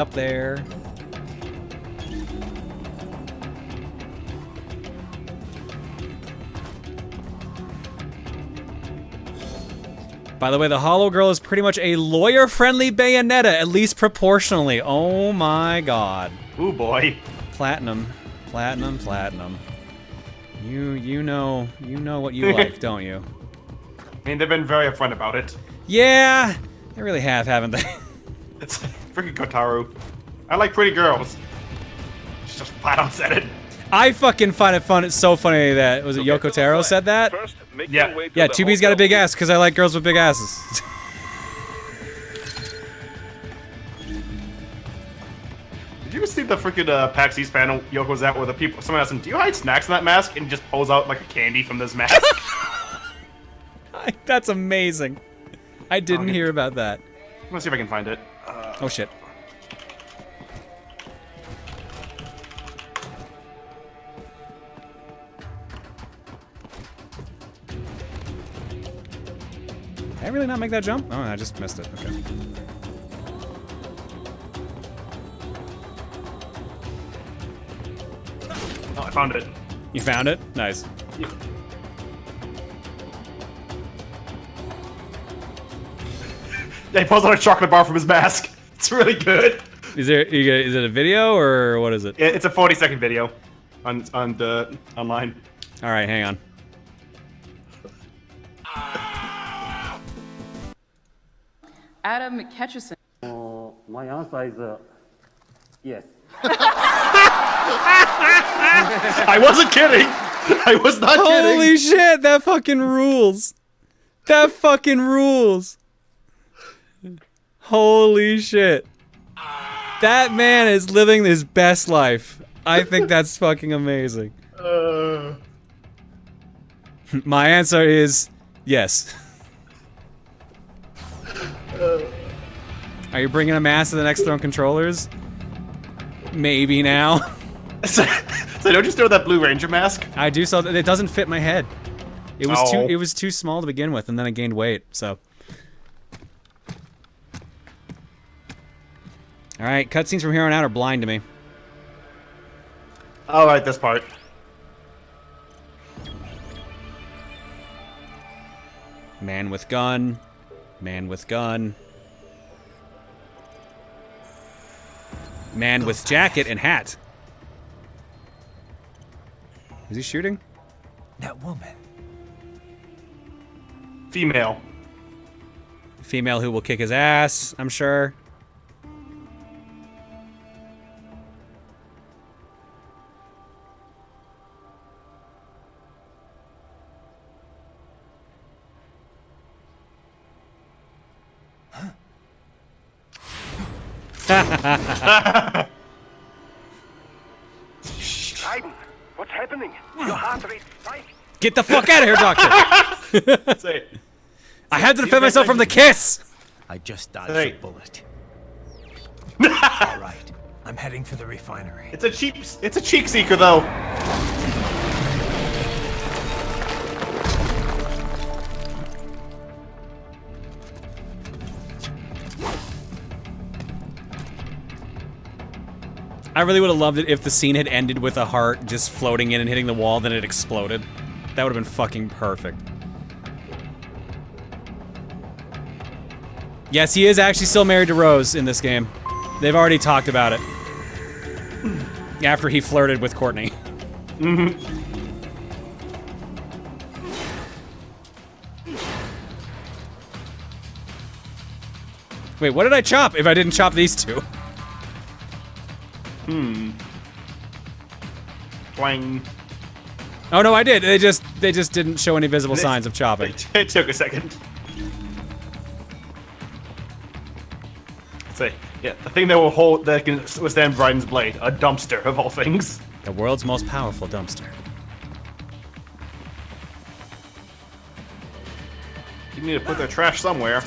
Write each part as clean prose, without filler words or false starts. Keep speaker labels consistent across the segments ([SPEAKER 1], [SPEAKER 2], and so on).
[SPEAKER 1] up there. By the way, the Hollow Girl is pretty much a lawyer-friendly Bayonetta, at least proportionally. Oh my god.
[SPEAKER 2] Ooh boy.
[SPEAKER 1] Platinum. Platinum, platinum. You know what you like, don't you?
[SPEAKER 2] I mean, they've been very upfront about it.
[SPEAKER 1] Yeah, they really have, haven't they?
[SPEAKER 2] It's freaking Kotaru. I like pretty girls. She just flat out said it.
[SPEAKER 1] I fucking find it fun. It's so funny that was it Yoko Taro said that?
[SPEAKER 3] First, make
[SPEAKER 2] Yeah.
[SPEAKER 3] your way to
[SPEAKER 1] Yeah,
[SPEAKER 3] the
[SPEAKER 1] 2B's got a
[SPEAKER 3] hotel
[SPEAKER 1] big ass because I like girls with big asses.
[SPEAKER 2] Did you ever see the freaking PAX East panel Yoko was at where the people, someone asked him, do you hide snacks in that mask? And he just pulls out like a candy from this mask.
[SPEAKER 1] That's amazing. I didn't hear about that.
[SPEAKER 2] I'm gonna see if I can find it.
[SPEAKER 1] Oh shit. Did I really not make that jump? Oh, I just missed it. Okay.
[SPEAKER 2] Oh, I found it.
[SPEAKER 1] You found it? Nice.
[SPEAKER 2] Yeah. Yeah, he pulls out a chocolate bar from his mask. It's really good.
[SPEAKER 1] Is it a video or what is it?
[SPEAKER 2] It's a 40-second video on the online.
[SPEAKER 1] All right, hang on.
[SPEAKER 4] Adam Ketchison.
[SPEAKER 5] My answer is yes.
[SPEAKER 2] I wasn't kidding. I was not kidding.
[SPEAKER 1] Holy shit, that fucking rules. That fucking rules. Holy shit. That man is living his best life. I think that's fucking amazing. My answer is yes. Are you bringing a mass to the next Throne controllers? Maybe now.
[SPEAKER 2] So don't just throw that Blue Ranger mask.
[SPEAKER 1] I do, so it doesn't fit my head. It was
[SPEAKER 2] Oh.
[SPEAKER 1] it was too small to begin with, and then I gained weight. So. All right, cutscenes from here on out are blind to me.
[SPEAKER 2] All right, this part.
[SPEAKER 1] Man with gun. Man with gun. Man with jacket and hat. Is he shooting?
[SPEAKER 6] That woman.
[SPEAKER 2] Female.
[SPEAKER 1] Female who will kick his ass, I'm sure.
[SPEAKER 3] Raiden, what's happening? Your heart rate spiked.
[SPEAKER 1] Get the fuck out of here, Doctor!
[SPEAKER 2] Say,
[SPEAKER 1] I had to defend myself from the kiss!
[SPEAKER 6] I just dodged
[SPEAKER 2] Hey.
[SPEAKER 6] a bullet. All right, I'm heading for the refinery.
[SPEAKER 2] it's a cheek seeker though.
[SPEAKER 1] I really would have loved it if the scene had ended with a heart just floating in and hitting the wall, then it exploded. That would have been fucking perfect. Yes, he is actually still married to Rose in this game. They've already talked about it. After he flirted with Courtney. Wait, what did I chop if I didn't chop these two?
[SPEAKER 2] Twang.
[SPEAKER 1] Oh no, I did. They just didn't show any visible signs of chopping.
[SPEAKER 2] It took a second. Say, yeah, the thing that can withstand Braiden's blade, a dumpster of all things.
[SPEAKER 1] The world's most powerful dumpster.
[SPEAKER 2] You need to put their trash somewhere.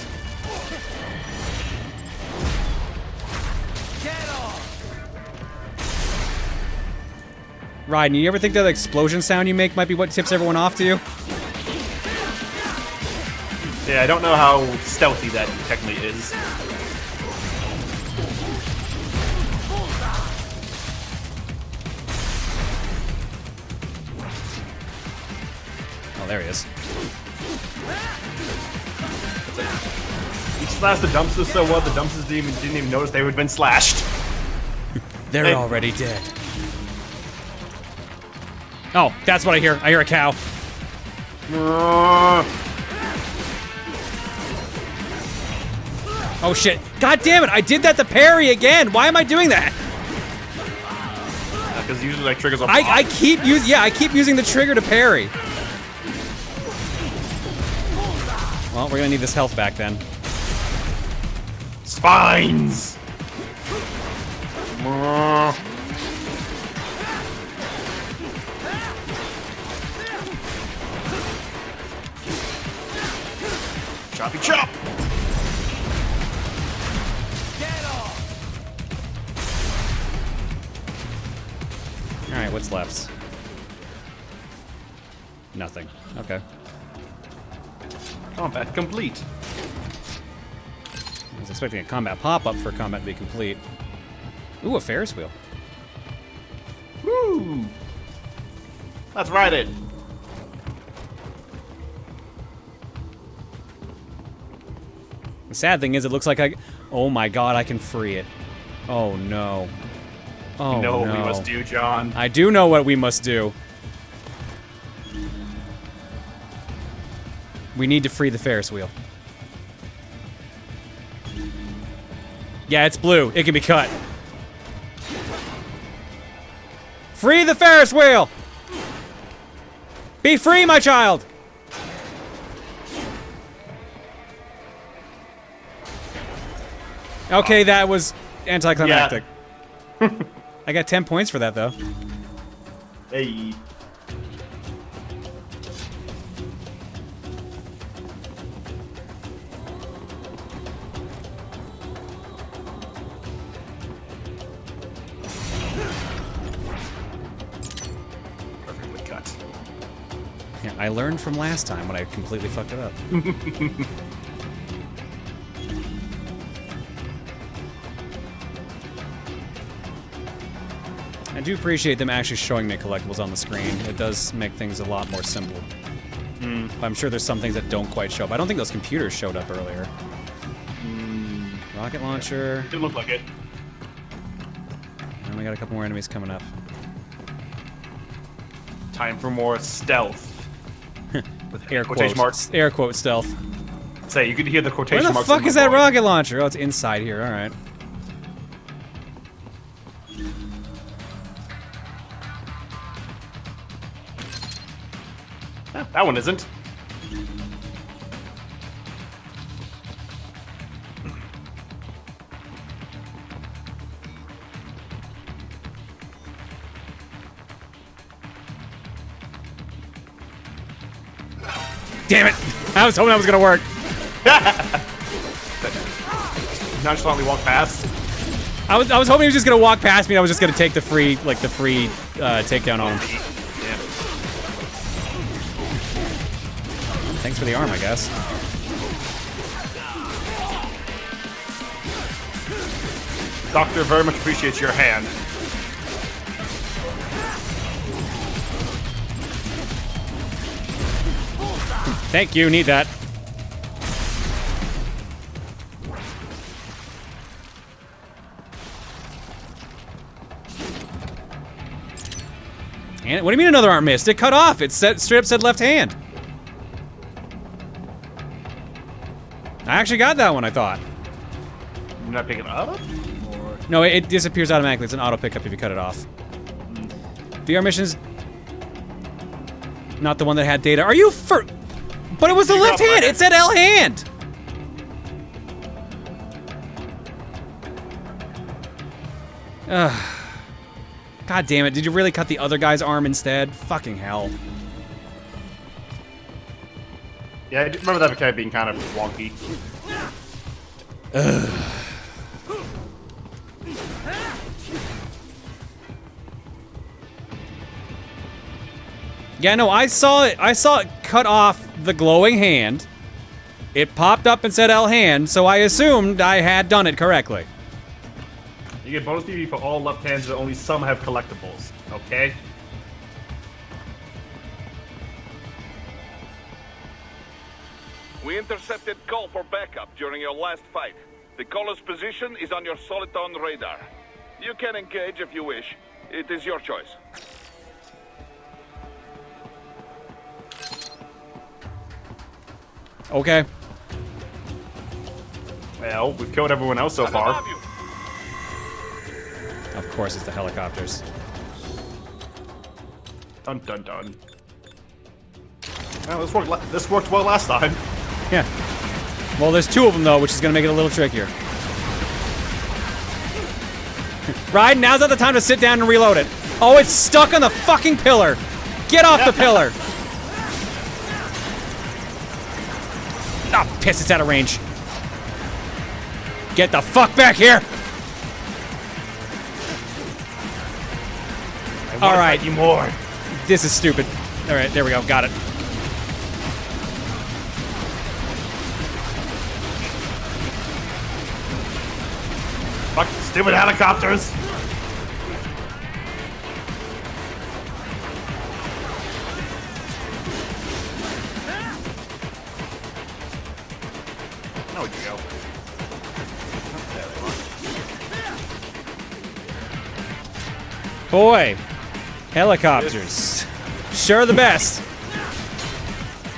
[SPEAKER 1] Raiden, you ever think that explosion sound you make might be what tips everyone off to you?
[SPEAKER 2] Yeah, I don't know how stealthy that technically is.
[SPEAKER 1] there he is.
[SPEAKER 2] He slashed the dumpsters so well the dumpsters didn't even notice they had been slashed.
[SPEAKER 1] They're
[SPEAKER 2] Hey.
[SPEAKER 1] already dead. Oh, that's what I hear. I hear a cow. Oh shit. God damn it, I did that to parry again. Why am I doing that?
[SPEAKER 2] Because usually like triggers off.
[SPEAKER 1] I keep using the trigger to parry. Well, we're gonna need this health back then.
[SPEAKER 2] Spines! Choppy chop!
[SPEAKER 1] Alright, what's left? Nothing. Okay.
[SPEAKER 2] Combat complete.
[SPEAKER 1] I was expecting a combat pop-up for combat to be complete. Ooh, a Ferris wheel.
[SPEAKER 2] Woo! Let's ride it.
[SPEAKER 1] The sad thing is, it looks like oh my god, I can free it. Oh no. Oh
[SPEAKER 2] You know what
[SPEAKER 1] no.
[SPEAKER 2] we must do, John.
[SPEAKER 1] I do know what we must do. We need to free the Ferris wheel. Yeah, it's blue. It can be cut. Free the Ferris wheel! Be free, my child! Okay, that was anticlimactic. I got 10 points for that, though.
[SPEAKER 2] Hey. Perfectly cut.
[SPEAKER 1] Yeah, I learned from last time when I completely fucked it up. I do appreciate them actually showing me collectibles on the screen. It does make things a lot more simple. But I'm sure there's some things that don't quite show up. I don't think those computers showed up earlier. Rocket launcher.
[SPEAKER 2] Didn't look like it.
[SPEAKER 1] And we got a couple more enemies coming up.
[SPEAKER 2] Time for more stealth.
[SPEAKER 1] With air
[SPEAKER 2] quotation
[SPEAKER 1] quotes.
[SPEAKER 2] marks.
[SPEAKER 1] Air quote stealth.
[SPEAKER 2] Say, you could hear the quotation
[SPEAKER 1] Where the
[SPEAKER 2] marks.
[SPEAKER 1] fuck
[SPEAKER 2] in
[SPEAKER 1] is
[SPEAKER 2] my
[SPEAKER 1] that
[SPEAKER 2] voice.
[SPEAKER 1] rocket launcher? Oh, it's inside here. All right.
[SPEAKER 2] That one isn't.
[SPEAKER 1] Damn it! I was hoping that was gonna work.
[SPEAKER 2] Nonchalantly walk past.
[SPEAKER 1] I was hoping he was just gonna walk past me and I was just gonna take the free takedown on him.
[SPEAKER 2] Yeah.
[SPEAKER 1] Thanks for the arm, I guess.
[SPEAKER 2] Doctor, very much appreciates your hand.
[SPEAKER 1] Thank you, need that. And what do you mean another arm missed? It cut off. It said, straight up said left hand. I actually got that one, I thought.
[SPEAKER 2] You're not picking it up? Or...
[SPEAKER 1] No, it disappears automatically. It's an auto pickup if you cut it off. VR missions. Not the one that had data. Are you for? But it was the
[SPEAKER 2] You
[SPEAKER 1] left
[SPEAKER 2] got
[SPEAKER 1] hand.
[SPEAKER 2] my-
[SPEAKER 1] It said L hand. God damn it. Did you really cut the other guy's arm instead? Fucking hell.
[SPEAKER 2] Yeah, I do remember that mechanic being kind of wonky.
[SPEAKER 1] Yeah, no, I saw it. I saw it cut off the glowing hand. It popped up and said L hand, so I assumed I had done it correctly.
[SPEAKER 2] You get bonus PV for all left hands, but only some have collectibles. Okay?
[SPEAKER 4] We intercepted call for backup during your last fight. The caller's position is on your Soliton radar. You can engage if you wish. It is your choice.
[SPEAKER 1] Okay.
[SPEAKER 2] Well, we've killed everyone else so far.
[SPEAKER 1] Of course, it's the helicopters.
[SPEAKER 2] Dun dun dun. Well, this worked well last time.
[SPEAKER 1] Yeah. Well, there's two of them though, which is gonna make it a little trickier. Right, now's not the time to sit down and reload it. Oh, it's stuck on the fucking pillar. Get off the pillar. Oh, piss, it's out of range. Get the fuck back here. All right,
[SPEAKER 2] you more.
[SPEAKER 1] This is stupid. All right, there we go. Got it.
[SPEAKER 2] Fuck, stupid helicopters. There we go.
[SPEAKER 1] Boy, helicopters. Sure the best.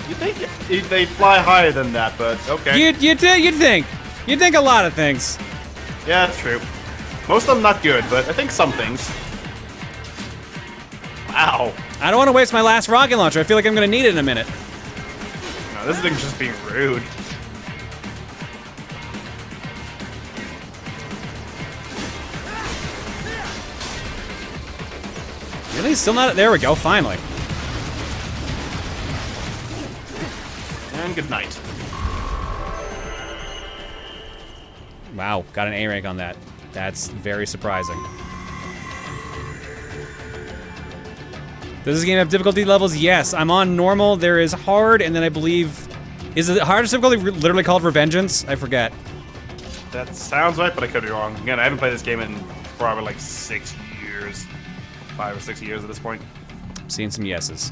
[SPEAKER 2] You think they'd fly higher than that, but okay.
[SPEAKER 1] You'd think a lot of things.
[SPEAKER 2] Yeah, that's true. Most of them not good, but I think some things. Wow.
[SPEAKER 1] I don't want to waste my last rocket launcher. I feel like I'm going to need it in a minute.
[SPEAKER 2] No, this thing's just being rude.
[SPEAKER 1] Really? Still not? There we go. Finally.
[SPEAKER 2] And good night.
[SPEAKER 1] Wow. Got an A rank on that. That's very surprising. Does this game have difficulty levels? Yes. I'm on normal. There is hard, and then I believe... Is the hardest difficulty literally called Revengeance? I forget.
[SPEAKER 2] That sounds right, but I could be wrong. Again, I haven't played this game in probably like 6 years. 5 or 6 years at this point.
[SPEAKER 1] I'm seeing some yeses.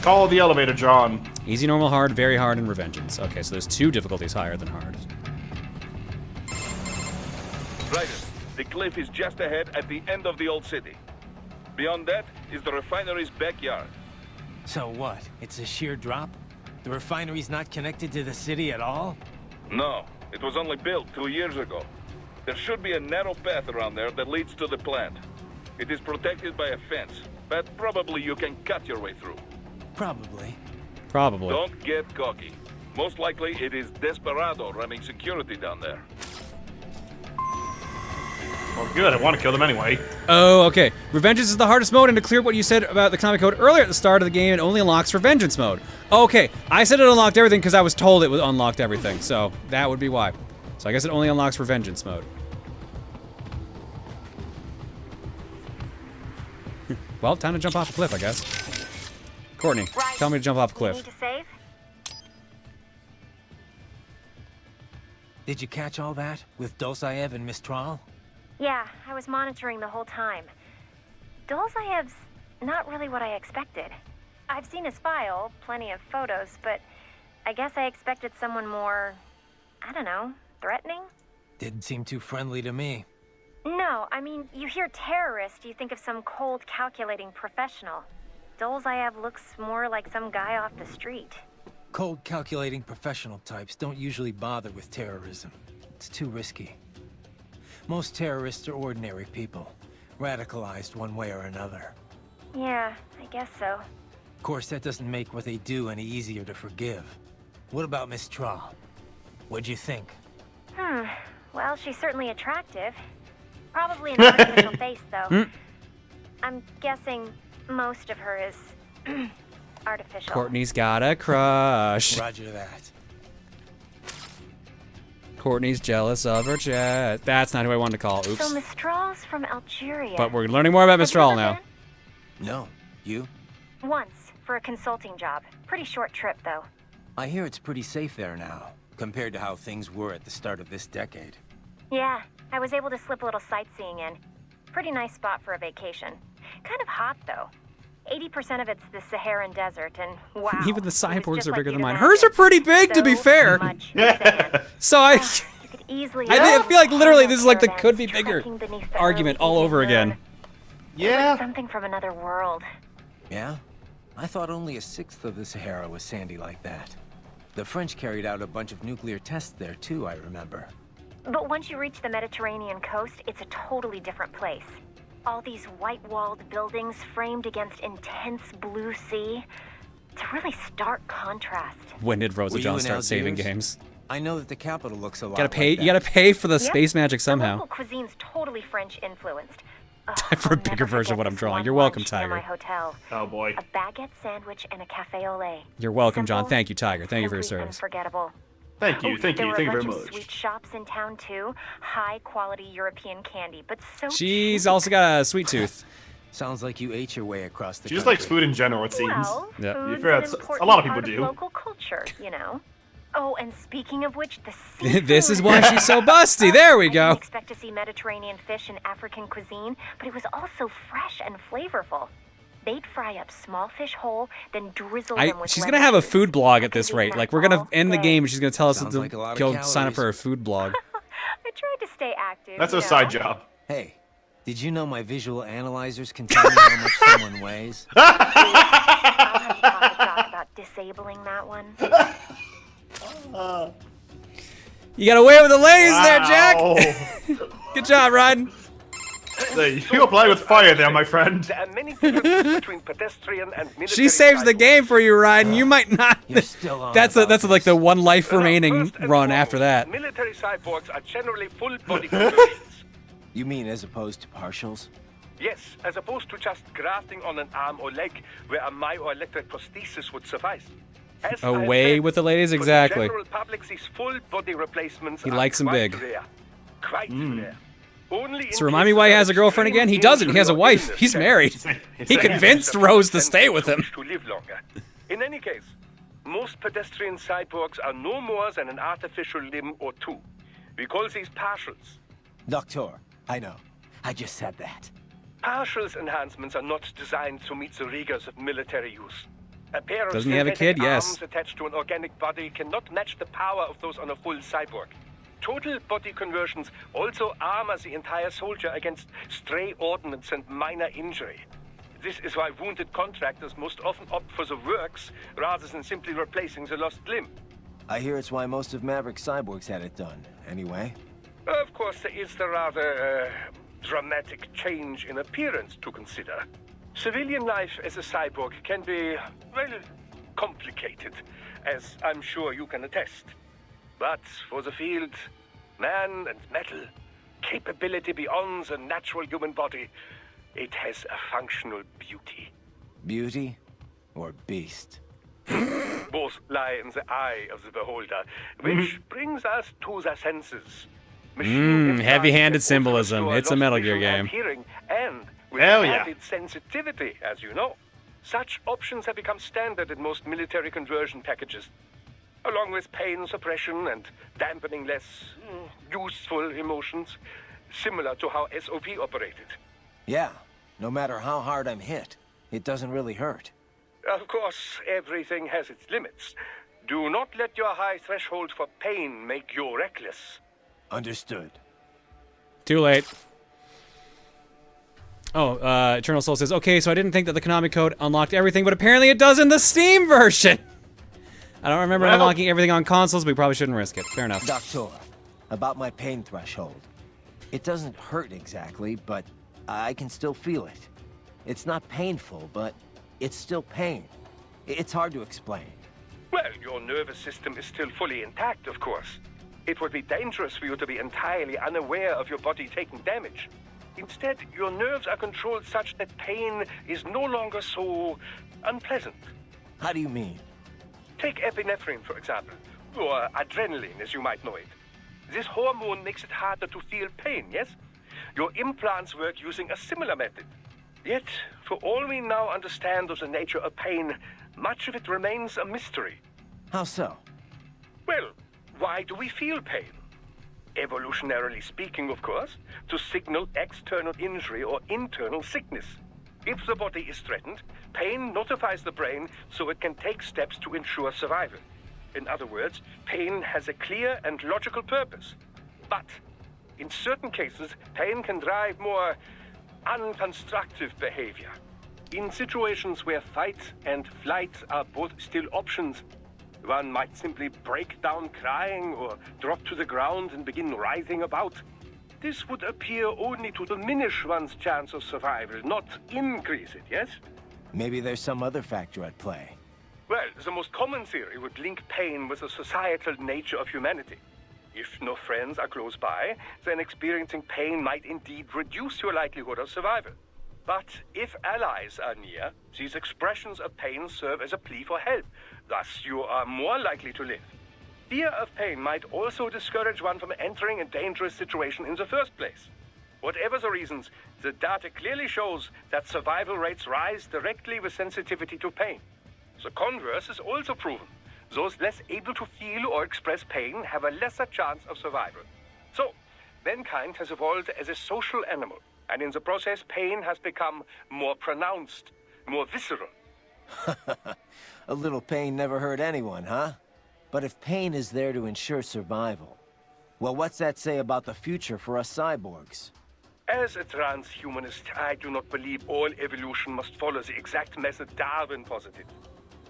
[SPEAKER 2] Call the elevator, John.
[SPEAKER 1] Easy, normal, hard, very hard, and Revengeance. Okay, so there's 2 difficulties higher than hard.
[SPEAKER 4] Ryder, the cliff is just ahead at the end of the old city. Beyond that is the refinery's backyard.
[SPEAKER 6] So what? It's a sheer drop? The refinery's not connected to the city at all?
[SPEAKER 4] No, it was only built 2 years ago. There should be a narrow path around there that leads to the plant. It is protected by a fence, but probably you can cut your way through.
[SPEAKER 6] Probably.
[SPEAKER 1] Probably.
[SPEAKER 4] Don't get cocky. Most likely it is Desperado running security down there.
[SPEAKER 2] Well, good. I want to kill them anyway.
[SPEAKER 1] Oh, okay. Revengeance is the hardest mode, and to clear up what you said about the comic code earlier at the start of the game, it only unlocks Revengeance mode. Okay, I said it unlocked everything because I was told it unlocked everything, so that would be why. So I guess it only unlocks Revengeance mode. Well, time to jump off a cliff, I guess. Courtney,
[SPEAKER 7] Right.
[SPEAKER 1] tell me to jump off a
[SPEAKER 7] You
[SPEAKER 1] cliff.
[SPEAKER 7] need to save?
[SPEAKER 6] Did you catch all that? With Dosaev and Mistral?
[SPEAKER 7] Yeah, I was monitoring the whole time. Dolzayev's not really what I expected. I've seen his file, plenty of photos, but I guess I expected someone more, I don't know, threatening?
[SPEAKER 6] Didn't seem too friendly to me.
[SPEAKER 7] No, I mean, you hear terrorist, you think of some cold, calculating professional. Dolzayev looks more like some guy off the street.
[SPEAKER 6] Cold, calculating professional types don't usually bother with terrorism. It's too risky. Most terrorists are ordinary people, radicalized one way or another.
[SPEAKER 7] Yeah, I guess so.
[SPEAKER 6] Of course, that doesn't make what they do any easier to forgive. What about Mistral? What'd you think?
[SPEAKER 7] Well, she's certainly attractive. Probably an artificial face, though. I'm guessing most of her is artificial.
[SPEAKER 1] Courtney's got a crush.
[SPEAKER 6] Roger that.
[SPEAKER 1] Courtney's jealous of her jet. That's not who I wanted to call. Oops.
[SPEAKER 7] So Mistral's from Algeria.
[SPEAKER 1] But we're learning more about
[SPEAKER 7] Have you
[SPEAKER 1] Mistral
[SPEAKER 7] ever
[SPEAKER 1] now.
[SPEAKER 6] No. You?
[SPEAKER 7] been? Once, for a consulting job. Pretty short trip, though.
[SPEAKER 6] I hear it's pretty safe there now, compared to how things were at the start of this decade.
[SPEAKER 7] Yeah, I was able to slip a little sightseeing in. Pretty nice spot for a vacation. Kind of hot, though. 80% of it's the Saharan desert, and wow.
[SPEAKER 1] Even the
[SPEAKER 7] it was
[SPEAKER 1] cyborgs
[SPEAKER 7] just
[SPEAKER 1] are
[SPEAKER 7] like
[SPEAKER 1] bigger than
[SPEAKER 7] you'd
[SPEAKER 1] mine.
[SPEAKER 7] imagine.
[SPEAKER 1] Hers are pretty big, to be
[SPEAKER 7] So
[SPEAKER 1] fair.
[SPEAKER 7] much sand.
[SPEAKER 1] So I
[SPEAKER 7] You could easily
[SPEAKER 1] feel like literally this is like the
[SPEAKER 7] caravans
[SPEAKER 1] could be bigger
[SPEAKER 7] trekking beneath the
[SPEAKER 1] argument
[SPEAKER 7] early
[SPEAKER 1] all over
[SPEAKER 7] evening
[SPEAKER 1] again.
[SPEAKER 7] moon. It was
[SPEAKER 2] Yeah.
[SPEAKER 7] something from another world.
[SPEAKER 6] Yeah? I thought only a sixth of the Sahara was sandy like that. The French carried out a bunch of nuclear tests there too, I remember.
[SPEAKER 7] But once you reach the Mediterranean coast, it's a totally different place. All these white-walled buildings framed against intense blue sea. It's a really stark contrast.
[SPEAKER 1] When did Rosa
[SPEAKER 6] Were you
[SPEAKER 1] John
[SPEAKER 6] in
[SPEAKER 1] start saving
[SPEAKER 6] Algiers?
[SPEAKER 1] games?
[SPEAKER 6] I know that the capital looks a lot
[SPEAKER 1] Gotta pay.
[SPEAKER 6] like
[SPEAKER 1] You gotta pay for the
[SPEAKER 7] Yep.
[SPEAKER 1] space magic
[SPEAKER 7] The
[SPEAKER 1] somehow.
[SPEAKER 7] local cuisine's totally French influenced.
[SPEAKER 1] Time for a
[SPEAKER 7] I'll
[SPEAKER 1] bigger
[SPEAKER 7] never
[SPEAKER 1] version of what
[SPEAKER 7] forget
[SPEAKER 1] I'm
[SPEAKER 7] this
[SPEAKER 1] drawing.
[SPEAKER 7] one
[SPEAKER 1] You're welcome,
[SPEAKER 7] lunch near
[SPEAKER 1] Tiger.
[SPEAKER 7] my hotel.
[SPEAKER 2] Oh boy.
[SPEAKER 7] A baguette sandwich and a cafe au lait.
[SPEAKER 1] You're welcome, John.
[SPEAKER 7] Simple,
[SPEAKER 1] Thank you, Tiger. Thank you for your
[SPEAKER 7] simply
[SPEAKER 1] service.
[SPEAKER 7] Unforgettable.
[SPEAKER 2] Thank you, thank
[SPEAKER 7] There
[SPEAKER 2] you,
[SPEAKER 7] were
[SPEAKER 2] thank you
[SPEAKER 7] a
[SPEAKER 2] very
[SPEAKER 7] bunch of
[SPEAKER 2] much.
[SPEAKER 7] sweet shops in town too. High quality European candy, but so
[SPEAKER 1] She's
[SPEAKER 7] cheap.
[SPEAKER 1] also got a sweet tooth.
[SPEAKER 6] Sounds like you ate your way across the
[SPEAKER 2] She just
[SPEAKER 6] country.
[SPEAKER 2] likes food in general, it seems.
[SPEAKER 7] Well,
[SPEAKER 1] Yep.
[SPEAKER 7] food's
[SPEAKER 2] fair,
[SPEAKER 7] an
[SPEAKER 2] it's- a
[SPEAKER 7] important
[SPEAKER 2] lot of people
[SPEAKER 7] part
[SPEAKER 2] do.
[SPEAKER 7] local culture, you know. Oh, and speaking of which, the seafood.
[SPEAKER 1] This is why she's so busty. There we
[SPEAKER 7] I
[SPEAKER 1] go.
[SPEAKER 7] didn't expect to see Mediterranean fish in African cuisine, but it was also fresh and flavorful. They'd fry up small fish whole, then drizzle them with
[SPEAKER 1] She's
[SPEAKER 7] lemon
[SPEAKER 1] gonna have a
[SPEAKER 7] juice.
[SPEAKER 1] food blog
[SPEAKER 7] I
[SPEAKER 1] at
[SPEAKER 7] could
[SPEAKER 1] this
[SPEAKER 7] eat
[SPEAKER 1] rate.
[SPEAKER 7] that
[SPEAKER 1] Like we're gonna
[SPEAKER 7] all
[SPEAKER 1] end the
[SPEAKER 7] day.
[SPEAKER 1] game and she's gonna tell us
[SPEAKER 6] Sounds
[SPEAKER 1] to
[SPEAKER 6] like a lot of
[SPEAKER 1] go sign up
[SPEAKER 6] calories.
[SPEAKER 1] for her food blog.
[SPEAKER 7] I tried to stay active.
[SPEAKER 2] That's
[SPEAKER 7] you
[SPEAKER 2] a side
[SPEAKER 7] know.
[SPEAKER 2] job.
[SPEAKER 6] Hey, did you know my visual analyzers can tell me how much someone weighs?
[SPEAKER 7] I'll have to talk about disabling that one.
[SPEAKER 1] You got away with the ladies there, Jack.
[SPEAKER 2] Wow.
[SPEAKER 1] Good job, Ryan.
[SPEAKER 2] You apply with fire there, my friend.
[SPEAKER 3] There are many differences between pedestrian and military.
[SPEAKER 1] She saves the
[SPEAKER 3] cycles.
[SPEAKER 1] game for you, Ryan. You might not.
[SPEAKER 6] You're still on
[SPEAKER 1] That's
[SPEAKER 6] about
[SPEAKER 1] like the one life
[SPEAKER 3] Now,
[SPEAKER 1] remaining
[SPEAKER 3] first and
[SPEAKER 1] run
[SPEAKER 3] foremost,
[SPEAKER 1] after that.
[SPEAKER 3] Military cyborgs are generally full-body conversions.
[SPEAKER 6] You mean as opposed to partials?
[SPEAKER 3] Yes, as opposed to just grafting on an arm or leg where a myoelectric prosthesis would suffice. As I
[SPEAKER 1] Away
[SPEAKER 3] said,
[SPEAKER 1] with the ladies,
[SPEAKER 3] for the
[SPEAKER 1] exactly.
[SPEAKER 3] general public, these full-body replacements
[SPEAKER 1] He
[SPEAKER 3] are
[SPEAKER 1] likes 'em
[SPEAKER 3] quite
[SPEAKER 1] big.
[SPEAKER 3] Rare. Quite rare. Only
[SPEAKER 1] So remind me why he has a girlfriend again? He doesn't. He has a wife. He's married. He convinced Rose to stay with him.
[SPEAKER 3] To live longer. In any case, most pedestrian cyborgs are no more than an artificial limb or two. We call these partials.
[SPEAKER 6] Doctor, I know. I just said that.
[SPEAKER 3] Partials enhancements are not designed to meet the rigors of military use. A pair of
[SPEAKER 1] Doesn't he have a
[SPEAKER 3] synthetic
[SPEAKER 1] kid? Yes.
[SPEAKER 3] arms attached to an organic body cannot match the power of those on a full cyborg. Total body conversions also armor the entire soldier against stray ordnance and minor injury. This is why wounded contractors most often opt for the works rather than simply replacing the lost limb.
[SPEAKER 6] I hear it's why most of Maverick cyborgs had it done. Anyway,
[SPEAKER 3] Of course, there is the rather dramatic change in appearance to consider. Civilian life as a cyborg can be, well, complicated, as I'm sure you can attest. But for the field, man and metal, capability beyond the natural human body, it has a functional beauty.
[SPEAKER 6] beauty or beast?
[SPEAKER 3] Both lie in the eye of the beholder, which brings us to the senses. Machine
[SPEAKER 1] heavy-handed
[SPEAKER 3] implants can also
[SPEAKER 1] symbolism.
[SPEAKER 3] restore
[SPEAKER 1] It's a
[SPEAKER 3] lost
[SPEAKER 1] Metal Gear
[SPEAKER 3] vision and
[SPEAKER 1] game.
[SPEAKER 3] hearing, and with
[SPEAKER 2] Hell yeah.
[SPEAKER 3] added sensitivity, as you know. Such options have become standard in most military conversion packages, along with pain suppression and dampening less useful emotions, similar to how SOP operated.
[SPEAKER 6] Yeah, no matter how hard I'm hit, it doesn't really hurt.
[SPEAKER 3] Of course, everything has its limits. Do not let your high threshold for pain make you reckless.
[SPEAKER 6] Understood.
[SPEAKER 1] Too late. Oh, Eternal Soul says, okay, so I didn't think that the Konami code unlocked everything, but apparently it does in the Steam version. I don't remember
[SPEAKER 2] Well-
[SPEAKER 1] unlocking everything on consoles, but we probably shouldn't risk it. Fair enough.
[SPEAKER 6] Doctor, about my pain threshold. It doesn't hurt exactly, but I can still feel it. It's not painful, but it's still pain. It's hard to explain.
[SPEAKER 3] Well, your nervous system is still fully intact, of course. It would be dangerous for you to be entirely unaware of your body taking damage. Instead, your nerves are controlled such that pain is no longer so unpleasant.
[SPEAKER 6] How do you mean?
[SPEAKER 3] Take epinephrine, for example, or adrenaline, as you might know it. This hormone makes it harder to feel pain, yes? Your implants work using a similar method. Yet, for all we now understand of the nature of pain, much of it remains a mystery.
[SPEAKER 6] How so?
[SPEAKER 3] Well, why do we feel pain? evolutionarily speaking, of course, to signal external injury or internal sickness. If the body is threatened, pain notifies the brain so it can take steps to ensure survival. In other words, pain has a clear and logical purpose. But in certain cases, pain can drive more unconstructive behavior. In situations where fight and flight are both still options, one might simply break down crying or drop to the ground and begin writhing about. This would appear only to diminish one's chance of survival, not increase it, yes?
[SPEAKER 6] Maybe there's some other factor at play.
[SPEAKER 3] Well, the most common theory would link pain with the societal nature of humanity. If no friends are close by, then experiencing pain might indeed reduce your likelihood of survival. But if allies are near, these expressions of pain serve as a plea for help. Thus, you are more likely to live. Fear of pain might also discourage one from entering a dangerous situation in the first place. Whatever the reasons, the data clearly shows that survival rates rise directly with sensitivity to pain. The converse is also proven. Those less able to feel or express pain have a lesser chance of survival. So, mankind has evolved as a social animal, and in the process, pain has become more pronounced, more visceral.
[SPEAKER 6] A little pain never hurt anyone, huh? But if pain is there to ensure survival, well, what's that say about the future for us cyborgs?
[SPEAKER 3] As a transhumanist, I do not believe all evolution must follow the exact method Darwin posited.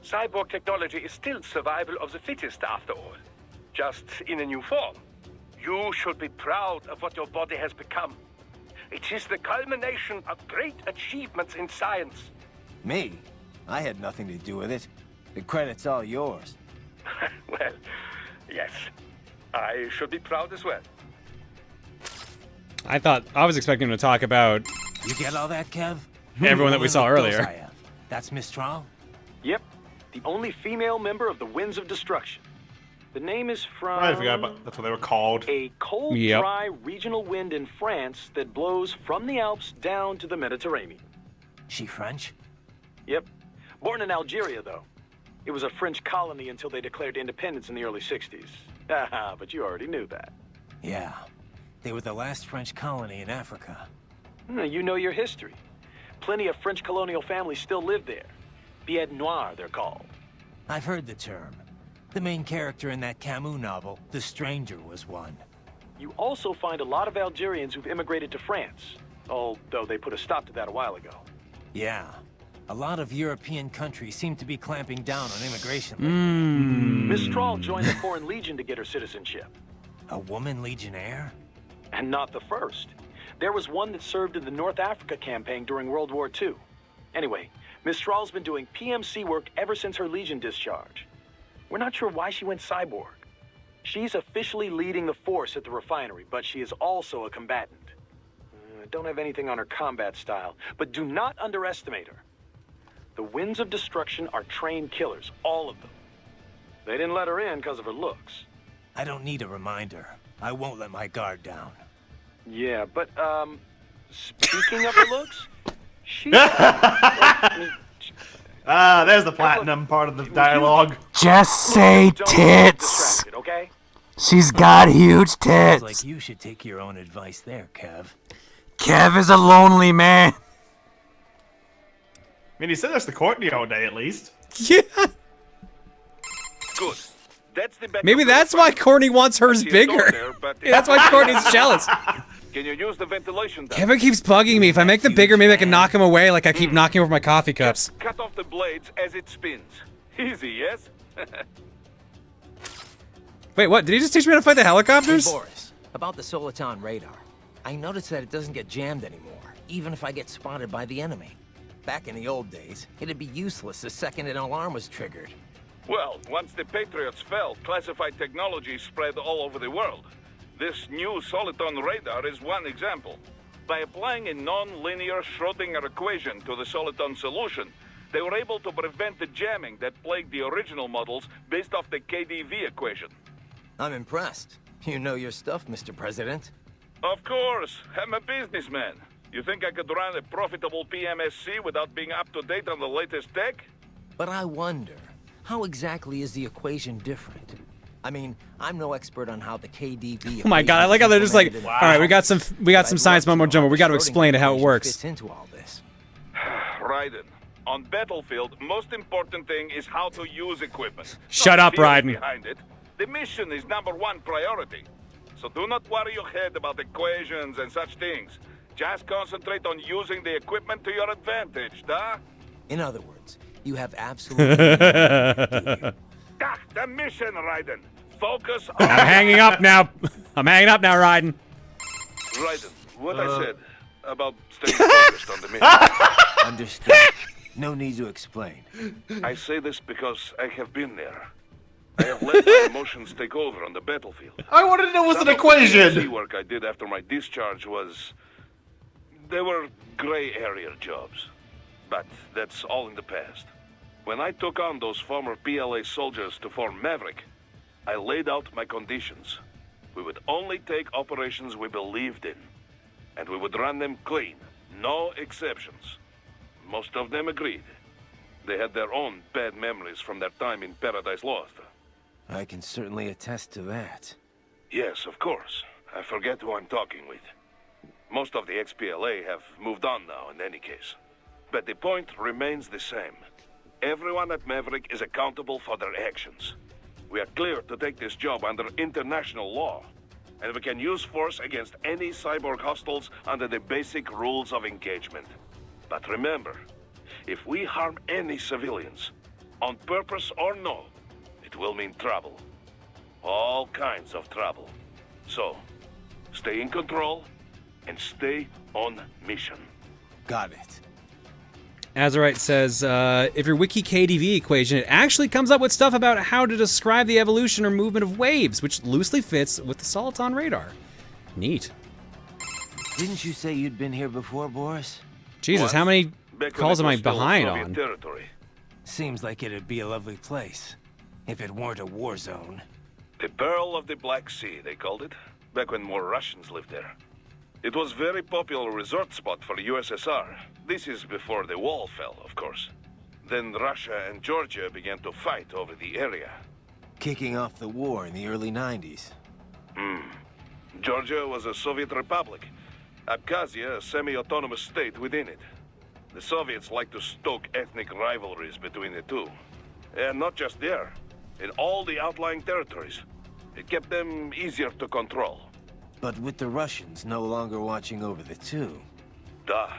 [SPEAKER 3] Cyborg technology is still survival of the fittest, after all. Just in a new form. You should be proud of what your body has become. It is the culmination of great achievements in science.
[SPEAKER 6] Me? I had nothing to do with it. The credit's all yours.
[SPEAKER 3] Well, yes. I should be proud as well.
[SPEAKER 1] I was expecting him to talk about
[SPEAKER 6] You get all that, Kev?
[SPEAKER 1] everyone that we saw earlier.
[SPEAKER 6] That's Mistral?
[SPEAKER 8] Yep. The only female member of the Winds of Destruction. The name is from...
[SPEAKER 2] I forgot about that's what they were called.
[SPEAKER 8] A cold,
[SPEAKER 1] Yep.
[SPEAKER 8] dry regional wind in France that blows from the Alps down to the Mediterranean.
[SPEAKER 6] She French?
[SPEAKER 8] Yep. Born in Algeria, though. It was a French colony until they declared independence in the early 60s. Haha, but you already knew that.
[SPEAKER 6] Yeah. They were the last French colony in Africa.
[SPEAKER 8] You know your history. Plenty of French colonial families still live there. Pied Noir, they're called.
[SPEAKER 6] I've heard the term. The main character in that Camus novel, The Stranger, was one.
[SPEAKER 8] You also find a lot of Algerians who've immigrated to France, although they put a stop to that a while ago.
[SPEAKER 6] Yeah. A lot of European countries seem to be clamping down on immigration lately.
[SPEAKER 8] Mistral joined the Foreign Legion to get her citizenship.
[SPEAKER 6] A woman legionnaire?
[SPEAKER 8] And not the first. There was one that served in the North Africa campaign during World War II. Anyway, Mistral's been doing PMC work ever since her Legion discharge. We're not sure why she went cyborg. She's officially leading the force at the refinery, but she is also a combatant. I don't have anything on her combat style, but do not underestimate her. The Winds of Destruction are trained killers, all of them. They didn't let her in because of her looks.
[SPEAKER 6] I don't need a reminder. I won't let my guard down.
[SPEAKER 8] Yeah, but, speaking of her looks, she's...
[SPEAKER 2] There's the platinum part of the dialogue.
[SPEAKER 6] Just say
[SPEAKER 8] Don't get distracted, okay?
[SPEAKER 6] She's got huge tits. Like you should take your own advice there, Kev. Kev is a lonely man.
[SPEAKER 2] I mean, he said that's the Courtney all day, at least.
[SPEAKER 1] Yeah.
[SPEAKER 4] Good. That's the
[SPEAKER 1] Maybe that's why Courtney wants hers bigger. That's why Courtney's jealous.
[SPEAKER 4] Can you use the ventilation duct?
[SPEAKER 1] Kevin keeps bugging me. If I make them bigger, maybe I can knock him away like I keep knocking over my coffee cups.
[SPEAKER 4] Cut off the blades as it spins. Easy, yes?
[SPEAKER 1] Wait, what? Did he just teach me how to fight the helicopters?
[SPEAKER 6] Hey, Boris, about the Soliton radar. I noticed that it doesn't get jammed anymore, even if I get spotted by the enemy. Back in the old days, it'd be useless the second an alarm was triggered.
[SPEAKER 4] Well, once the Patriots fell, classified technology spread all over the world. This new Soliton radar is one example. By applying a non-linear Schrödinger equation to the Soliton solution, they were able to prevent the jamming that plagued the original models based off the KDV equation.
[SPEAKER 6] I'm impressed. You know your stuff, Mr. President.
[SPEAKER 4] Of course, I'm a businessman. You think I could run a profitable PMSC without being up to date on the latest tech?
[SPEAKER 6] But I wonder, how exactly is the equation different? I mean, I'm no expert on how the KDV.
[SPEAKER 1] Oh my god, I like how they're just like, all right, we got some science mumbo jumbo. We got to explain how it works.
[SPEAKER 6] Fits into all this.
[SPEAKER 4] Raiden, on battlefield, most important thing is how to use equipment.
[SPEAKER 1] Shut
[SPEAKER 4] Not
[SPEAKER 1] up,
[SPEAKER 4] the theory
[SPEAKER 1] Raiden.
[SPEAKER 4] Behind it. The mission is #1 priority. So do not worry your head about equations and such things. Just concentrate on using the equipment to your advantage, da?
[SPEAKER 6] In other words, you have absolutely no idea, do you?
[SPEAKER 4] Ah, the mission, Raiden. Focus on...
[SPEAKER 1] I'm hanging up now. I'm hanging up now, Raiden.
[SPEAKER 4] Raiden, what I said about staying focused on the mission.
[SPEAKER 6] Understood. No need to explain.
[SPEAKER 4] I say this because I have been there. I have let my emotions take over on the battlefield.
[SPEAKER 2] I wanted to know what's an
[SPEAKER 4] Some of the PMC
[SPEAKER 2] equation.
[SPEAKER 4] work I did after my discharge was... They were gray area jobs. But that's all in the past. When I took on those former PLA soldiers to form Maverick, I laid out my conditions. We would only take operations we believed in. And we would run them clean. No exceptions. Most of them agreed. They had their own bad memories from their time in Paradise Lost.
[SPEAKER 6] I can certainly attest to that.
[SPEAKER 4] Yes, of course. I forget who I'm talking with. Most of the ex-PLA have moved on now, in any case. But the point remains the same. Everyone at Maverick is accountable for their actions. We are clear to take this job under international law, and we can use force against any cyborg hostiles under the basic rules of engagement. But remember, if we harm any civilians, on purpose or no, it will mean trouble. All kinds of trouble. So, stay in control and stay on mission.
[SPEAKER 6] Got it.
[SPEAKER 1] Azurite says, if your wiki KDV equation, it actually comes up with stuff about how to describe the evolution or movement of waves, which loosely fits with the Soliton radar. Neat.
[SPEAKER 6] Didn't you say you'd been here before, Boris?
[SPEAKER 1] Jesus,
[SPEAKER 4] What?
[SPEAKER 1] how many
[SPEAKER 4] Back when
[SPEAKER 1] calls
[SPEAKER 4] it
[SPEAKER 1] am I
[SPEAKER 4] was still
[SPEAKER 1] behind
[SPEAKER 4] Soviet
[SPEAKER 1] on?
[SPEAKER 4] territory.
[SPEAKER 6] Seems like it'd be a lovely place. If it weren't a war zone.
[SPEAKER 4] The Pearl of the Black Sea, they called it, back when more Russians lived there. It was a very popular resort spot for the USSR. This is before the wall fell, of course. Then Russia and Georgia began to fight over the area.
[SPEAKER 6] Kicking off the war in the early 90s.
[SPEAKER 4] Georgia was a Soviet republic. Abkhazia, a semi-autonomous state within it. The Soviets liked to stoke ethnic rivalries between the two. And not just there, in all the outlying territories. It kept them easier to control.
[SPEAKER 6] But with the Russians no longer watching over the two.
[SPEAKER 4] Duh.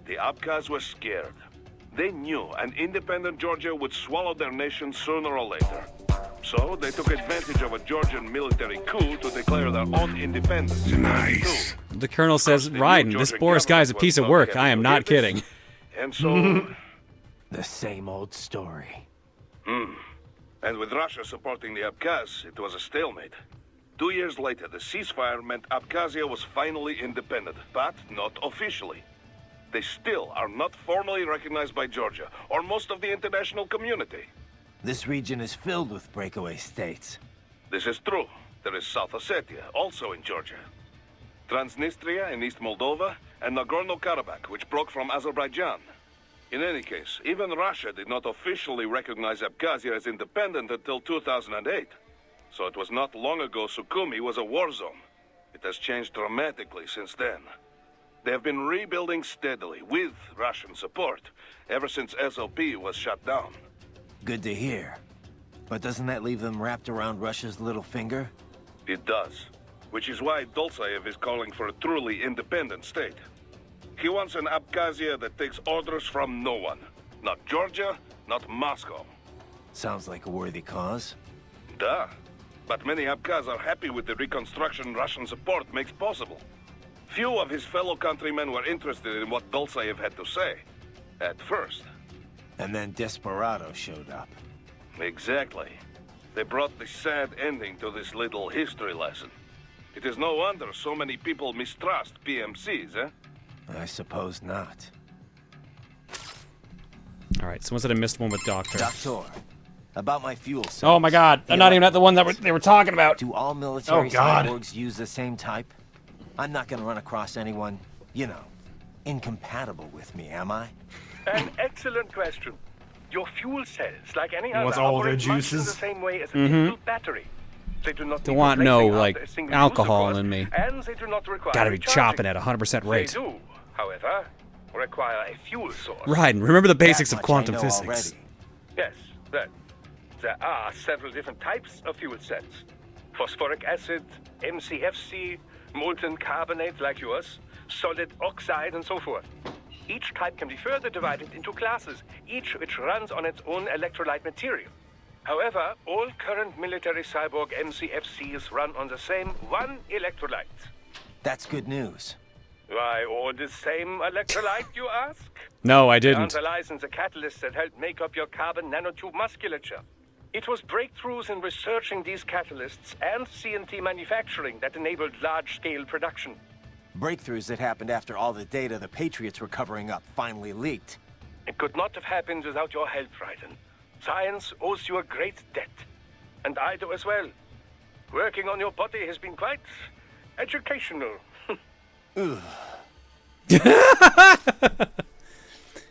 [SPEAKER 4] The Abkhaz were scared. They knew an independent Georgia would swallow their nation sooner or later. So they took advantage of a Georgian military coup to declare their own independence in 92.
[SPEAKER 1] The colonel says,
[SPEAKER 4] The new
[SPEAKER 1] Raiden, this
[SPEAKER 4] Georgian
[SPEAKER 1] Boris guy's a
[SPEAKER 4] government
[SPEAKER 1] piece
[SPEAKER 4] was
[SPEAKER 1] of work.
[SPEAKER 4] not
[SPEAKER 1] I am not
[SPEAKER 4] happy to hear
[SPEAKER 1] kidding.
[SPEAKER 4] this. And so...
[SPEAKER 6] The same old story.
[SPEAKER 4] And with Russia supporting the Abkhaz, it was a stalemate. 2 years later, the ceasefire meant Abkhazia was finally independent, but not officially. They still are not formally recognized by Georgia, or most of the international community.
[SPEAKER 6] This region is filled with breakaway states.
[SPEAKER 4] This is true. There is South Ossetia, also in Georgia. Transnistria in East Moldova, and Nagorno-Karabakh, which broke from Azerbaijan. In any case, even Russia did not officially recognize Abkhazia as independent until 2008. So it was not long ago Sukhumi was a war zone. It has changed dramatically since then. They have been rebuilding steadily, with Russian support, ever since SLP was shut down.
[SPEAKER 6] Good to hear. But doesn't that leave them wrapped around Russia's little finger?
[SPEAKER 4] It does. Which is why Dolzaev is calling for a truly independent state. He wants an Abkhazia that takes orders from no one. Not Georgia, not Moscow.
[SPEAKER 6] Sounds like a worthy cause.
[SPEAKER 4] Duh. But many Abkhaz are happy with the reconstruction Russian support makes possible. Few of his fellow countrymen were interested in what Dolzaev had to say. At first.
[SPEAKER 6] And then Desperado showed up.
[SPEAKER 4] Exactly. They brought the sad ending to this little history lesson. It is no wonder so many people mistrust PMCs, eh?
[SPEAKER 6] I suppose not.
[SPEAKER 1] All right, someone said I missed one with Doctor.
[SPEAKER 6] Doctor, about my fuel cells.
[SPEAKER 1] Oh my god, I'm not even at the one that they were talking about.
[SPEAKER 6] Do all military
[SPEAKER 2] Oh, God.
[SPEAKER 6] cyborgs use the same type? I'm not gonna run across anyone, you know, incompatible with me, am I?
[SPEAKER 3] An excellent question. Your fuel cells, like any
[SPEAKER 2] He
[SPEAKER 3] other,
[SPEAKER 2] wants all their
[SPEAKER 3] operate much in the
[SPEAKER 2] juices.
[SPEAKER 3] same way as a typical battery. They do not
[SPEAKER 1] Don't
[SPEAKER 3] need
[SPEAKER 1] want no,
[SPEAKER 3] replacing
[SPEAKER 1] like,
[SPEAKER 3] after a single
[SPEAKER 1] alcohol
[SPEAKER 3] use, of
[SPEAKER 1] in me.
[SPEAKER 3] course, and they do not require
[SPEAKER 1] Gotta be
[SPEAKER 3] recharging.
[SPEAKER 1] chopping at 100% rate.
[SPEAKER 3] They do, however, require a fuel source.
[SPEAKER 1] Raiden, remember the basics
[SPEAKER 6] That
[SPEAKER 1] of
[SPEAKER 6] much
[SPEAKER 1] quantum
[SPEAKER 6] I know
[SPEAKER 1] physics.
[SPEAKER 6] already.
[SPEAKER 3] Yes, that. There are several different types of fuel cells. Phosphoric acid, MCFC, molten carbonate like yours, solid oxide, and so forth. Each type can be further divided into classes, each which runs on its own electrolyte material. However, all current military cyborg MCFCs run on the same one electrolyte.
[SPEAKER 6] That's good news.
[SPEAKER 3] Why, all the same electrolyte, you ask?
[SPEAKER 1] No, I
[SPEAKER 3] The
[SPEAKER 1] didn't.
[SPEAKER 3] answer lies in the catalysts that help make up your carbon nanotube musculature. It was breakthroughs in researching these catalysts and CNT manufacturing that enabled large-scale production.
[SPEAKER 6] Breakthroughs that happened after all the data the Patriots were covering up finally leaked.
[SPEAKER 3] It could not have happened without your help, Raiden. Science owes you a great debt. And I do as well. Working on your body has been quite educational.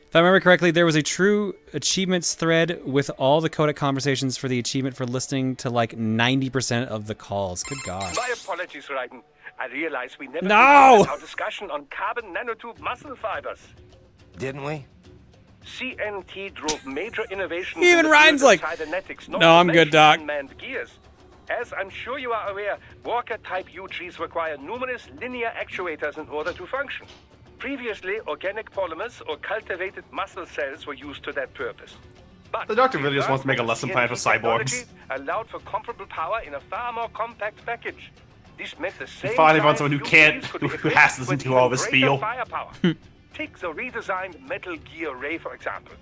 [SPEAKER 1] If I remember correctly, there was a true achievements thread with all the codec conversations for the achievement for listening to like 90% of the calls. Good God.
[SPEAKER 3] My apologies, Raiden. I realize we never
[SPEAKER 1] No!
[SPEAKER 3] concluded our discussion on carbon nanotube muscle fibers.
[SPEAKER 6] Didn't we?
[SPEAKER 3] CNT drove major innovations
[SPEAKER 1] Even
[SPEAKER 3] in the
[SPEAKER 1] Ryan's
[SPEAKER 3] field of
[SPEAKER 1] like,
[SPEAKER 3] cybernetics,
[SPEAKER 1] "No,
[SPEAKER 3] not to
[SPEAKER 1] I'm good,
[SPEAKER 3] mention
[SPEAKER 1] Doc."
[SPEAKER 3] unmanned gears. As I'm sure you are aware, Walker-type UGs require numerous linear actuators in order to function. Previously, organic polymers or cultivated muscle cells were used to that purpose. But
[SPEAKER 2] The doctor really just wants to make a lesson plan for
[SPEAKER 3] CNT
[SPEAKER 2] cyborgs.
[SPEAKER 3] technology allowed for comparable power in a far more compact package. This meant the same
[SPEAKER 2] finally found
[SPEAKER 3] size
[SPEAKER 2] someone who
[SPEAKER 3] UGs
[SPEAKER 2] can't-
[SPEAKER 3] could be
[SPEAKER 2] who has to
[SPEAKER 3] equipped
[SPEAKER 2] listen
[SPEAKER 3] with
[SPEAKER 2] to all
[SPEAKER 3] even
[SPEAKER 2] this
[SPEAKER 3] greater
[SPEAKER 2] spiel.
[SPEAKER 3] firepower. Take the redesigned Metal Gear Ray, for example.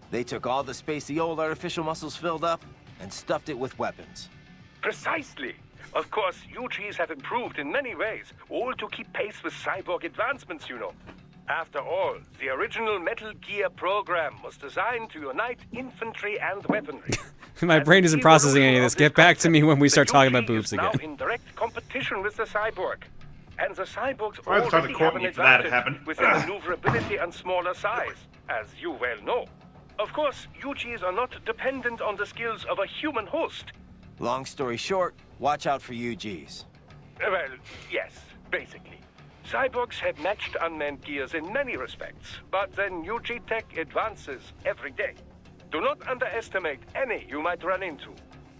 [SPEAKER 6] They took all the space the old artificial muscles filled up and stuffed it with weapons.
[SPEAKER 3] Precisely. Of course, UGs have improved in many ways, all to keep pace with cyborg advancements, you know. After all, the original Metal Gear program was designed to unite infantry and weaponry.
[SPEAKER 1] My
[SPEAKER 3] As
[SPEAKER 1] brain
[SPEAKER 3] the
[SPEAKER 1] isn't processing any of
[SPEAKER 3] evolution
[SPEAKER 1] this.
[SPEAKER 3] of
[SPEAKER 1] Get back to me when we
[SPEAKER 3] the
[SPEAKER 1] start talking about
[SPEAKER 3] UG
[SPEAKER 1] boobs
[SPEAKER 3] is now
[SPEAKER 1] again.
[SPEAKER 3] in direct competition with the cyborg. And the cyborgs
[SPEAKER 2] Why are they trying to
[SPEAKER 3] already
[SPEAKER 2] court
[SPEAKER 3] have an
[SPEAKER 2] me for that to
[SPEAKER 3] advantage
[SPEAKER 2] happen?
[SPEAKER 3] with their maneuverability and smaller size, as you well know. Of course, UGs are not dependent on the skills of a human host.
[SPEAKER 6] Long story short, watch out for UGs.
[SPEAKER 3] Well, yes, basically. Cyborgs have matched unmanned gears in many respects, but then UG tech advances every day. Do not underestimate any you might run into.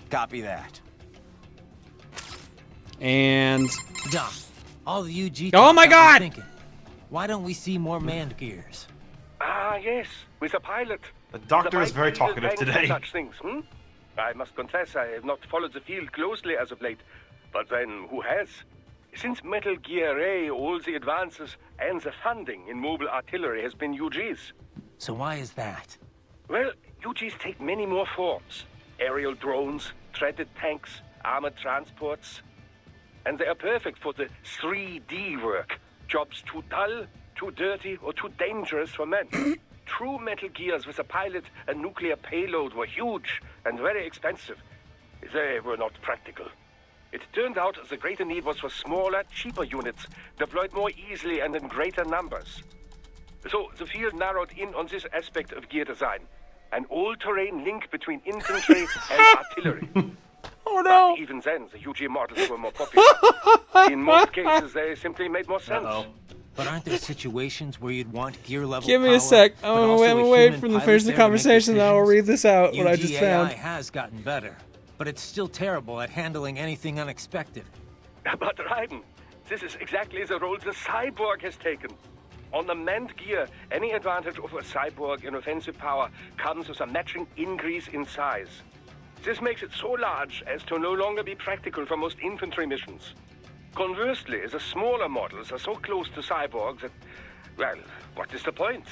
[SPEAKER 6] Copy that.
[SPEAKER 1] And
[SPEAKER 6] Doc, all the UG
[SPEAKER 1] Oh my
[SPEAKER 6] talk got me
[SPEAKER 1] God!
[SPEAKER 6] thinking, why don't we see more manned gears?
[SPEAKER 3] Ah, yes, with a pilot.
[SPEAKER 2] The doctor is
[SPEAKER 3] The
[SPEAKER 2] very
[SPEAKER 3] pilot
[SPEAKER 2] talkative
[SPEAKER 3] needed
[SPEAKER 2] today.
[SPEAKER 3] Such things, I must confess I have not followed the field closely as of late. But then, who has? Since Metal Gear A, all the advances and the funding in mobile artillery has been UGs.
[SPEAKER 6] So why is that?
[SPEAKER 3] Well, UGs take many more forms. Aerial drones, treaded tanks, armored transports. And they are perfect for the 3D work. Jobs too dull, too dirty, or too dangerous for men. True Metal Gears with a pilot and nuclear payload were huge and very expensive. They were not practical. It turned out the greater need was for smaller, cheaper units, deployed more easily and in greater numbers. So the field narrowed in on this aspect of gear design. An all-terrain link between infantry and artillery.
[SPEAKER 1] oh no!
[SPEAKER 3] But even then, the UG models were more popular. In most cases, they simply made more sense.
[SPEAKER 2] Uh-oh.
[SPEAKER 6] But aren't there situations where you'd want gear level
[SPEAKER 1] Give me
[SPEAKER 6] power,
[SPEAKER 1] a sec.
[SPEAKER 6] but
[SPEAKER 1] I'm
[SPEAKER 6] also
[SPEAKER 1] gonna
[SPEAKER 6] a
[SPEAKER 1] wait
[SPEAKER 6] human
[SPEAKER 1] for the
[SPEAKER 6] pilot
[SPEAKER 1] finish the
[SPEAKER 6] there to make
[SPEAKER 1] conversation. Then I will
[SPEAKER 6] decisions?
[SPEAKER 1] read this out. What I just
[SPEAKER 6] UGAI
[SPEAKER 1] found.
[SPEAKER 6] has gotten better, but it's still terrible at handling anything unexpected.
[SPEAKER 3] But Raiden, this is exactly the role the cyborg has taken. On the manned gear, any advantage over a cyborg in offensive power comes with a matching increase in size. This makes it so large as to no longer be practical for most infantry missions. Conversely, the smaller models are so close to cyborgs that, well, what is the point?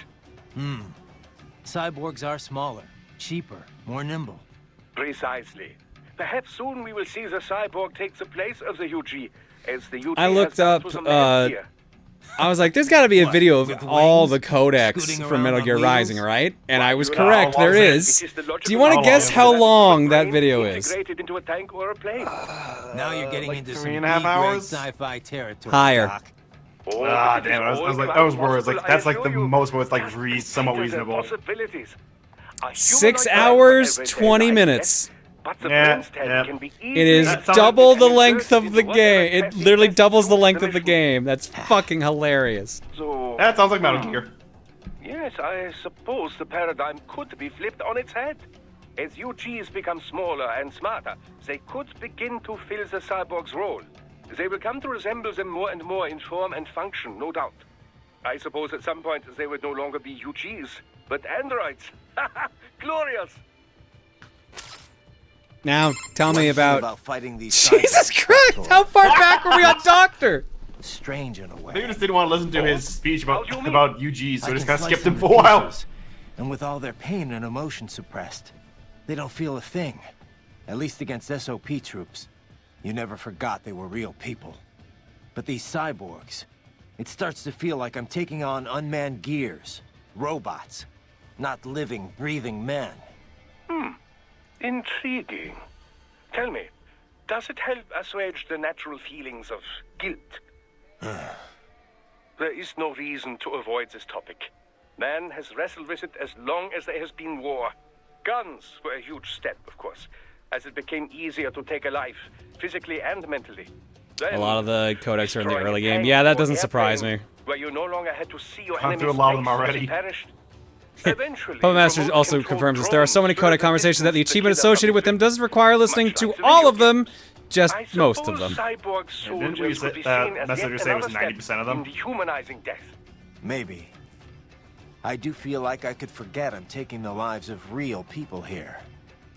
[SPEAKER 6] Cyborgs are smaller, cheaper, more nimble.
[SPEAKER 3] Precisely. Perhaps soon we will see the cyborg take the place of the UG, as the UG
[SPEAKER 1] I looked
[SPEAKER 3] has done
[SPEAKER 1] up,
[SPEAKER 3] to the manned gear.
[SPEAKER 1] I was like, there's got to be a
[SPEAKER 6] What,
[SPEAKER 1] video of
[SPEAKER 6] with
[SPEAKER 1] all
[SPEAKER 6] wings
[SPEAKER 1] the codecs
[SPEAKER 6] scooting
[SPEAKER 1] from
[SPEAKER 6] around
[SPEAKER 1] Metal
[SPEAKER 6] on
[SPEAKER 1] Gear
[SPEAKER 6] wheels?
[SPEAKER 1] Rising, right? And I was
[SPEAKER 2] How
[SPEAKER 1] correct.
[SPEAKER 2] long
[SPEAKER 1] There
[SPEAKER 2] is
[SPEAKER 1] is.
[SPEAKER 3] It is the
[SPEAKER 1] Do you
[SPEAKER 3] logical
[SPEAKER 1] want to
[SPEAKER 2] How
[SPEAKER 1] guess
[SPEAKER 2] long
[SPEAKER 1] how
[SPEAKER 2] is it?
[SPEAKER 1] long that
[SPEAKER 3] brain
[SPEAKER 1] video is?
[SPEAKER 3] integrated into a tank or a plane.
[SPEAKER 6] Now you're getting
[SPEAKER 2] like
[SPEAKER 6] into
[SPEAKER 2] 3.5
[SPEAKER 6] some
[SPEAKER 2] hours?
[SPEAKER 6] B-grade sci-fi territory,
[SPEAKER 1] Higher.
[SPEAKER 6] Doc.
[SPEAKER 3] Oh,
[SPEAKER 2] Ah,
[SPEAKER 3] it is
[SPEAKER 2] damn it. I was
[SPEAKER 3] all
[SPEAKER 2] like,
[SPEAKER 3] quite
[SPEAKER 2] those words,
[SPEAKER 3] possible,
[SPEAKER 2] like,
[SPEAKER 3] I
[SPEAKER 2] that's like the
[SPEAKER 3] assure you.
[SPEAKER 2] most words, like,
[SPEAKER 3] Just
[SPEAKER 2] somewhat
[SPEAKER 3] consider the
[SPEAKER 2] reasonable.
[SPEAKER 3] possibilities. A
[SPEAKER 1] 6
[SPEAKER 3] humanoid
[SPEAKER 1] hours,
[SPEAKER 3] everyday
[SPEAKER 1] 20
[SPEAKER 3] life,
[SPEAKER 1] minutes.
[SPEAKER 3] yes, But the brain stem can be easily...
[SPEAKER 1] It is double the length of the game. It literally doubles the length of the game. That's fucking hilarious.
[SPEAKER 3] So,
[SPEAKER 2] That sounds like Metal Gear.
[SPEAKER 3] yes, I suppose the paradigm could be flipped on its head. As UGs become smaller and smarter, they could begin to fill the cyborg's role. They will come to resemble them more and more in form and function, no doubt. I suppose at some point they would no longer be UGs, but androids. Glorious!
[SPEAKER 1] Now, tell me about
[SPEAKER 6] fighting these
[SPEAKER 1] Jesus
[SPEAKER 6] cyborgs,
[SPEAKER 1] Christ!
[SPEAKER 6] Doctor?
[SPEAKER 1] How far back were we on Doctor?
[SPEAKER 6] Strange in a way.
[SPEAKER 2] They just didn't want to listen to his speech about UGs, so
[SPEAKER 6] I
[SPEAKER 2] they just
[SPEAKER 6] can
[SPEAKER 2] kind of
[SPEAKER 6] slice
[SPEAKER 2] skipped him
[SPEAKER 6] them
[SPEAKER 2] for a
[SPEAKER 6] to
[SPEAKER 2] while.
[SPEAKER 6] pieces, and with all their pain and emotion suppressed, they don't feel a thing. At least against SOP troops. You never forgot they were real people. But these cyborgs, it starts to feel like I'm taking on unmanned gears. Robots. Not living, breathing men.
[SPEAKER 3] Intriguing. Tell me, does it help assuage the natural feelings of guilt? There is no reason to avoid this topic. Man has wrestled with it as long as there has been war. Guns were a huge step, of course, as it became easier to take a life, physically and mentally. Then,
[SPEAKER 1] A lot of the codecs are in the
[SPEAKER 3] destroying
[SPEAKER 1] early
[SPEAKER 3] a
[SPEAKER 1] game.
[SPEAKER 3] tank
[SPEAKER 1] Yeah, that
[SPEAKER 3] or
[SPEAKER 1] doesn't surprise me.
[SPEAKER 3] airplane, where you no longer had to see your
[SPEAKER 2] Gone
[SPEAKER 3] enemy's
[SPEAKER 2] through a lot of them
[SPEAKER 3] face as
[SPEAKER 2] already.
[SPEAKER 3] he perished. Eventually,
[SPEAKER 1] Puppet Master
[SPEAKER 3] remote
[SPEAKER 1] also
[SPEAKER 3] control
[SPEAKER 1] confirms this. There are so many
[SPEAKER 3] drones
[SPEAKER 1] codec conversations that the
[SPEAKER 3] further
[SPEAKER 1] achievement
[SPEAKER 3] distance the
[SPEAKER 1] associated with them
[SPEAKER 3] killer
[SPEAKER 1] doesn't require listening
[SPEAKER 3] much
[SPEAKER 1] to
[SPEAKER 3] like the
[SPEAKER 1] all
[SPEAKER 3] video
[SPEAKER 1] of them, just
[SPEAKER 3] I
[SPEAKER 1] most of them.
[SPEAKER 3] suppose cyborg
[SPEAKER 2] Didn't we
[SPEAKER 3] soldiers could be
[SPEAKER 2] say
[SPEAKER 3] seen as
[SPEAKER 2] Messenger
[SPEAKER 3] yet
[SPEAKER 2] say it was
[SPEAKER 3] another
[SPEAKER 2] 90%
[SPEAKER 3] step
[SPEAKER 2] of them?
[SPEAKER 3] in dehumanizing death.
[SPEAKER 6] Maybe. I do feel like I could forget I'm taking the lives of real people here.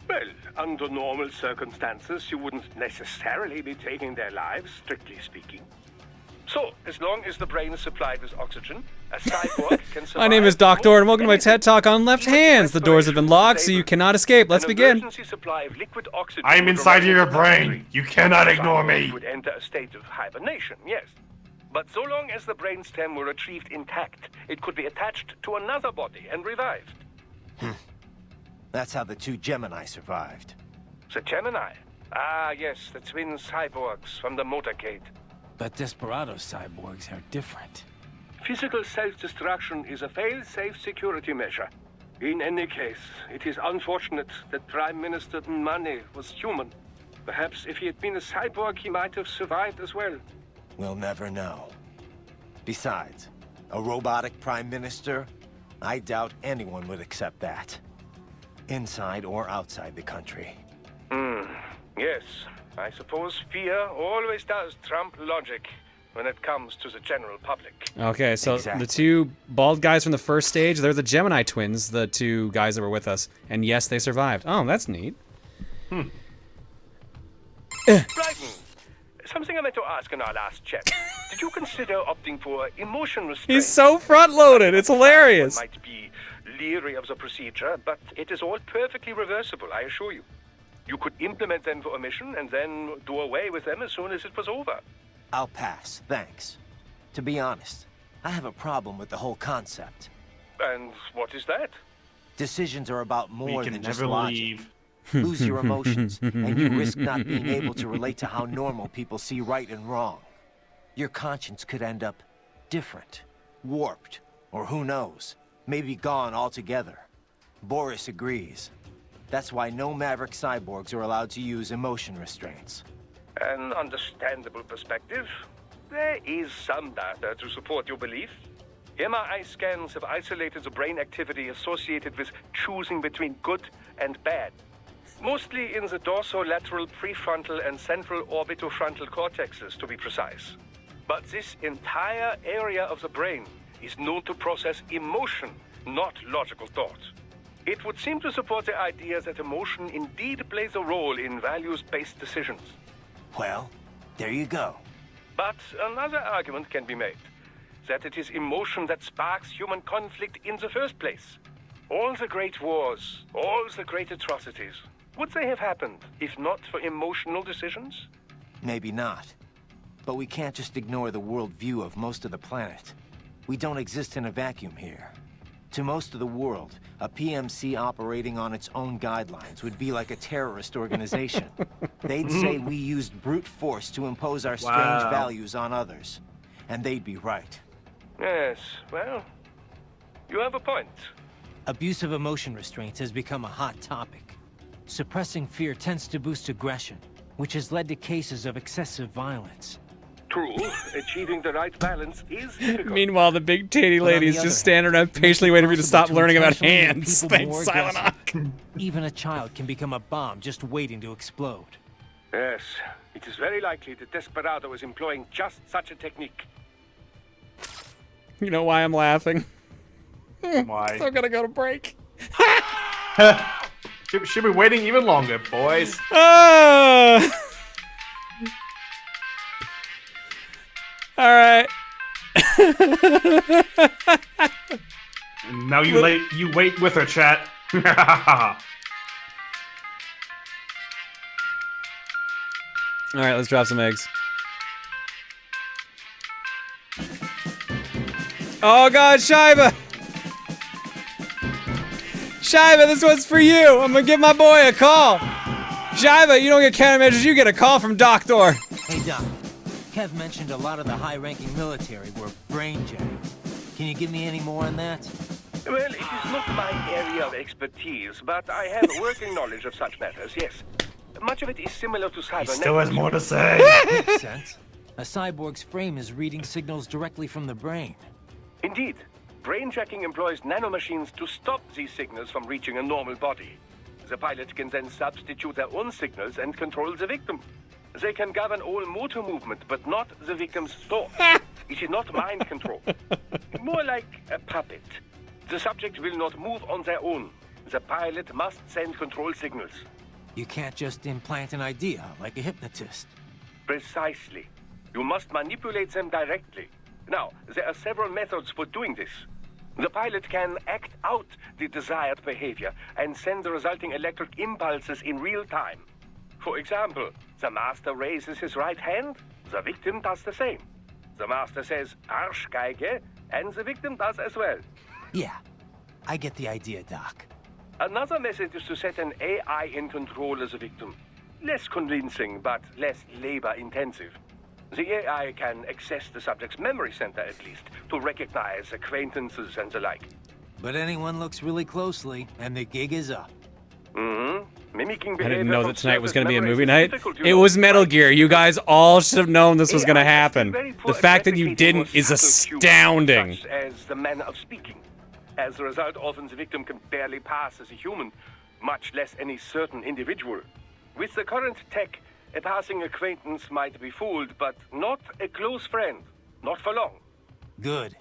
[SPEAKER 3] Well, under normal circumstances, you wouldn't necessarily be taking their lives, strictly speaking. So, as long as the brain is supplied with oxygen, a cyborg can survive.
[SPEAKER 1] My name is Doctor, and welcome to my TED Talk on left hands. The doors have been locked, so you cannot escape. Let's
[SPEAKER 3] An
[SPEAKER 1] begin.
[SPEAKER 3] emergency supply of liquid oxygen
[SPEAKER 2] I'm
[SPEAKER 3] would
[SPEAKER 2] inside of
[SPEAKER 3] remain
[SPEAKER 2] your
[SPEAKER 3] in the
[SPEAKER 2] brain.
[SPEAKER 3] battery.
[SPEAKER 2] You cannot ignore
[SPEAKER 3] Cyborgs
[SPEAKER 2] me.
[SPEAKER 3] would enter a state of hibernation, yes. But so long as the brainstem were retrieved intact, it could be attached to another body and revived.
[SPEAKER 6] That's how the two Gemini survived.
[SPEAKER 3] The Gemini. Ah, yes, the twin cyborgs from the motorcade.
[SPEAKER 9] But Desperado cyborgs are different.
[SPEAKER 3] Physical self-destruction is a fail-safe security measure. In any case, it is unfortunate that Prime Minister Mane was human. Perhaps if he had been a cyborg, he might have survived as well.
[SPEAKER 6] We'll never know. Besides, a robotic prime minister? I doubt anyone would accept that. Inside or outside the country.
[SPEAKER 3] Yes, I suppose fear always does trump logic when it comes to the general public.
[SPEAKER 1] Okay, so
[SPEAKER 6] Exactly.
[SPEAKER 1] the two bald guys from the first stage, they're the Gemini twins, the two guys that were with us. And yes, they survived. Oh, that's neat.
[SPEAKER 3] Brighton, something I meant to ask in our last chat. Did you consider opting for emotion restraint?
[SPEAKER 1] He's so front-loaded. It's hilarious.
[SPEAKER 3] One might be leery of the procedure, but it is all perfectly reversible, I assure you. You could implement them for a mission and then do away with them as soon as it was over.
[SPEAKER 6] I'll pass, thanks. To be honest, I have a problem with the whole concept.
[SPEAKER 3] And what is that?
[SPEAKER 6] Decisions are about
[SPEAKER 2] We
[SPEAKER 6] more
[SPEAKER 2] can
[SPEAKER 6] than just
[SPEAKER 2] never
[SPEAKER 6] logic.
[SPEAKER 2] leave.
[SPEAKER 6] Lose your emotions, and you risk not being able to relate to how normal people see right and wrong. Your conscience could end up different, warped, or who knows, maybe gone altogether. Boris agrees. That's why no Maverick cyborgs are allowed to use emotion restraints.
[SPEAKER 3] An understandable perspective. There is some data to support your belief. MRI scans have isolated the brain activity associated with choosing between good and bad. Mostly in the dorsolateral prefrontal and central orbitofrontal cortexes, to be precise. But this entire area of the brain is known to process emotion, not logical thought. It would seem to support the idea that emotion indeed plays a role in values-based decisions.
[SPEAKER 6] Well, there you go.
[SPEAKER 3] But another argument can be made, that it is emotion that sparks human conflict in the first place. All the great wars, all the great atrocities, would they have happened if not for emotional decisions?
[SPEAKER 6] Maybe not. But we can't just ignore the worldview of most of the planet. We don't exist in a vacuum here. To most of the world, a PMC operating on its own guidelines would be like a terrorist organization. They'd say we used brute force to impose our strange values on others. And they'd be right.
[SPEAKER 3] Yes, well, you have a point.
[SPEAKER 9] Abuse of emotion restraints has become a hot topic. Suppressing fear tends to boost aggression, which has led to cases of excessive violence.
[SPEAKER 3] True, achieving the right balance is difficult.
[SPEAKER 1] Meanwhile, the big titty
[SPEAKER 9] But on
[SPEAKER 1] lady's
[SPEAKER 9] the other
[SPEAKER 1] just standing around
[SPEAKER 9] hand,
[SPEAKER 1] patiently waiting for you to stop
[SPEAKER 9] possible to
[SPEAKER 1] learning about
[SPEAKER 9] intentionally make
[SPEAKER 1] hands.
[SPEAKER 9] people
[SPEAKER 1] Thanks,
[SPEAKER 9] more
[SPEAKER 1] Silent
[SPEAKER 9] aggressive.
[SPEAKER 1] Hawk.
[SPEAKER 9] Even a child can become a bomb just waiting to explode.
[SPEAKER 3] Yes, it is very likely that Desperado is employing just such a technique.
[SPEAKER 1] You know why I'm laughing?
[SPEAKER 2] Why?
[SPEAKER 1] So I'm gonna go to break.
[SPEAKER 2] Should be waiting even longer, boys.
[SPEAKER 1] All right.
[SPEAKER 2] Now you wait with her, chat.
[SPEAKER 1] All right, let's drop some eggs. Oh God, Shiva! Shiva, this one's for you. I'm gonna give my boy a call. Shiva, you don't get countermeasures, you get a call from Doctor.
[SPEAKER 9] Hey, Doc. Kev mentioned a lot of the high-ranking military were brain-jacked. Can you give me any more on that?
[SPEAKER 3] Well, it is not my area of expertise, but I have working knowledge of such matters, yes. Much of it is similar to cybernetics.
[SPEAKER 2] Still has more to say.
[SPEAKER 9] Makes sense. A cyborg's frame is reading signals directly from the brain.
[SPEAKER 3] Indeed. Brain-jacking employs nanomachines to stop these signals from reaching a normal body. The pilot can then substitute their own signals and control the victim. They can govern all motor movement, but not the victim's thoughts. It is not mind control. More like a puppet. The subject will not move on their own. The pilot must send control signals.
[SPEAKER 9] You can't just implant an idea like a hypnotist.
[SPEAKER 3] Precisely. You must manipulate them directly. Now, there are several methods for doing this. The pilot can act out the desired behavior and send the resulting electric impulses in real time. For example, the master raises his right hand, the victim does the same. The master says, Arschgeige, and the victim does as well.
[SPEAKER 9] Yeah, I get the idea, Doc.
[SPEAKER 3] Another method is to set an AI in control as a victim. Less convincing, but less labor-intensive. The AI can access the subject's memory center, at least, to recognize acquaintances and the like.
[SPEAKER 9] But anyone looks really closely, and the gig is up.
[SPEAKER 3] Mimicking
[SPEAKER 1] I
[SPEAKER 3] behavior
[SPEAKER 1] didn't know
[SPEAKER 3] from
[SPEAKER 1] that tonight was
[SPEAKER 3] surface
[SPEAKER 1] going to be a
[SPEAKER 3] memories
[SPEAKER 1] movie
[SPEAKER 3] is
[SPEAKER 1] night.
[SPEAKER 3] difficult, you
[SPEAKER 1] It
[SPEAKER 3] know.
[SPEAKER 1] was Metal Gear. You guys all should have known this was going to
[SPEAKER 3] AI has
[SPEAKER 1] happen.
[SPEAKER 3] been very poor
[SPEAKER 1] The
[SPEAKER 3] at
[SPEAKER 1] fact that you
[SPEAKER 3] replicating
[SPEAKER 1] didn't
[SPEAKER 3] more
[SPEAKER 1] is
[SPEAKER 3] subtle cues,
[SPEAKER 1] astounding.
[SPEAKER 3] such as the manner of speaking. As a result, often the victim can barely pass as a human, much less any certain individual. With the current tech, a passing acquaintance might be fooled, but not a close friend. Not for long.
[SPEAKER 9] Good.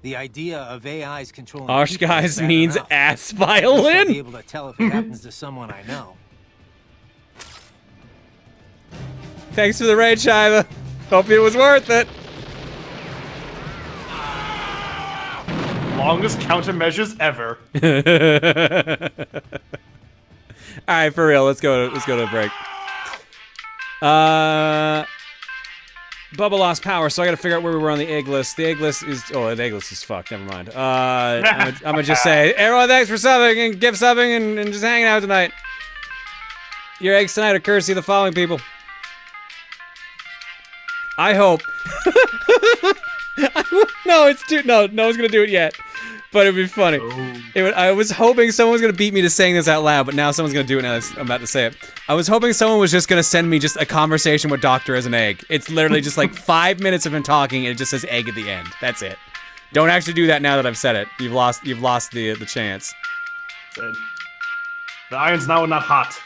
[SPEAKER 9] The idea of AIs controlling
[SPEAKER 1] Arsch
[SPEAKER 9] people is
[SPEAKER 1] guys
[SPEAKER 9] bad
[SPEAKER 1] means
[SPEAKER 9] enough.
[SPEAKER 1] ass
[SPEAKER 9] At least I'll be
[SPEAKER 1] violin.
[SPEAKER 9] able to tell if it happens to someone I know.
[SPEAKER 1] Thanks for the raid, Shiva. Hope it was worth it.
[SPEAKER 2] Longest countermeasures ever.
[SPEAKER 1] All right, for real. Let's go to break. Bubba lost power, so I gotta figure out where we were on the egg list. The egg list is the egg list is fucked. Never mind. I'm gonna just say, everyone, thanks for subbing and gift subbing and just hanging out tonight. Your eggs tonight are courtesy of the following people. I hope. No, no one's gonna do it yet. But it'd be funny. I was hoping someone was gonna beat me to saying this out loud, but now someone's gonna do it now that I'm about to say it. I was hoping someone was just gonna send me just a conversation with Doctor as an egg. It's literally just like 5 minutes of him talking and it just says egg at the end. That's it. Don't actually do that now that I've said it. You've lost the chance.
[SPEAKER 2] The iron's now not hot.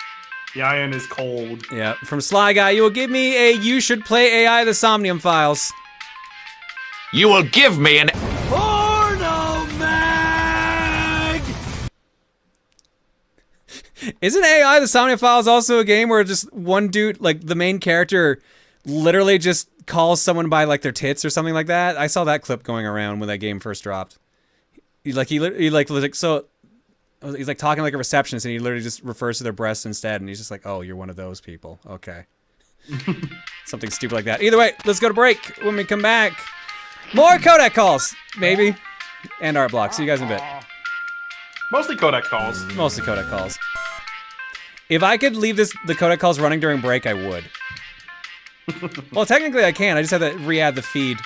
[SPEAKER 2] The iron is cold.
[SPEAKER 1] Yeah. From Sly Guy, you will give me a You Should Play AI the Somnium Files.
[SPEAKER 10] You will give me an
[SPEAKER 1] Isn't AI the Somnium Files also a game where just one dude, like the main character, literally just calls someone by like their tits or something like that? I saw that clip going around when that game first dropped. He's like talking like a receptionist, and he literally just refers to their breasts instead, and he's just like, "Oh, you're one of those people." Okay. Something stupid like that. Either way, let's go to break. When we come back, more codec calls, maybe, and art blocks. See you guys in a bit.
[SPEAKER 2] Mostly codec calls.
[SPEAKER 1] Mostly codec calls. If I could leave the codec calls running during break, I would. Well, technically I can. I just have to re-add the feed.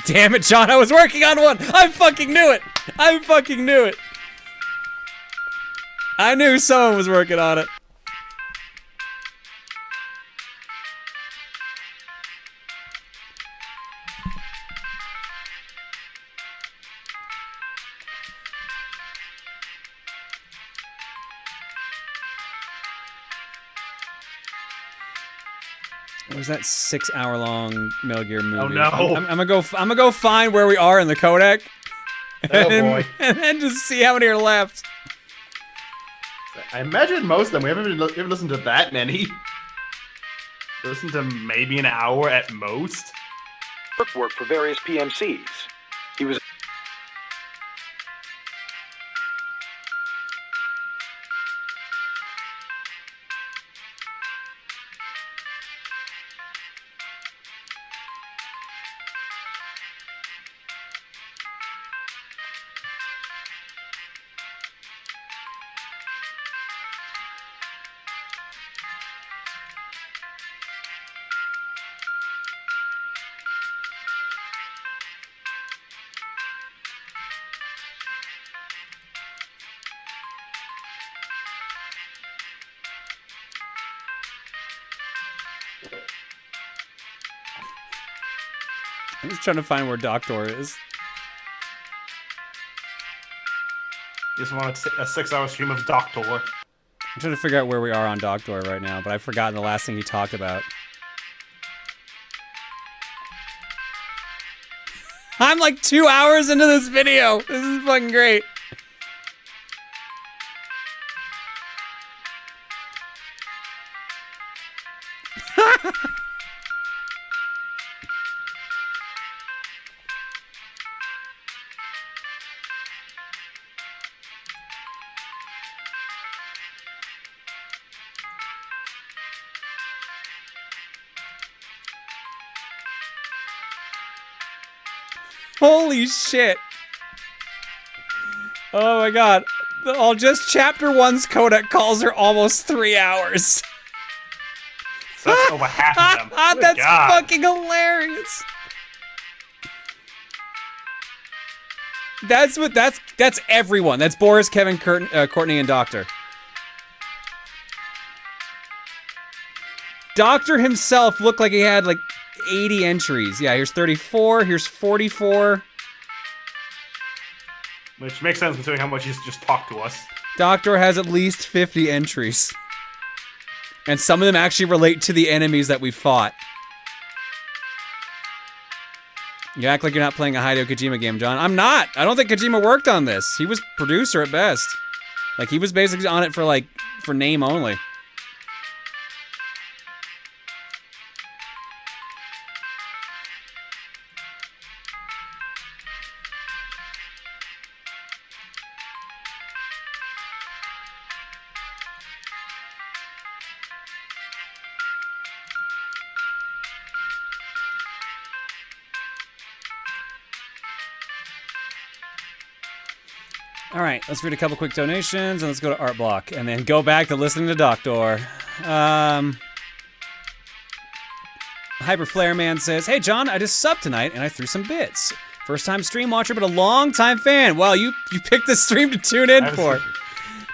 [SPEAKER 1] Damn it, John, I was working on one! I fucking knew it! I fucking knew it! I knew someone was working on it. What was that 6-hour-long Metal Gear movie?
[SPEAKER 2] Oh no!
[SPEAKER 1] I'm gonna go find where we are in the codec.
[SPEAKER 2] Oh boy!
[SPEAKER 1] And then just see how many are left.
[SPEAKER 2] I imagine most of them. We haven't listened to that many. Listen to maybe an hour at most.
[SPEAKER 8] Work for various PMCs. He was.
[SPEAKER 1] I'm just trying to find where Doctor is.
[SPEAKER 2] You just want a 6-hour stream of Doctor.
[SPEAKER 1] I'm trying to figure out where we are on Doctor right now, but I've forgotten the last thing he talked about. I'm like 2 hours into this video. This is fucking great. Holy shit. Oh my god. Just chapter 1's codec calls are almost 3 hours.
[SPEAKER 2] So that's over half of them. Good
[SPEAKER 1] That's
[SPEAKER 2] God.
[SPEAKER 1] fucking hilarious. That's everyone. That's Boris, Kevin, Courtney, and Doctor. Doctor himself looked like he had like 80 entries. Yeah, here's 34, here's 44.
[SPEAKER 2] Which makes sense considering how much he's just talked to us.
[SPEAKER 1] Doctor has at least 50 entries. And some of them actually relate to the enemies that we fought. You act like you're not playing a Hideo Kojima game, John. I'm not! I don't think Kojima worked on this. He was producer at best. Like, he was basically on it for name only. All right, let's read a couple quick donations, and let's go to Art Block, and then go back to listening to Doctor. Hyperflare Man says, "Hey John, I just subbed tonight, and I threw some bits. First time stream watcher, but a long time fan. Wow, you picked this stream to tune in for."
[SPEAKER 2] I mean,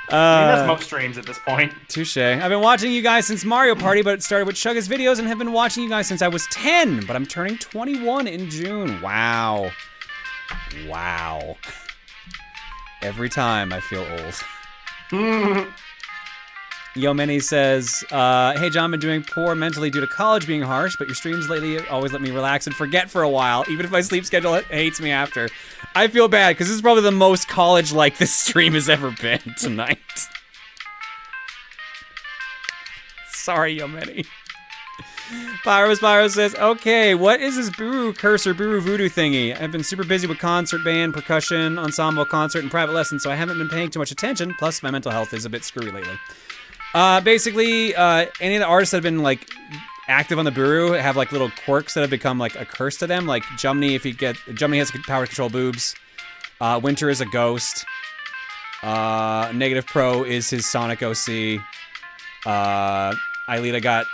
[SPEAKER 2] that's most streams at this point.
[SPEAKER 1] Touche. I've been watching you guys since Mario Party, but it started with Chugga's videos, and have been watching you guys since I was 10, but I'm turning 21 in June. Wow. Wow. Every time I feel old. Yomeni says, "Hey John, been doing poor mentally due to college being harsh, but your streams lately always let me relax and forget for a while, even if my sleep schedule hates me after. I feel bad, because this is probably the most college-like this stream has ever been tonight." Sorry, Yomeni. Pyro says, "Okay, what is this Buru curse or Buru voodoo thingy? I've been super busy with concert band, percussion, ensemble, concert, and private lessons, so I haven't been paying too much attention, plus my mental health is a bit screwy lately." Basically, any of the artists that have been, like, active on the Buru have, like, little quirks that have become, like, a curse to them. Like, Jumney, Jumney has power to control boobs. Winter is a ghost. Negative Pro is his Sonic OC. Aelita got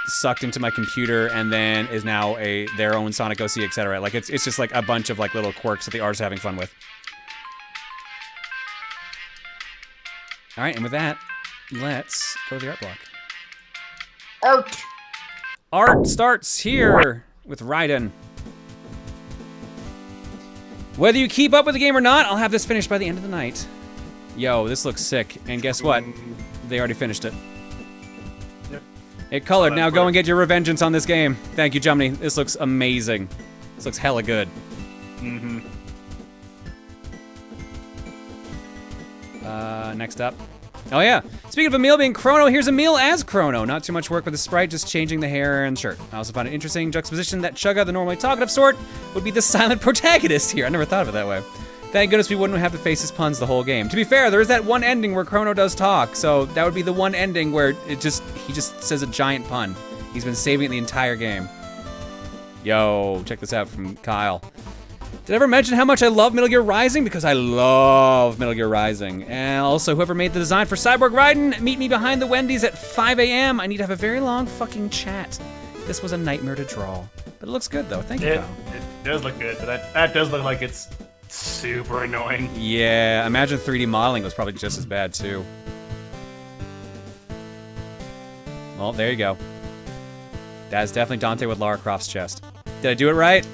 [SPEAKER 1] sucked into my computer and then is now their own Sonic OC, etc. Like it's just like a bunch of like little quirks that the artists are having fun with. All right, and with that, let's go to the art block.
[SPEAKER 2] Art!
[SPEAKER 1] Art starts here with Raiden. Whether you keep up with the game or not, I'll have this finished by the end of the night. Yo, this looks sick. And guess what? They already finished it.
[SPEAKER 2] Yep.
[SPEAKER 1] It colored. Now go and get your Revengeance on this game. Thank you, Jumney. This looks amazing. This looks hella good.
[SPEAKER 2] Mm-hmm.
[SPEAKER 1] Next up. Oh yeah. Speaking of Emil being Chrono, here's Emil as Chrono. Not too much work with the sprite, just changing the hair and shirt. I also found it interesting juxtaposition that Chugga, the normally talkative sort, would be the silent protagonist here. I never thought of it that way. Thank goodness we wouldn't have to face his puns the whole game. To be fair, there is that one ending where Chrono does talk, so that would be the one ending where he just says a giant pun. He's been saving it the entire game. Yo, check this out from Kyle. Did I ever mention how much I love Metal Gear Rising? Because I love Metal Gear Rising. And also, whoever made the design for Cyborg Raiden, meet me behind the Wendy's at 5 a.m. I need to have a very long fucking chat. This was a nightmare to draw. But it looks good, though. Thank you, Kyle.
[SPEAKER 2] It does look good, but that does look like it's super annoying.
[SPEAKER 1] Yeah, imagine 3D modeling was probably just as bad, too. Well, there you go. That is definitely Dante with Lara Croft's chest. Did I do it right?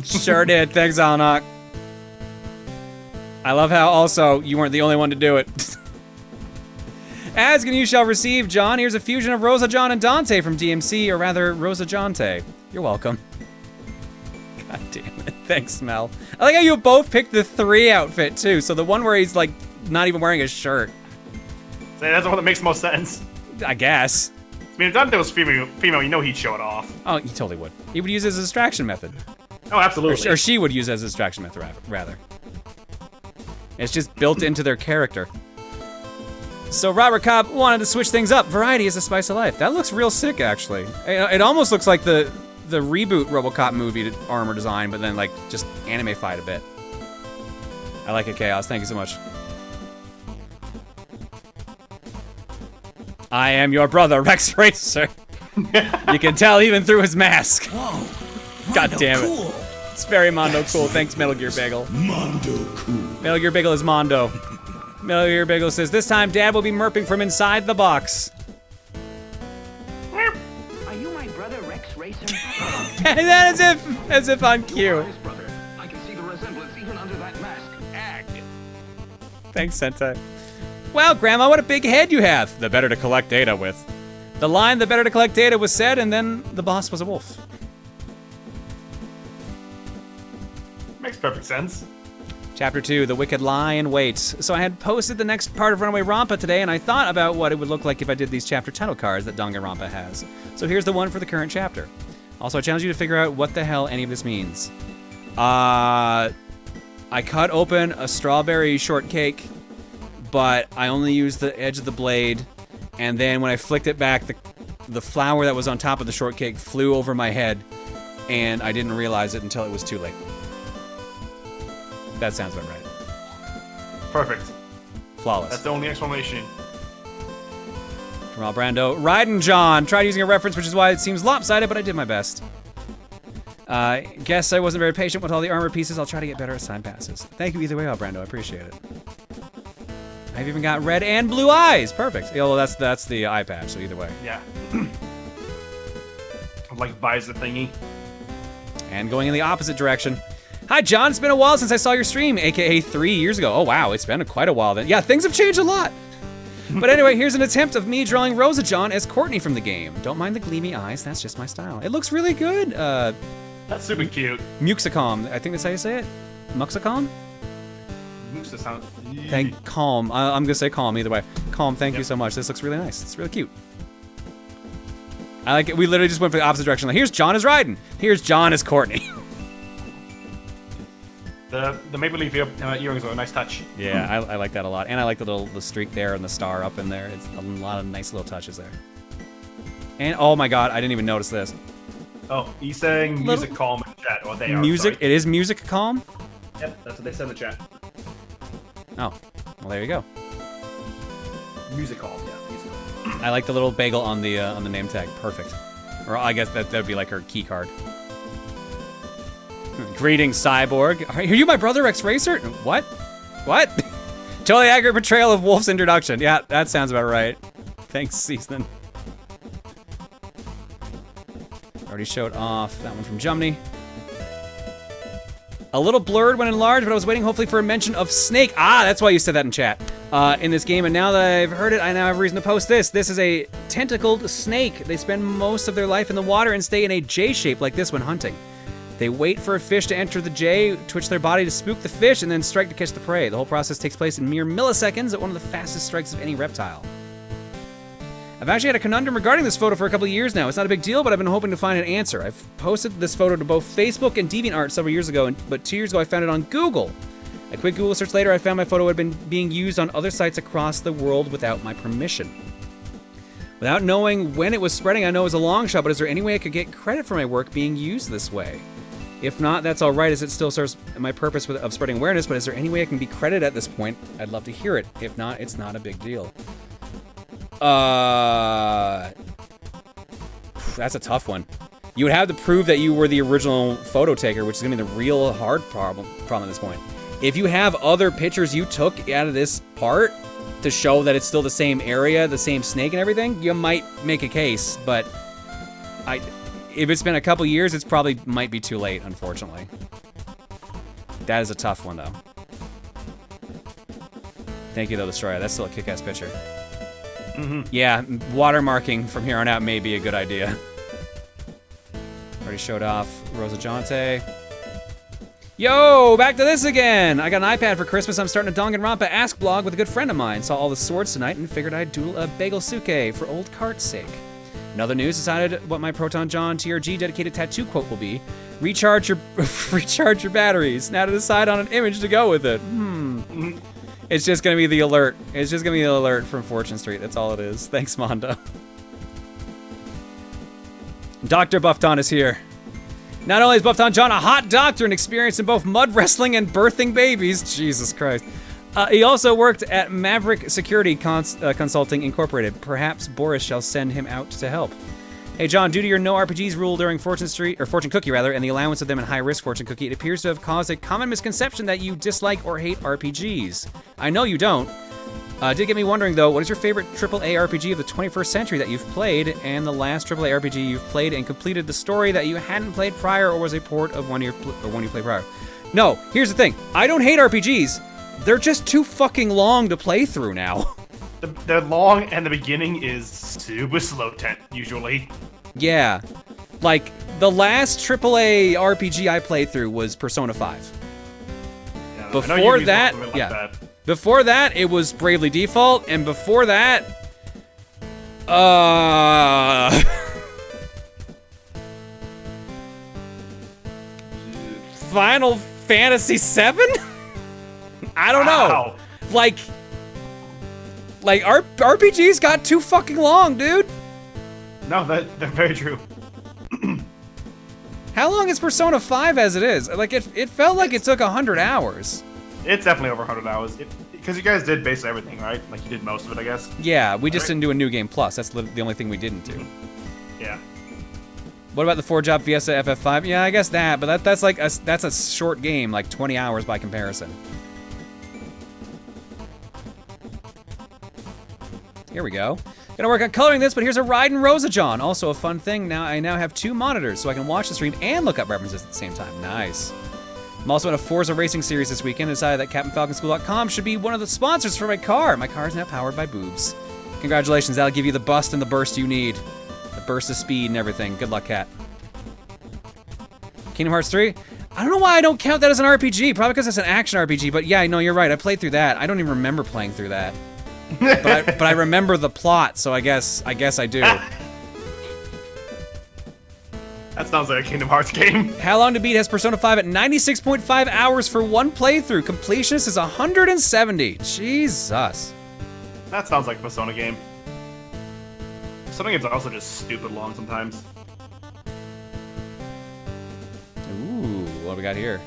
[SPEAKER 1] Sure did. Thanks, Alnock. I love how also you weren't the only one to do it. As you shall receive, John. Here's a fusion of Rosa John and Dante from DMC, or rather, Rosa Jonte. You're welcome. God damn it. Thanks, Mel. I like how you both picked the 3 outfit, too. So the one where he's, like, not even wearing a shirt.
[SPEAKER 2] So that's the one that makes most sense.
[SPEAKER 1] I guess.
[SPEAKER 2] I mean, if Dante was female, you know he'd show it off.
[SPEAKER 1] Oh, he totally would. He would use it as a distraction method.
[SPEAKER 2] Oh, absolutely.
[SPEAKER 1] Or she would use it as a distraction method, rather. It's just built into their character. So Robert Cobb wanted to switch things up. Variety is the spice of life. That looks real sick, actually. It almost looks like the reboot RoboCop movie armor design, but then like just anime-fied a bit. I like it, Chaos. Thank you so much. I am your brother, Rex Racer. You can tell even through his mask.
[SPEAKER 11] Whoa.
[SPEAKER 1] God damn it. It's very Mondo cool. Thanks, Metal Gear Bagel.
[SPEAKER 11] Mondo cool.
[SPEAKER 1] Metal Gear Bagel is Mondo. Metal Gear Bagel says, this time Dad will be merping from inside the box.
[SPEAKER 12] Are you my brother, Rex Racer?
[SPEAKER 1] as if on cue.
[SPEAKER 12] Brother. I can see the resemblance even under that mask. Ag.
[SPEAKER 1] Thanks, Sentai. Wow, Grandma, what a big head you have. The better to collect data with. The line, the better to collect data, was said, and then the boss was a wolf.
[SPEAKER 2] Makes perfect sense.
[SPEAKER 1] Chapter 2, The Wicked Lie in Wait. So I had posted the next part of Runaway Rampa today, and I thought about what it would look like if I did these chapter title cards that Danganronpa has. So here's the one for the current chapter. Also, I challenge you to figure out what the hell any of this means. I cut open a strawberry shortcake, but I only used the edge of the blade, and then when I flicked it back, the flour that was on top of the shortcake flew over my head, and I didn't realize it until it was too late. That sounds about right.
[SPEAKER 2] Perfect.
[SPEAKER 1] Flawless.
[SPEAKER 2] That's the only explanation.
[SPEAKER 1] Jamal Brando. Raiden John. Tried using a reference, which is why it seems lopsided, but I did my best. Guess I wasn't very patient with all the armor pieces. I'll try to get better as time passes. Thank you either way, Brando. I appreciate it. I've even got red and blue eyes. Perfect. Yeah, well, that's the eye patch, so either way.
[SPEAKER 2] Yeah. Like visor thingy.
[SPEAKER 1] And going in the opposite direction. Hi, John. It's been a while since I saw your stream, aka 3 years ago. Oh, wow. It's been quite a while then. Yeah, things have changed a lot. But anyway, here's an attempt of me drawing Rosa John as Courtney from the game. Don't mind the gleamy eyes. That's just my style. It looks really good.
[SPEAKER 2] That's super cute.
[SPEAKER 1] Muxicom. I think that's how you say it. Muxicom?
[SPEAKER 2] Muxicom.
[SPEAKER 1] Thank Calm. I'm gonna say Calm either way. Calm, thank you so much. This looks really nice. It's really cute. I like it. We literally just went for the opposite direction. Like, here's John as Raiden. Here's John as Courtney.
[SPEAKER 2] The maple leaf earrings are a nice touch.
[SPEAKER 1] Yeah, I like that a lot. And I like the streak there and the star up in there. It's a lot of nice little touches there. And oh my god, I didn't even notice this.
[SPEAKER 2] Oh, he's saying music calm in chat. Or they are.
[SPEAKER 1] Music?
[SPEAKER 2] Sorry.
[SPEAKER 1] It is music calm?
[SPEAKER 2] Yep, that's what they said in the chat.
[SPEAKER 1] Oh, well there you go.
[SPEAKER 2] Music calm, yeah. Music calm.
[SPEAKER 1] I like the little bagel on the name tag. Perfect. Or I guess that would be like her key card. Greetings, Cyborg. Are you my brother, X-Racer? What? What? Totally accurate portrayal of Wolf's introduction. Yeah, that sounds about right. Thanks, Season. Already showed off that one from Jumney. A little blurred when enlarged, but I was waiting hopefully for a mention of Snake. Ah, that's why you said that in chat. In this game, and now that I've heard it, I now have reason to post this. This is a tentacled snake. They spend most of their life in the water and stay in a J shape like this when hunting. They wait for a fish to enter the J, twitch their body to spook the fish, and then strike to catch the prey. The whole process takes place in mere milliseconds at one of the fastest strikes of any reptile. I've actually had a conundrum regarding this photo for a couple of years now. It's not a big deal, but I've been hoping to find an answer. I've posted this photo to both Facebook and DeviantArt several years ago, but 2 years ago I found it on Google. A quick Google search later, I found my photo had been being used on other sites across the world without my permission. Without knowing when it was spreading, I know it was a long shot, but is there any way I could get credit for my work being used this way? If not, that's all right, as it still serves my purpose of spreading awareness, but is there any way I can be credited at this point? I'd love to hear it. If not, it's not a big deal. That's a tough one. You would have to prove that you were the original photo taker, which is gonna be the real hard problem at this point. If you have other pictures you took out of this part to show that it's still the same area, the same snake and everything, you might make a case, but if it's been a couple years, it's probably might be too late, unfortunately. That is a tough one, though. Thank you, though, Destroyer. That's still a kick-ass picture. Yeah, watermarking from here on out may be a good idea. Already showed off Rosa Jonte. Yo, back to this again! I got an iPad for Christmas. I'm starting a Danganronpa Ask blog with a good friend of mine. Saw all the swords tonight and figured I'd duel a Bagel Suke for old cart's sake. In other news, decided what my Proton John TRG dedicated tattoo quote will be. Recharge your batteries. Now to decide on an image to go with it. It's just gonna be the alert. It's just gonna be the alert from Fortune Street. That's all it is. Thanks, Mondo. Dr. Buffton is here. Not only is Buffton John a hot doctor and experienced in both mud wrestling and birthing babies, Jesus Christ, he also worked at Maverick Security Consulting Incorporated. Perhaps Boris shall send him out to help. Hey John, due to your no RPGs rule during Fortune Cookie and the allowance of them in high risk Fortune Cookie, it appears to have caused a common misconception that you dislike or hate RPGs. I know you don't. Did get me wondering though, what is your favorite AAA RPG of the 21st century that you've played, and the last AAA RPG you've played and completed the story that you hadn't played prior or was a port of one you played prior? No, here's the thing. I don't hate RPGs. They're just too fucking long to play through now.
[SPEAKER 2] They're long, and the beginning is super slow usually.
[SPEAKER 1] Yeah. Like, the last AAA RPG I played through was Persona 5.
[SPEAKER 2] Yeah,
[SPEAKER 1] before that, Before that, it was Bravely Default, and before that, Final Fantasy VII? I don't know. Like RPGs got too fucking long, dude.
[SPEAKER 2] No, they're very true.
[SPEAKER 1] How long is Persona 5 as it is? Like, it felt like it took 100 hours.
[SPEAKER 2] It's definitely over 100 hours. Because you guys did basically everything, right? Like, you did most of it, I guess.
[SPEAKER 1] Yeah, we just didn't do a New Game Plus. That's the only thing we didn't do.
[SPEAKER 2] Yeah.
[SPEAKER 1] What about the 4-job Fiesta FF5? Yeah, I guess that, but that's like that's a short game, like 20 hours by comparison. Here we go. Gonna work on coloring this, but here's a Raiden Rosa John. Also a fun thing, I now have 2 monitors, so I can watch the stream and look up references at the same time. Nice. I'm also in a Forza Racing series this weekend and decided that CaptainFalconSchool.com should be one of the sponsors for my car. My car is now powered by boobs. Congratulations, that'll give you the bust and the burst you need. The burst of speed and everything. Good luck, Cat. Kingdom Hearts 3? I don't know why I don't count that as an RPG. Probably because it's an action RPG, but yeah, no, you're right. I played through that. I don't even remember playing through that. but I remember the plot, so I guess I do.
[SPEAKER 2] That sounds like a Kingdom Hearts game.
[SPEAKER 1] How long to beat has Persona 5 at 96.5 hours for one playthrough. Completionist is 170. Jesus.
[SPEAKER 2] That sounds like a Persona game. Persona games are also just stupid long sometimes.
[SPEAKER 1] Ooh, what do we got here?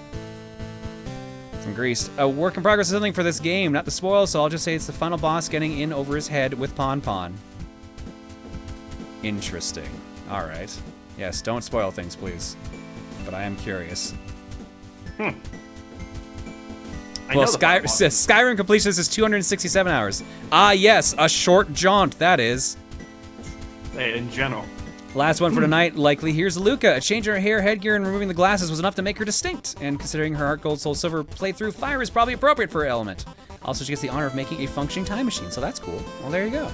[SPEAKER 1] From Greece. A work in progress is something for this game, not to spoil, so I'll just say it's the final boss getting in over his head with Pon Pon. Interesting. All right. Yes, don't spoil things, please. But I am curious. Well, Skyrim completion is 267 hours. Ah, yes, a short jaunt, that is.
[SPEAKER 2] Hey, in general.
[SPEAKER 1] Last one for tonight, likely. Here's Luca. A change in her hair, headgear, and removing the glasses was enough to make her distinct. And considering her Heart Gold, Soul Silver playthrough, fire is probably appropriate for her element. Also, she gets the honor of making a functioning time machine, so that's cool. Well, there you go.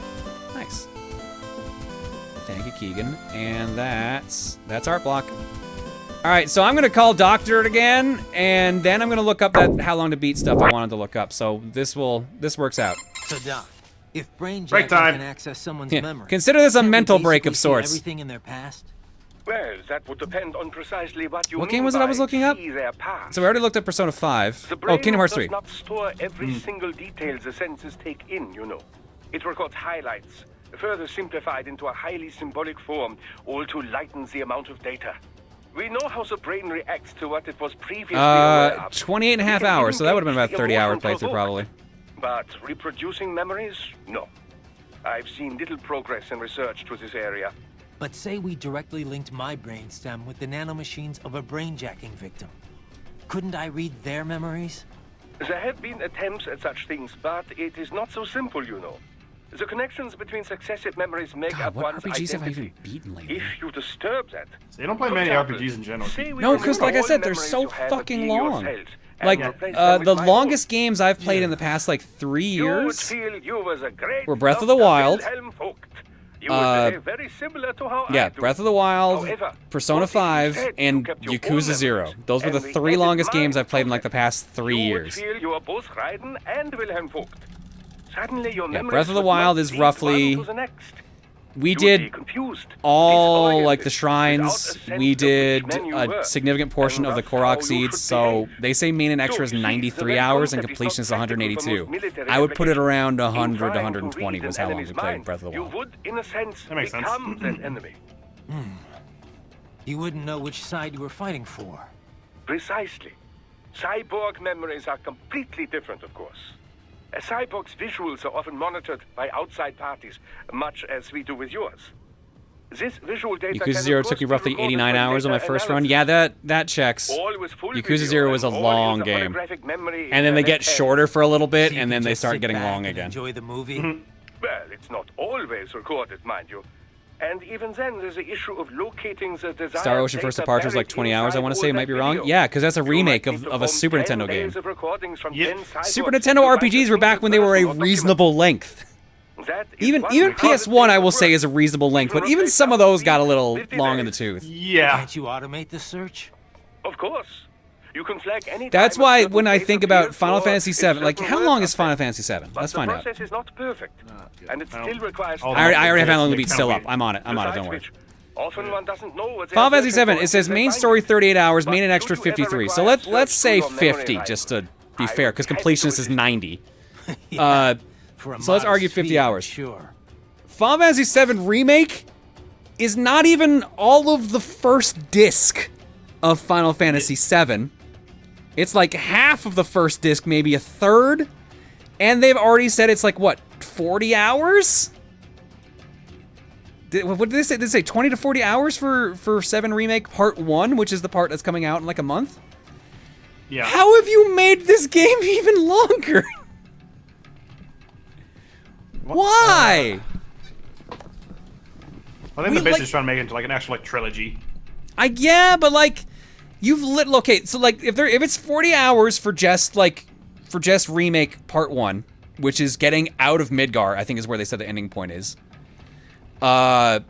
[SPEAKER 1] Nice. Thank you, Keegan. And that's art block. All right, so I'm gonna call Doctor again, and then I'm gonna look up that how long to beat stuff I wanted to look up. So this works out.
[SPEAKER 9] So Doc, if brain
[SPEAKER 2] Break
[SPEAKER 9] jacking
[SPEAKER 2] time.
[SPEAKER 9] can access someone's
[SPEAKER 1] Yeah.
[SPEAKER 9] memory,
[SPEAKER 1] Consider this a
[SPEAKER 9] can't we
[SPEAKER 1] mental break
[SPEAKER 9] basically
[SPEAKER 1] of
[SPEAKER 9] see
[SPEAKER 1] sorts.
[SPEAKER 9] Everything in their past.
[SPEAKER 3] Well, that would depend on precisely what you
[SPEAKER 1] What
[SPEAKER 3] mean
[SPEAKER 1] game was it I was
[SPEAKER 3] by
[SPEAKER 1] looking up?
[SPEAKER 3] see their past.
[SPEAKER 1] So we already looked at Persona 5.
[SPEAKER 3] The
[SPEAKER 1] Oh,
[SPEAKER 3] brain
[SPEAKER 1] Kingdom Hearts
[SPEAKER 3] does
[SPEAKER 1] 3.
[SPEAKER 3] not store every single detail the senses take in, you know. It records highlights, further simplified into a highly symbolic form, all to lighten the amount of data. We know how the brain reacts to what it was previously aware of.
[SPEAKER 1] 28 and a half
[SPEAKER 3] We can
[SPEAKER 1] hours, so that would have been about a
[SPEAKER 3] engage
[SPEAKER 1] 30-hour
[SPEAKER 3] emotion
[SPEAKER 1] playthrough, probably.
[SPEAKER 3] But reproducing memories? No. I've seen little progress in research to this area.
[SPEAKER 9] But say we directly linked my brainstem with the nanomachines of a brainjacking victim. Couldn't I read their memories?
[SPEAKER 3] There have been attempts at such things, but it is not so simple, you know. The connections between successive memories make
[SPEAKER 1] God,
[SPEAKER 3] up
[SPEAKER 1] what
[SPEAKER 3] one's
[SPEAKER 1] RPGs have I
[SPEAKER 3] identity.
[SPEAKER 1] even beaten lately?
[SPEAKER 3] If you disturb that...
[SPEAKER 2] So you don't play
[SPEAKER 3] For
[SPEAKER 2] many
[SPEAKER 3] example,
[SPEAKER 2] RPGs in general.
[SPEAKER 3] say we
[SPEAKER 1] No, because
[SPEAKER 3] remember
[SPEAKER 1] like I
[SPEAKER 3] all
[SPEAKER 1] said, they're
[SPEAKER 3] memories
[SPEAKER 1] so
[SPEAKER 3] you have of
[SPEAKER 1] fucking
[SPEAKER 3] being
[SPEAKER 1] long.
[SPEAKER 3] yourself and
[SPEAKER 1] Like,
[SPEAKER 3] replace them with
[SPEAKER 1] the
[SPEAKER 3] my
[SPEAKER 1] longest
[SPEAKER 3] own.
[SPEAKER 1] games I've played in the past, like, 3
[SPEAKER 3] You would
[SPEAKER 1] years
[SPEAKER 3] feel you was a great
[SPEAKER 1] were Breath of the
[SPEAKER 3] Dr.
[SPEAKER 1] Wild.
[SPEAKER 3] Wilhelm Vogt. You would behave very similar to how
[SPEAKER 1] Yeah,
[SPEAKER 3] I do.
[SPEAKER 1] Breath of the Wild,
[SPEAKER 3] However,
[SPEAKER 1] Persona
[SPEAKER 3] what if you
[SPEAKER 1] 5,
[SPEAKER 3] said
[SPEAKER 1] and
[SPEAKER 3] you kept your own
[SPEAKER 1] Yakuza 0.
[SPEAKER 3] memories,
[SPEAKER 1] Those were the
[SPEAKER 3] and we
[SPEAKER 1] 3
[SPEAKER 3] added
[SPEAKER 1] longest
[SPEAKER 3] mine
[SPEAKER 1] games I've played in
[SPEAKER 3] to
[SPEAKER 1] like the past 3
[SPEAKER 3] you
[SPEAKER 1] years.
[SPEAKER 3] would feel you are both Raiden and Wilhelm Vogt. Suddenly your
[SPEAKER 1] Yeah,
[SPEAKER 3] memories
[SPEAKER 1] Breath of the
[SPEAKER 3] would
[SPEAKER 1] Wild
[SPEAKER 3] not
[SPEAKER 1] is
[SPEAKER 3] lead
[SPEAKER 1] roughly-
[SPEAKER 3] one to the next.
[SPEAKER 1] We
[SPEAKER 3] You would be
[SPEAKER 1] did
[SPEAKER 3] confused,
[SPEAKER 1] all like
[SPEAKER 3] disoriented,
[SPEAKER 1] the
[SPEAKER 3] without
[SPEAKER 1] shrines.
[SPEAKER 3] a sense
[SPEAKER 1] We
[SPEAKER 3] of
[SPEAKER 1] did
[SPEAKER 3] which man you
[SPEAKER 1] a
[SPEAKER 3] were,
[SPEAKER 1] significant portion
[SPEAKER 3] and
[SPEAKER 1] of the
[SPEAKER 3] thus how
[SPEAKER 1] Korok
[SPEAKER 3] you
[SPEAKER 1] seeds.
[SPEAKER 3] should
[SPEAKER 1] So
[SPEAKER 3] behave.
[SPEAKER 1] they say main and extra is
[SPEAKER 3] So, you see,
[SPEAKER 1] 93
[SPEAKER 3] the very
[SPEAKER 1] hours and
[SPEAKER 3] concept is
[SPEAKER 1] completion is
[SPEAKER 3] not practical for
[SPEAKER 1] 182.
[SPEAKER 3] most military
[SPEAKER 1] I would put it
[SPEAKER 3] applications.
[SPEAKER 1] around
[SPEAKER 3] In
[SPEAKER 1] 100 to
[SPEAKER 3] trying to
[SPEAKER 1] 120
[SPEAKER 3] read
[SPEAKER 1] was
[SPEAKER 3] an
[SPEAKER 1] how long we
[SPEAKER 3] enemy's
[SPEAKER 1] played
[SPEAKER 3] mind,
[SPEAKER 1] Breath of the
[SPEAKER 3] You
[SPEAKER 1] Wild.
[SPEAKER 3] would, in a sense,
[SPEAKER 2] That makes sense.
[SPEAKER 3] become that enemy.
[SPEAKER 9] You wouldn't know which side you were fighting for.
[SPEAKER 3] Precisely. Cyborg memories are completely different, of course. A cyborg's visuals are often monitored by outside parties, much as we do with yours. This visual data
[SPEAKER 1] Yakuza
[SPEAKER 3] can,
[SPEAKER 1] 0
[SPEAKER 3] of
[SPEAKER 1] took me
[SPEAKER 3] course,
[SPEAKER 1] roughly
[SPEAKER 3] be recorded
[SPEAKER 1] 89
[SPEAKER 3] for
[SPEAKER 1] hours on my
[SPEAKER 3] data
[SPEAKER 1] first run.
[SPEAKER 3] analysis.
[SPEAKER 1] Yeah, that checks.
[SPEAKER 3] All with full
[SPEAKER 1] Yakuza
[SPEAKER 3] video
[SPEAKER 1] 0 was a
[SPEAKER 3] and all
[SPEAKER 1] long
[SPEAKER 3] use
[SPEAKER 1] game.
[SPEAKER 3] holographic memory
[SPEAKER 1] And then they get
[SPEAKER 3] internet
[SPEAKER 1] shorter for a little bit,
[SPEAKER 9] So you
[SPEAKER 1] and
[SPEAKER 9] could
[SPEAKER 1] then they
[SPEAKER 9] just
[SPEAKER 1] start
[SPEAKER 9] sit
[SPEAKER 1] getting
[SPEAKER 9] back
[SPEAKER 1] long
[SPEAKER 9] and
[SPEAKER 1] again.
[SPEAKER 9] Enjoy the movie.
[SPEAKER 3] Well, it's not always recorded, mind you. And even then, there's the issue of locating the desired
[SPEAKER 1] Star Ocean First
[SPEAKER 3] data
[SPEAKER 1] Departure is like
[SPEAKER 3] buried
[SPEAKER 1] 20 hours, I
[SPEAKER 3] inside
[SPEAKER 1] want to
[SPEAKER 3] all
[SPEAKER 1] say. I
[SPEAKER 3] that
[SPEAKER 1] might be wrong.
[SPEAKER 3] video.
[SPEAKER 1] Yeah, because that's a
[SPEAKER 3] You
[SPEAKER 1] remake
[SPEAKER 3] might need
[SPEAKER 1] of
[SPEAKER 3] to
[SPEAKER 1] a
[SPEAKER 3] form
[SPEAKER 1] Super
[SPEAKER 3] 10
[SPEAKER 1] Nintendo
[SPEAKER 3] days
[SPEAKER 1] game.
[SPEAKER 3] of recordings from
[SPEAKER 2] Yeah.
[SPEAKER 3] 10 cyborgs
[SPEAKER 1] Super
[SPEAKER 3] to
[SPEAKER 1] Nintendo
[SPEAKER 3] write
[SPEAKER 1] RPGs
[SPEAKER 3] a
[SPEAKER 1] were back when they were a
[SPEAKER 3] single personal
[SPEAKER 1] reasonable length.
[SPEAKER 3] document. That is
[SPEAKER 1] Even
[SPEAKER 3] one
[SPEAKER 1] even
[SPEAKER 3] recorded
[SPEAKER 1] PS1, I
[SPEAKER 3] piece
[SPEAKER 1] will
[SPEAKER 3] of
[SPEAKER 1] say,
[SPEAKER 3] work.
[SPEAKER 1] is a reasonable length, but
[SPEAKER 3] Even
[SPEAKER 1] even
[SPEAKER 3] replace
[SPEAKER 1] some of
[SPEAKER 3] that
[SPEAKER 1] those got a
[SPEAKER 3] with
[SPEAKER 1] little
[SPEAKER 3] 50
[SPEAKER 1] long in the
[SPEAKER 3] days.
[SPEAKER 1] tooth.
[SPEAKER 2] Yeah.
[SPEAKER 9] Can't you automate the search?
[SPEAKER 3] Of course. You can flag any
[SPEAKER 1] That's
[SPEAKER 3] time a
[SPEAKER 1] why
[SPEAKER 3] certain
[SPEAKER 1] when I
[SPEAKER 3] date
[SPEAKER 1] think about
[SPEAKER 3] appears
[SPEAKER 1] Final
[SPEAKER 3] or
[SPEAKER 1] Fantasy
[SPEAKER 3] a
[SPEAKER 1] 7, like
[SPEAKER 3] certain
[SPEAKER 1] how
[SPEAKER 3] word
[SPEAKER 1] long is
[SPEAKER 3] appears.
[SPEAKER 1] Final Fantasy 7?
[SPEAKER 3] But
[SPEAKER 1] Let's
[SPEAKER 3] the
[SPEAKER 1] find out.
[SPEAKER 3] process is not perfect, and it still requires
[SPEAKER 2] All
[SPEAKER 1] I
[SPEAKER 2] the
[SPEAKER 1] already have how long to
[SPEAKER 2] They
[SPEAKER 1] beat still up.
[SPEAKER 2] count
[SPEAKER 1] I'm on it. I'm on it.
[SPEAKER 3] Besides
[SPEAKER 1] Don't worry.
[SPEAKER 3] which, often one doesn't know what they
[SPEAKER 1] Final
[SPEAKER 3] are
[SPEAKER 1] Fantasy
[SPEAKER 3] searching
[SPEAKER 1] 7.
[SPEAKER 3] for
[SPEAKER 1] It says
[SPEAKER 3] until they
[SPEAKER 1] main
[SPEAKER 3] find
[SPEAKER 1] story
[SPEAKER 3] it.
[SPEAKER 1] 38 hours,
[SPEAKER 3] But
[SPEAKER 1] main and
[SPEAKER 3] should
[SPEAKER 1] extra
[SPEAKER 3] you ever
[SPEAKER 1] 53. So
[SPEAKER 3] require
[SPEAKER 1] let's
[SPEAKER 3] search
[SPEAKER 1] say
[SPEAKER 3] through your memory
[SPEAKER 1] 50
[SPEAKER 3] library?
[SPEAKER 1] just to be
[SPEAKER 3] I
[SPEAKER 1] fair,
[SPEAKER 3] would
[SPEAKER 1] because
[SPEAKER 3] head to
[SPEAKER 1] completionist
[SPEAKER 3] a
[SPEAKER 1] is 90.
[SPEAKER 9] Yeah, for a
[SPEAKER 1] so let's argue
[SPEAKER 9] modest
[SPEAKER 1] 50
[SPEAKER 9] fee,
[SPEAKER 1] hours.
[SPEAKER 9] Sure.
[SPEAKER 1] Final Fantasy 7 Remake is not even all of the first disc of Final Fantasy 7. It's like half of the first disc, maybe a third. And they've already said it's like, what, 40 hours? What did they say? Did they say 20 to 40 hours for 7 Remake Part 1, which is the part that's coming out in like a month?
[SPEAKER 2] Yeah.
[SPEAKER 1] How have you made this game even longer? Why?
[SPEAKER 2] I think
[SPEAKER 1] We
[SPEAKER 2] the business
[SPEAKER 1] like-
[SPEAKER 2] is trying to make it into like an actual like trilogy.
[SPEAKER 1] Yeah, but like you've lit okay, so like if it's 40 hours for just Remake Part 1, which is getting out of Midgar, I think is where they said the ending point is. That's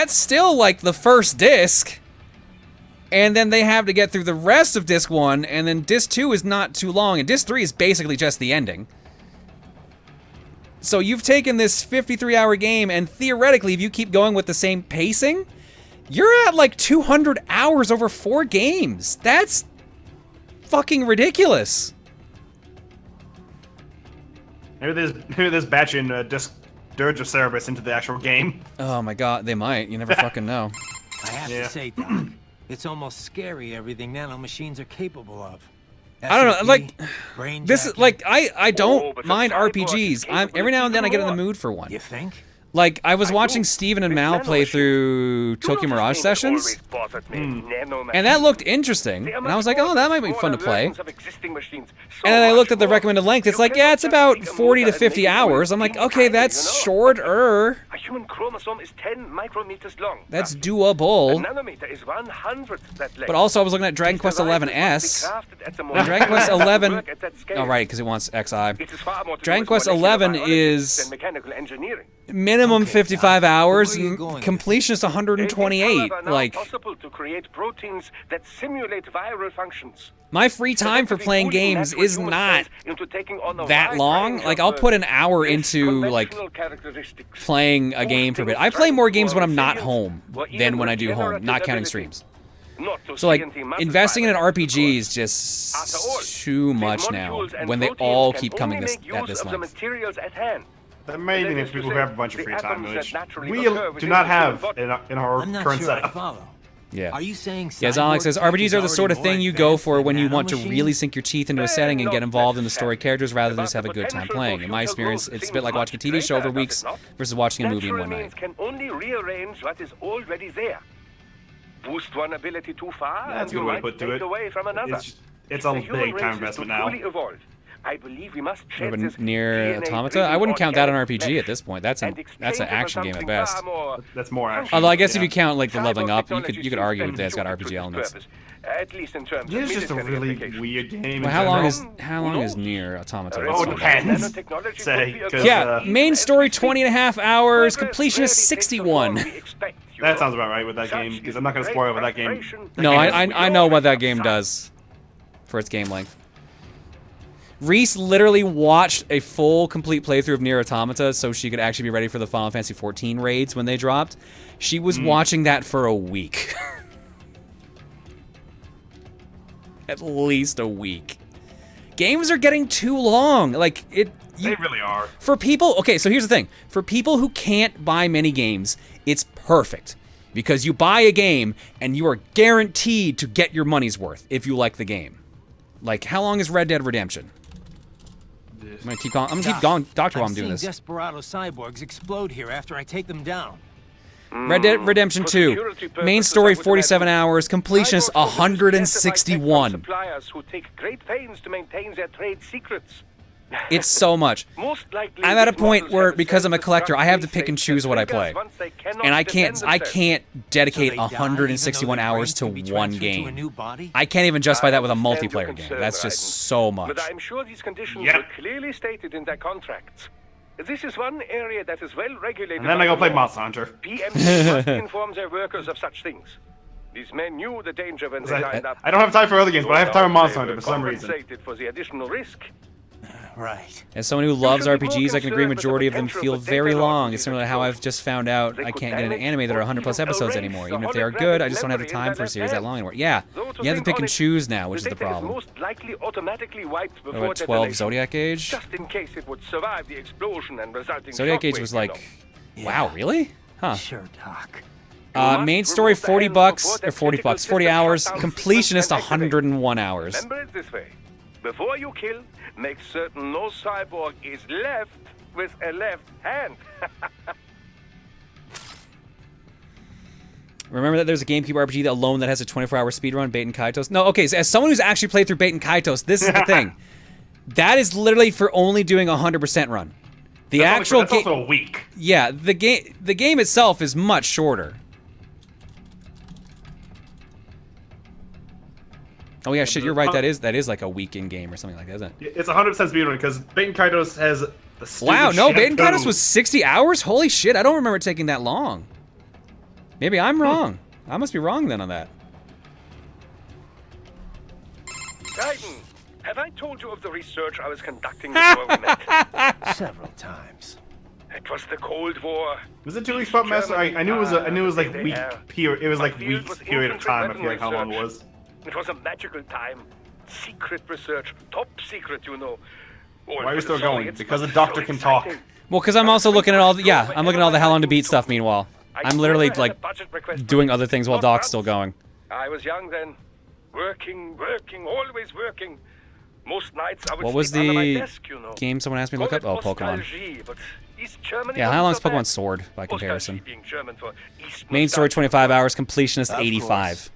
[SPEAKER 1] still like the first disc. And then they have to get through the rest of disc 1, and then disc 2 is not too long, and disc 3 is basically just the ending. So you've taken this 53-hour game, and theoretically, if you keep going with the same pacing, you're at like 200 hours over 4 games. That's fucking ridiculous.
[SPEAKER 2] Maybe there's batching disc Dirge of Cerberus into the actual game.
[SPEAKER 1] Oh my god, they might. You never fucking know.
[SPEAKER 9] I have
[SPEAKER 2] Yeah.
[SPEAKER 9] to say, Doc, it's almost scary everything nanomachines are capable of.
[SPEAKER 1] I don't know,
[SPEAKER 9] SOP,
[SPEAKER 1] like,
[SPEAKER 9] brain
[SPEAKER 1] this is
[SPEAKER 9] jacking.
[SPEAKER 1] like I
[SPEAKER 3] Oh,
[SPEAKER 1] don't
[SPEAKER 3] but the
[SPEAKER 1] mind
[SPEAKER 3] cyborg
[SPEAKER 1] RPGs.
[SPEAKER 3] is capable
[SPEAKER 1] Every now and then I get in the
[SPEAKER 3] even more.
[SPEAKER 1] mood for one.
[SPEAKER 9] You think?
[SPEAKER 1] Like, I was watching Steven and Mal play through Tokyo Mirage Sessions, and that looked interesting, and I was like, oh, that might be fun to play. And then I looked at the recommended length, it's like, yeah, it's about 40 to 50 hours. I'm like, okay, that's shorter.
[SPEAKER 3] A human chromosome is 10 micrometers long.
[SPEAKER 1] That's doable.
[SPEAKER 3] A nanometer is 1/100 that length.
[SPEAKER 1] But also, I was looking at Dragon Quest XI S. And Dragon Quest XI... Oh, right, because it wants XI. Dragon Quest XI is minimum 55 hours, completion is 128. Like,
[SPEAKER 3] possible to create proteins that simulate viral functions.
[SPEAKER 1] my free time for playing games is not that long. Like, I'll put an hour into, like, playing a game for a bit. I play more games when I'm not home than when I do home, not counting streams. So, like, investing in an RPG is just too much now, when they all keep coming at this length.
[SPEAKER 2] That may be for people who have a bunch of free time, which we do not have in our current setup.
[SPEAKER 1] Yeah.
[SPEAKER 9] Are you saying
[SPEAKER 1] yeah, Alex says, RPGs are the sort of thing you go for when you want to really sink your teeth into a setting and get involved in the story characters rather than just have a good time playing. In my experience, it's a bit like watching a TV show over weeks versus watching a movie in one night.
[SPEAKER 3] Can only rearrange what is already there. Boost one ability too far,
[SPEAKER 2] That's
[SPEAKER 3] and
[SPEAKER 2] a good
[SPEAKER 3] you
[SPEAKER 2] way
[SPEAKER 3] might
[SPEAKER 2] to put to
[SPEAKER 3] take
[SPEAKER 2] it.
[SPEAKER 3] away from another.
[SPEAKER 2] It's a big time investment now.
[SPEAKER 3] I believe we must
[SPEAKER 1] Near Automata? I wouldn't count that an RPG at this point. That's an action game at best.
[SPEAKER 2] That's more action.
[SPEAKER 1] Although I guess if you count like the leveling up, you could argue that it's got RPG elements.
[SPEAKER 3] At least in terms
[SPEAKER 2] It's just a really weird game.
[SPEAKER 1] Well, how long is Near Automata?
[SPEAKER 2] Oh, it depends. Say,
[SPEAKER 1] yeah, main story 20.5 hours, completion is 61.
[SPEAKER 2] That sounds about right with that game, because I'm not going to spoil what that game.
[SPEAKER 1] No, I know what that game does for its game length. Reese literally watched a full, complete playthrough of Nier Automata so she could actually be ready for the Final Fantasy XIV raids when they dropped. She was watching that for a week. At least a week. Games are getting too long. Like, they
[SPEAKER 2] really are.
[SPEAKER 1] For people... Okay, so here's the thing. For people who can't buy many games, it's perfect. Because you buy a game, and you are guaranteed to get your money's worth if you like the game. Like, how long is Red Dead Redemption? I'm gonna keep going. Doctor, while I'm doing this.
[SPEAKER 9] Desperado cyborgs explode here after I take them down.
[SPEAKER 1] Red Dead Redemption 2. Main story 47 hours. Completion is 161.
[SPEAKER 3] Suppliers who take great pains to maintain their trade secrets.
[SPEAKER 1] It's so much. I'm at a point where, because I'm a collector, I have to pick and choose what I play. And I can't dedicate 161 hours to one game. I can't even justify that with a multiplayer game. That's just so much.
[SPEAKER 3] But I'm sure these conditions were clearly stated in their contracts. This is one area that is well regulated.
[SPEAKER 2] And then I go play Monster Hunter.
[SPEAKER 3] PMC must inform their workers of such things. These men knew the danger when they signed up.
[SPEAKER 2] I don't have time for other games, but I have time for Monster Hunter for some reason.
[SPEAKER 3] For the additional risk.
[SPEAKER 9] Right.
[SPEAKER 1] As someone who loves RPGs, I can agree majority of them feel very long. It's similar to how I've just found out I can't get into anime that are 100+ episodes anymore. Even if they are good, I just don't have the time for a series that long anymore. Yeah, you have to pick and choose now, which is the problem.
[SPEAKER 3] Most likely automatically wiped before
[SPEAKER 1] What, 12 Zodiac Age?
[SPEAKER 3] Just in case it would survive the explosion and resulting
[SPEAKER 1] Zodiac Age was like, wow, really? Huh.
[SPEAKER 9] Sure, Doc.
[SPEAKER 1] Main story $40 or 40 bucks, 40 hours. Completionist 101 hours.
[SPEAKER 3] Remember it this way: before you kill, make certain no cyborg is left with a left hand.
[SPEAKER 1] Remember that there's a GameCube RPG alone that has a 24-hour speedrun, Baten Kaitos? No, okay, so as someone who's actually played through Baten Kaitos, this is the thing. That is literally for only doing a 100% run. The actual game...
[SPEAKER 2] That's also a week.
[SPEAKER 1] Yeah, the game itself is much shorter. Oh yeah, shit, you're right. That is like a week in game or something like that, isn't it?
[SPEAKER 2] It's 100% speedrun because Baten Kaitos has the stupid
[SPEAKER 1] Wow, no, Baten
[SPEAKER 2] shampoo.
[SPEAKER 1] Kaitos was 60 hours? Holy shit, I don't remember it taking that long. Maybe I'm wrong. I must be wrong then on that.
[SPEAKER 3] Gaiden, have I told you of the research I was conducting before we met?
[SPEAKER 6] Several times.
[SPEAKER 3] It was the Cold War.
[SPEAKER 2] Was it 2 weeks, Pop Master? I knew it was like week period. It was like weeks period of time. I feel like how long it was.
[SPEAKER 3] It was a magical time. Secret research. Top secret, you know.
[SPEAKER 2] Why are you still going? Because the doctor can talk.
[SPEAKER 1] Well, because I'm also looking at all the... Yeah, I'm looking at all the How Long to Beat stuff meanwhile. I'm literally, like, doing other things while Doc's still going.
[SPEAKER 3] I was young then. Working, always working. Most nights I would
[SPEAKER 1] What was
[SPEAKER 3] sleep under my
[SPEAKER 1] the
[SPEAKER 3] desk, you know.
[SPEAKER 1] game someone asked me to look up? Oh, Pokemon.
[SPEAKER 3] But East Germany.
[SPEAKER 1] Yeah, how long is
[SPEAKER 3] wasn't so
[SPEAKER 1] Pokemon
[SPEAKER 3] bad.
[SPEAKER 1] Sword by comparison?
[SPEAKER 3] Ostalgie being German for East
[SPEAKER 1] Main story
[SPEAKER 3] nostalgia.
[SPEAKER 1] 25 hours, completionist
[SPEAKER 6] Of
[SPEAKER 1] 85.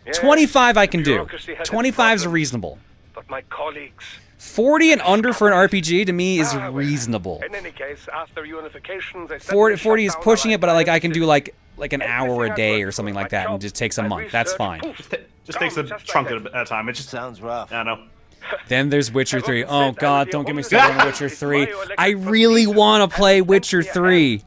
[SPEAKER 3] Yes,
[SPEAKER 1] 25 I can
[SPEAKER 3] the
[SPEAKER 1] do.
[SPEAKER 3] bureaucracy has its
[SPEAKER 1] 25 is
[SPEAKER 3] problems,
[SPEAKER 1] reasonable.
[SPEAKER 3] But my colleagues.
[SPEAKER 1] 40 and under for an RPG to me is
[SPEAKER 3] Well,
[SPEAKER 1] reasonable.
[SPEAKER 3] In any case, after unification, they
[SPEAKER 1] 40 is pushing it, but like I can do like an
[SPEAKER 3] Everything
[SPEAKER 1] hour a
[SPEAKER 3] I've
[SPEAKER 1] day
[SPEAKER 3] worked
[SPEAKER 1] or something
[SPEAKER 3] for,
[SPEAKER 1] like
[SPEAKER 3] my
[SPEAKER 1] that, and
[SPEAKER 3] job,
[SPEAKER 1] just takes a
[SPEAKER 3] my
[SPEAKER 1] month. That's
[SPEAKER 3] research,
[SPEAKER 1] fine.
[SPEAKER 3] poof,
[SPEAKER 2] Just takes a
[SPEAKER 3] gone just
[SPEAKER 2] chunk
[SPEAKER 3] like
[SPEAKER 2] at a time. It just
[SPEAKER 6] Sounds rough.
[SPEAKER 2] I don't know.
[SPEAKER 1] Then there's Witcher 3. Oh
[SPEAKER 3] said I
[SPEAKER 1] god,
[SPEAKER 3] was
[SPEAKER 1] don't
[SPEAKER 3] the
[SPEAKER 1] get me
[SPEAKER 3] only
[SPEAKER 1] started on
[SPEAKER 3] one
[SPEAKER 1] Witcher
[SPEAKER 3] who
[SPEAKER 1] 3.
[SPEAKER 3] electric
[SPEAKER 1] I
[SPEAKER 3] for
[SPEAKER 1] really
[SPEAKER 3] seasons
[SPEAKER 1] want to
[SPEAKER 3] and
[SPEAKER 1] play
[SPEAKER 3] empty
[SPEAKER 1] Witcher
[SPEAKER 3] a
[SPEAKER 1] 3.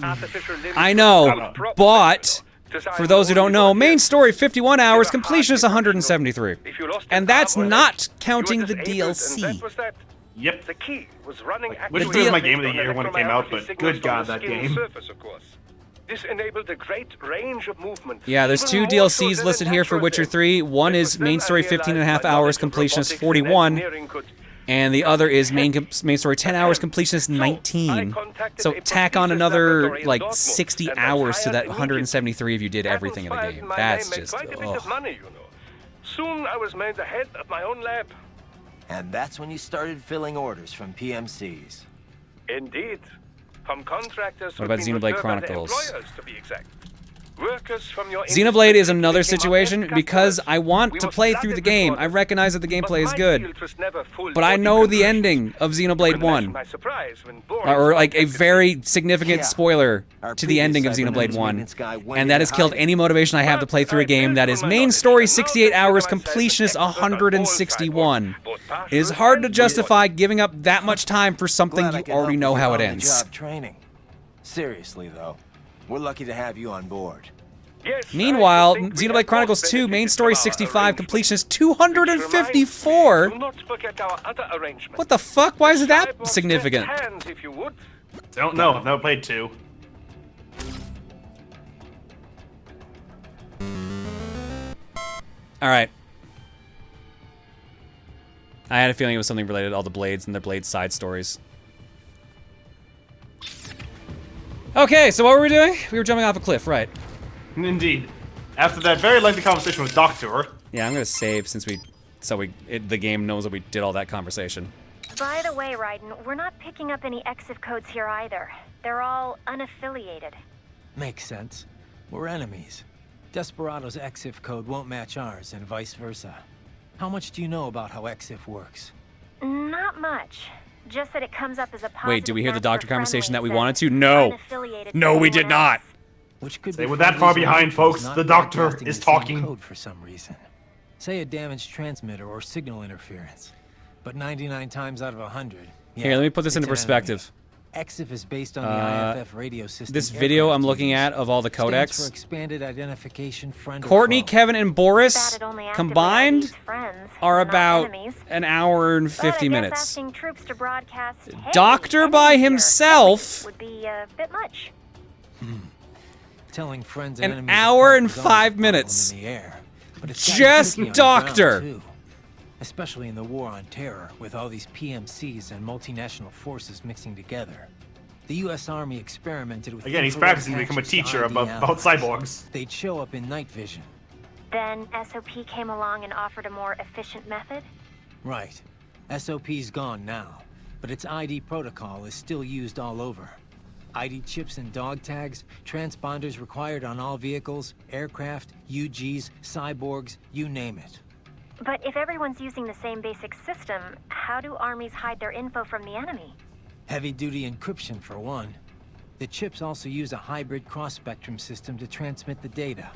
[SPEAKER 3] Artificial living
[SPEAKER 1] I know,
[SPEAKER 3] product
[SPEAKER 1] but
[SPEAKER 3] designed
[SPEAKER 1] for those who don't
[SPEAKER 3] only
[SPEAKER 1] know,
[SPEAKER 3] for
[SPEAKER 1] main
[SPEAKER 3] kids.
[SPEAKER 1] story 51 hours,
[SPEAKER 3] Give a
[SPEAKER 1] completion is
[SPEAKER 3] heart
[SPEAKER 1] 173.
[SPEAKER 3] If you lost
[SPEAKER 1] And
[SPEAKER 3] an
[SPEAKER 1] that's
[SPEAKER 3] arm or
[SPEAKER 1] not
[SPEAKER 3] leg,
[SPEAKER 1] counting
[SPEAKER 3] you were
[SPEAKER 1] the
[SPEAKER 3] disabled,
[SPEAKER 1] DLC.
[SPEAKER 3] and that was that.
[SPEAKER 2] Yep.
[SPEAKER 3] The key was running
[SPEAKER 2] Witcher
[SPEAKER 3] actuators
[SPEAKER 2] 3 was my
[SPEAKER 3] based
[SPEAKER 2] game of the
[SPEAKER 3] on
[SPEAKER 2] year when it came out,
[SPEAKER 3] electromyography
[SPEAKER 2] but
[SPEAKER 3] signals
[SPEAKER 2] good
[SPEAKER 3] from
[SPEAKER 2] god,
[SPEAKER 3] the
[SPEAKER 2] that
[SPEAKER 3] skin
[SPEAKER 2] game.
[SPEAKER 3] surface, of course. This enabled a great range of movement.
[SPEAKER 1] Yeah, there's
[SPEAKER 3] even
[SPEAKER 1] 2
[SPEAKER 3] more so
[SPEAKER 1] DLCs
[SPEAKER 3] than
[SPEAKER 1] listed
[SPEAKER 3] a
[SPEAKER 1] here for
[SPEAKER 3] natural
[SPEAKER 1] Witcher
[SPEAKER 3] thing.
[SPEAKER 1] 3. One
[SPEAKER 3] It
[SPEAKER 1] is
[SPEAKER 3] was then
[SPEAKER 1] main
[SPEAKER 3] I
[SPEAKER 1] story
[SPEAKER 3] realized
[SPEAKER 1] 15 and a half
[SPEAKER 3] my
[SPEAKER 1] hours,
[SPEAKER 3] knowledge of
[SPEAKER 1] completion is
[SPEAKER 3] robotics and
[SPEAKER 1] 41.
[SPEAKER 3] engineering could
[SPEAKER 1] And the other is main story 10 hours, completion is 19. So tack on another like 60 hours to that 173 if you did everything in the game. That's just
[SPEAKER 3] quite a bit of money, you know. Soon I was made the head of my own lab.
[SPEAKER 6] And that's when you started filling orders from PMCs.
[SPEAKER 3] Indeed. From contractors.
[SPEAKER 1] What about
[SPEAKER 3] who've been
[SPEAKER 1] Xenoblade
[SPEAKER 3] referred by the
[SPEAKER 1] Chronicles?
[SPEAKER 3] employers, to be exact. Workers from your
[SPEAKER 1] Xenoblade is
[SPEAKER 3] industry
[SPEAKER 1] another
[SPEAKER 3] became our
[SPEAKER 1] situation
[SPEAKER 3] best
[SPEAKER 1] because
[SPEAKER 3] customers.
[SPEAKER 1] I want
[SPEAKER 3] We
[SPEAKER 1] to
[SPEAKER 3] were
[SPEAKER 1] play through the
[SPEAKER 3] flooded with
[SPEAKER 1] game. I
[SPEAKER 3] orders.
[SPEAKER 1] recognize that the
[SPEAKER 3] But
[SPEAKER 1] gameplay is
[SPEAKER 3] my
[SPEAKER 1] good.
[SPEAKER 3] field was never full
[SPEAKER 1] But I
[SPEAKER 3] body
[SPEAKER 1] know the
[SPEAKER 3] conversions.
[SPEAKER 1] ending of Xenoblade
[SPEAKER 3] Couldn't imagine
[SPEAKER 1] 1.
[SPEAKER 3] my surprise when Boris
[SPEAKER 1] Or like a
[SPEAKER 3] contacted me.
[SPEAKER 1] very significant
[SPEAKER 6] Yeah.
[SPEAKER 1] spoiler
[SPEAKER 6] Our
[SPEAKER 1] to the ending of
[SPEAKER 6] previous
[SPEAKER 1] Xenoblade
[SPEAKER 6] Cybernetic
[SPEAKER 1] 1.
[SPEAKER 6] maintenance guy went
[SPEAKER 1] And that
[SPEAKER 6] into
[SPEAKER 1] has killed
[SPEAKER 6] hiding.
[SPEAKER 1] any motivation I have to play through a game that is main story 68 hours, completion is 161. It is hard to justify giving up that much time for something
[SPEAKER 6] Glad I
[SPEAKER 1] you
[SPEAKER 6] could
[SPEAKER 1] already
[SPEAKER 6] help
[SPEAKER 1] know
[SPEAKER 6] with
[SPEAKER 1] how
[SPEAKER 6] your
[SPEAKER 1] it ends.
[SPEAKER 6] on-the-job training. Seriously though, we're lucky to have you on board.
[SPEAKER 3] Yes,
[SPEAKER 1] Meanwhile,
[SPEAKER 3] I think we
[SPEAKER 1] Xenoblade
[SPEAKER 3] have
[SPEAKER 1] Chronicles
[SPEAKER 3] both
[SPEAKER 1] 2, main
[SPEAKER 3] benefited
[SPEAKER 1] story
[SPEAKER 3] from our
[SPEAKER 1] 65,
[SPEAKER 3] arrangement.
[SPEAKER 1] completion is
[SPEAKER 3] Which reminds me,
[SPEAKER 1] 254?
[SPEAKER 3] do not forget our other arrangement.
[SPEAKER 1] What the fuck? Why is that
[SPEAKER 3] Cyborg's
[SPEAKER 1] significant?
[SPEAKER 3] best hands, if you would.
[SPEAKER 2] Don't know. I've never played 2.
[SPEAKER 1] Alright. I had a feeling it was something related to all the Blades and their Blade side stories. Okay, so what were we doing? We were jumping off a cliff, right.
[SPEAKER 2] Indeed. After that very lengthy conversation with Doctor.
[SPEAKER 1] Yeah, I'm gonna save since the game knows that we did all that conversation.
[SPEAKER 7] By the way, Raiden, we're not picking up any EXIF codes here either. They're all unaffiliated.
[SPEAKER 9] Makes sense. We're enemies. Desperado's EXIF code won't match ours, and vice versa. How much do you know about how EXIF works?
[SPEAKER 7] Not much. Just that it comes up as a positive.
[SPEAKER 1] Wait, did we hear the
[SPEAKER 7] match
[SPEAKER 1] doctor
[SPEAKER 7] for
[SPEAKER 1] conversation that we
[SPEAKER 7] friendlies
[SPEAKER 1] wanted to?
[SPEAKER 7] and
[SPEAKER 1] No.
[SPEAKER 7] unaffiliated
[SPEAKER 1] No,
[SPEAKER 7] with
[SPEAKER 1] we did
[SPEAKER 7] anyone
[SPEAKER 1] not.
[SPEAKER 7] else.
[SPEAKER 9] Which could
[SPEAKER 2] Say
[SPEAKER 9] be
[SPEAKER 2] we're that
[SPEAKER 9] friendlies
[SPEAKER 2] far
[SPEAKER 9] or
[SPEAKER 2] behind,
[SPEAKER 9] neutrals
[SPEAKER 2] folks.
[SPEAKER 9] not
[SPEAKER 2] The doctor
[SPEAKER 9] broadcasting
[SPEAKER 2] is
[SPEAKER 9] the same
[SPEAKER 2] talking.
[SPEAKER 9] code for some reason. Say a damaged transmitter or signal interference. But 99 times out of 100. Yeah,
[SPEAKER 1] Here, let me put this
[SPEAKER 9] it's
[SPEAKER 1] into
[SPEAKER 9] an enemy.
[SPEAKER 1] perspective.
[SPEAKER 9] EXIF is based on the IFF radio system.
[SPEAKER 1] This video I'm
[SPEAKER 9] aircraft
[SPEAKER 1] looking
[SPEAKER 9] use.
[SPEAKER 1] at of all the
[SPEAKER 9] Stands for
[SPEAKER 1] codecs.
[SPEAKER 9] expanded identification friend or
[SPEAKER 1] Courtney,
[SPEAKER 9] foe.
[SPEAKER 1] Kevin, and Boris
[SPEAKER 7] That it only actively
[SPEAKER 1] combined
[SPEAKER 7] IDs friends,
[SPEAKER 1] are
[SPEAKER 7] not
[SPEAKER 1] about
[SPEAKER 7] enemies.
[SPEAKER 1] an hour and
[SPEAKER 7] But
[SPEAKER 1] 50
[SPEAKER 7] I guess
[SPEAKER 1] minutes.
[SPEAKER 7] asking troops to broadcast, "Hey,
[SPEAKER 1] Doctor
[SPEAKER 7] enemy
[SPEAKER 1] by
[SPEAKER 7] here,"
[SPEAKER 1] himself.
[SPEAKER 7] would be a bit much.
[SPEAKER 9] Telling friends
[SPEAKER 1] An
[SPEAKER 9] and enemies
[SPEAKER 1] hour
[SPEAKER 9] apart
[SPEAKER 1] and
[SPEAKER 9] is always a
[SPEAKER 1] 5
[SPEAKER 9] problem
[SPEAKER 1] minutes.
[SPEAKER 9] in the air. But it's gotten
[SPEAKER 1] Just
[SPEAKER 9] tricky on the
[SPEAKER 1] Doctor.
[SPEAKER 9] ground, too. Especially in the war on terror, with all these PMCs and multinational forces mixing together. The U.S. Army experimented with
[SPEAKER 2] Again, he's
[SPEAKER 9] infrared
[SPEAKER 2] practicing to become a
[SPEAKER 9] patches to
[SPEAKER 2] teacher
[SPEAKER 9] ID
[SPEAKER 2] about
[SPEAKER 9] allies.
[SPEAKER 2] cyborgs.
[SPEAKER 9] They'd show up in night vision.
[SPEAKER 7] Then SOP came along and offered a more efficient method.
[SPEAKER 9] Right. SOP's gone now, but its ID protocol is still used all over. ID chips and dog tags, transponders required on all vehicles, aircraft, UGs, cyborgs, you name it.
[SPEAKER 7] But if everyone's using the same basic system, how do armies hide their info from the enemy?
[SPEAKER 9] Heavy-duty encryption for one. The chips also use a hybrid cross-spectrum system to transmit the data.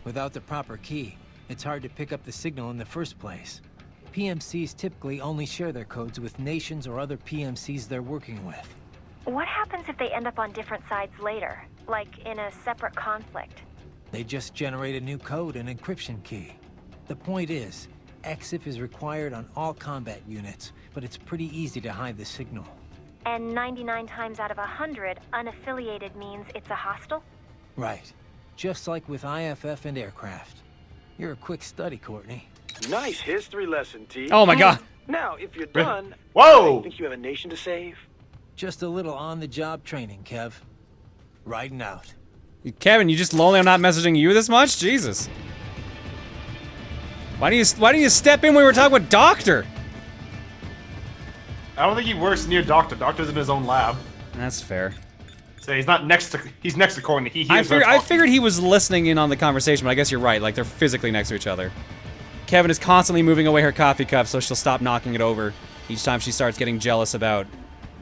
[SPEAKER 9] Without the proper key, it's hard to pick up the signal in the first place. PMCs typically only share their codes with nations or other PMCs they're working with.
[SPEAKER 7] What happens if they end up on different sides later, like in a separate conflict?
[SPEAKER 9] They just generate a new code and encryption key. The point is, EXIF is required on all combat units, but it's pretty easy to hide the signal.
[SPEAKER 7] And 99 times out of 100, unaffiliated means it's a hostile?
[SPEAKER 9] Right. Just like with IFF and aircraft. You're a quick study, Courtney.
[SPEAKER 8] Nice history lesson, T.
[SPEAKER 1] Oh my god.
[SPEAKER 8] Now, if you're done,
[SPEAKER 2] Whoa!
[SPEAKER 8] I think you have a nation to save.
[SPEAKER 9] Just a little on-the-job training, Kev. Riding out.
[SPEAKER 1] Kevin, you just lonely I'm not messaging you this much? Jesus. Why do you step in when we were talking about Doctor?
[SPEAKER 2] I don't think he works near Doctor. Doctor's in his own lab.
[SPEAKER 1] That's fair.
[SPEAKER 2] So he's not next to. He's next to Courtney. He hears
[SPEAKER 1] I figured he was listening in on the conversation, but I guess you're right. Like, they're physically next to each other. Kevin is constantly moving away her coffee cup, so she'll stop knocking it over each time she starts getting jealous about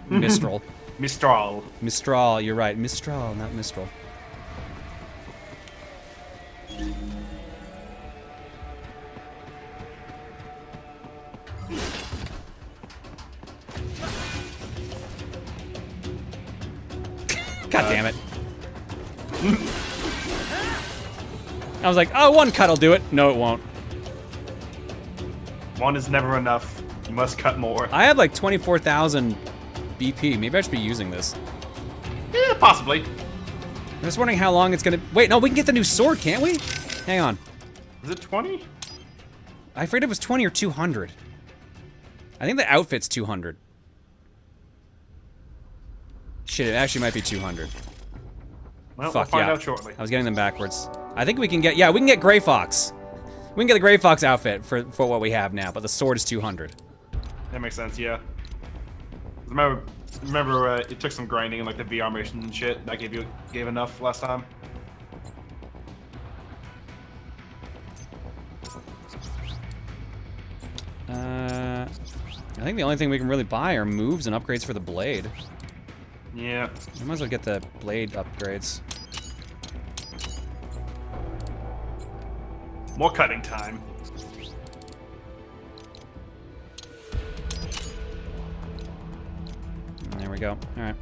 [SPEAKER 1] Mistral.
[SPEAKER 2] Mistral,
[SPEAKER 1] you're right. Mistral, not Mistral. God damn it. I was like, oh, one cut'll do it. No, it won't.
[SPEAKER 2] One is never enough. You must cut more.
[SPEAKER 1] I have like 24,000 BP. Maybe I should be using this.
[SPEAKER 2] Yeah, possibly.
[SPEAKER 1] I'm just wondering how long it's gonna... Wait, no, we can get the new sword, can't we? Hang on.
[SPEAKER 2] Is it 20?
[SPEAKER 1] I forget it was 20 or 200. I think the outfit's 200. Shit, it actually might be 200.
[SPEAKER 2] Well,
[SPEAKER 1] Fuck,
[SPEAKER 2] we'll find
[SPEAKER 1] yeah.
[SPEAKER 2] out shortly.
[SPEAKER 1] I was getting them backwards. I think we can get... Yeah, we can get Grey Fox. We can get the Grey Fox outfit for what we have now, but the sword is 200.
[SPEAKER 2] That makes sense, yeah. Remember it took some grinding and like the VR missions and shit. That gave enough last time.
[SPEAKER 1] I think the only thing we can really buy are moves and upgrades for the blade.
[SPEAKER 2] Yeah.
[SPEAKER 1] We might as well get the blade upgrades.
[SPEAKER 2] More cutting time.
[SPEAKER 1] There we go. All right.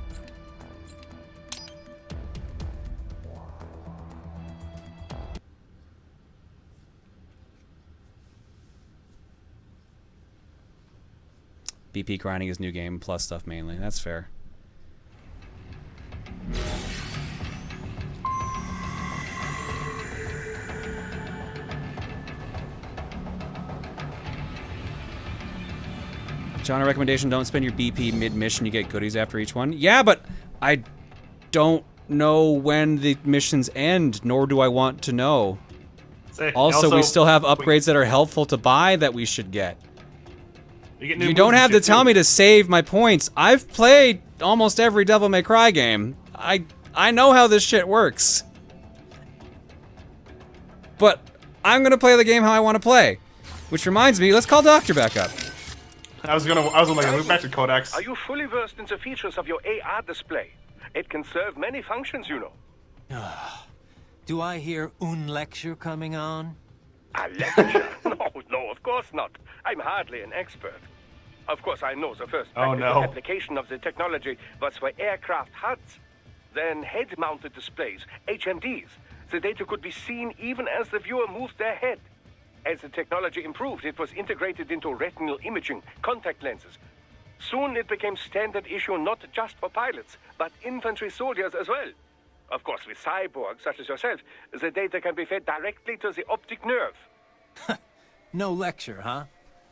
[SPEAKER 1] BP grinding is new game plus stuff mainly. That's fair. John, a recommendation, don't spend your BP mid-mission, you get goodies after each one. Yeah, but I don't know when the missions end, nor do I want to know. Also, we still have upgrades that are helpful to buy that we should get. You don't have to tell me to save my points. I've played almost every Devil May Cry game. I know how this shit works. But I'm gonna play the game how I want to play. Which reminds me, let's call Doctor back up.
[SPEAKER 2] I was like, move back to Codex.
[SPEAKER 3] Are you fully versed in the features of your AR display? It can serve many functions, you know.
[SPEAKER 9] Do I hear un lecture coming on?
[SPEAKER 3] A lecture? No, of course not. I'm hardly an expert. Of course, I know the first practical application of the technology was for aircraft HUDs. Then head-mounted displays, HMDs. The data could be seen even as the viewer moved their head. As the technology improved, it was integrated into retinal imaging, contact lenses. Soon it became standard issue not just for pilots, but infantry soldiers as well. Of course, with cyborgs such as yourself, the data can be fed directly to the optic nerve.
[SPEAKER 9] No lecture, huh?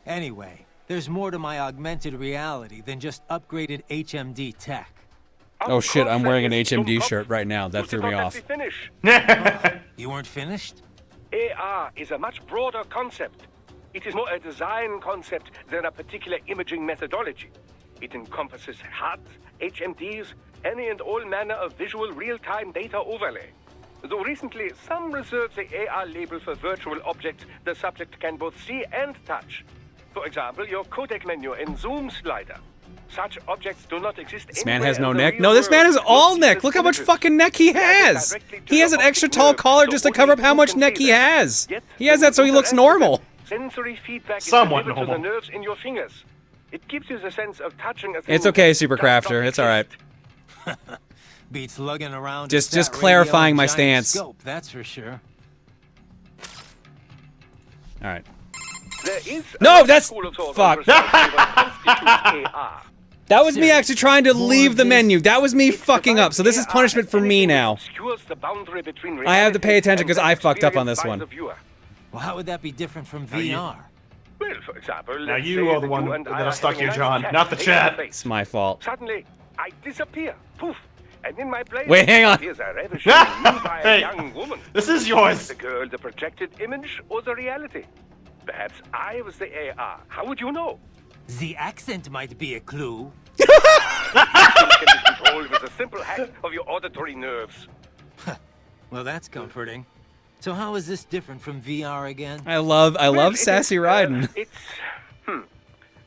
[SPEAKER 9] Anyway, there's more to my augmented reality than just upgraded HMD tech.
[SPEAKER 1] Oh shit, I'm wearing an HMD shirt right now. That threw me off.
[SPEAKER 9] You weren't finished?
[SPEAKER 3] AR is a much broader concept. It is more a design concept than a particular imaging methodology. It encompasses HUDs, HMDs, any and all manner of visual real-time data overlay. Though recently, some reserve the AR label for virtual objects the subject can both see and touch. For example, your codec menu and zoom slider. Such objects do not exist.
[SPEAKER 1] This man has no neck. No, this man has all neck. Look how much fucking neck he has. He has an extra tall collar just to cover up how much neck he has. He has that so he looks normal.
[SPEAKER 3] Sensory feedback
[SPEAKER 2] Somewhat
[SPEAKER 3] is delivered to the nerves in your fingers. It gives you the sense of touching a thing.
[SPEAKER 1] It's okay, Supercrafter. It's all right.
[SPEAKER 9] Beats lugging around.
[SPEAKER 1] Just clarifying my stance.
[SPEAKER 9] Scope, that's for sure.
[SPEAKER 1] All right.
[SPEAKER 3] There is
[SPEAKER 1] no, that's fuck. That was me actually trying to leave the menu. That was me fucking up. So this is punishment for me now. I have to pay attention because I fucked up on this one.
[SPEAKER 9] Well, how would that be different from VR?
[SPEAKER 3] Well, for example,
[SPEAKER 2] now you are the one that are stuck here, John, not the chat.
[SPEAKER 1] It's my fault.
[SPEAKER 3] Suddenly, I disappear. Poof. And in my place,
[SPEAKER 1] wait, hang on.
[SPEAKER 3] Here's a ravishing by a young woman.
[SPEAKER 2] This is yours.
[SPEAKER 3] The girl, the projected image, or the reality? Perhaps I was the AR. How would you know?
[SPEAKER 9] The accent might be a clue.
[SPEAKER 3] Can be controlled with a simple hack of your auditory nerves.
[SPEAKER 9] Well, that's comforting. So how is this different from VR again?
[SPEAKER 1] I love Sassy Raiden.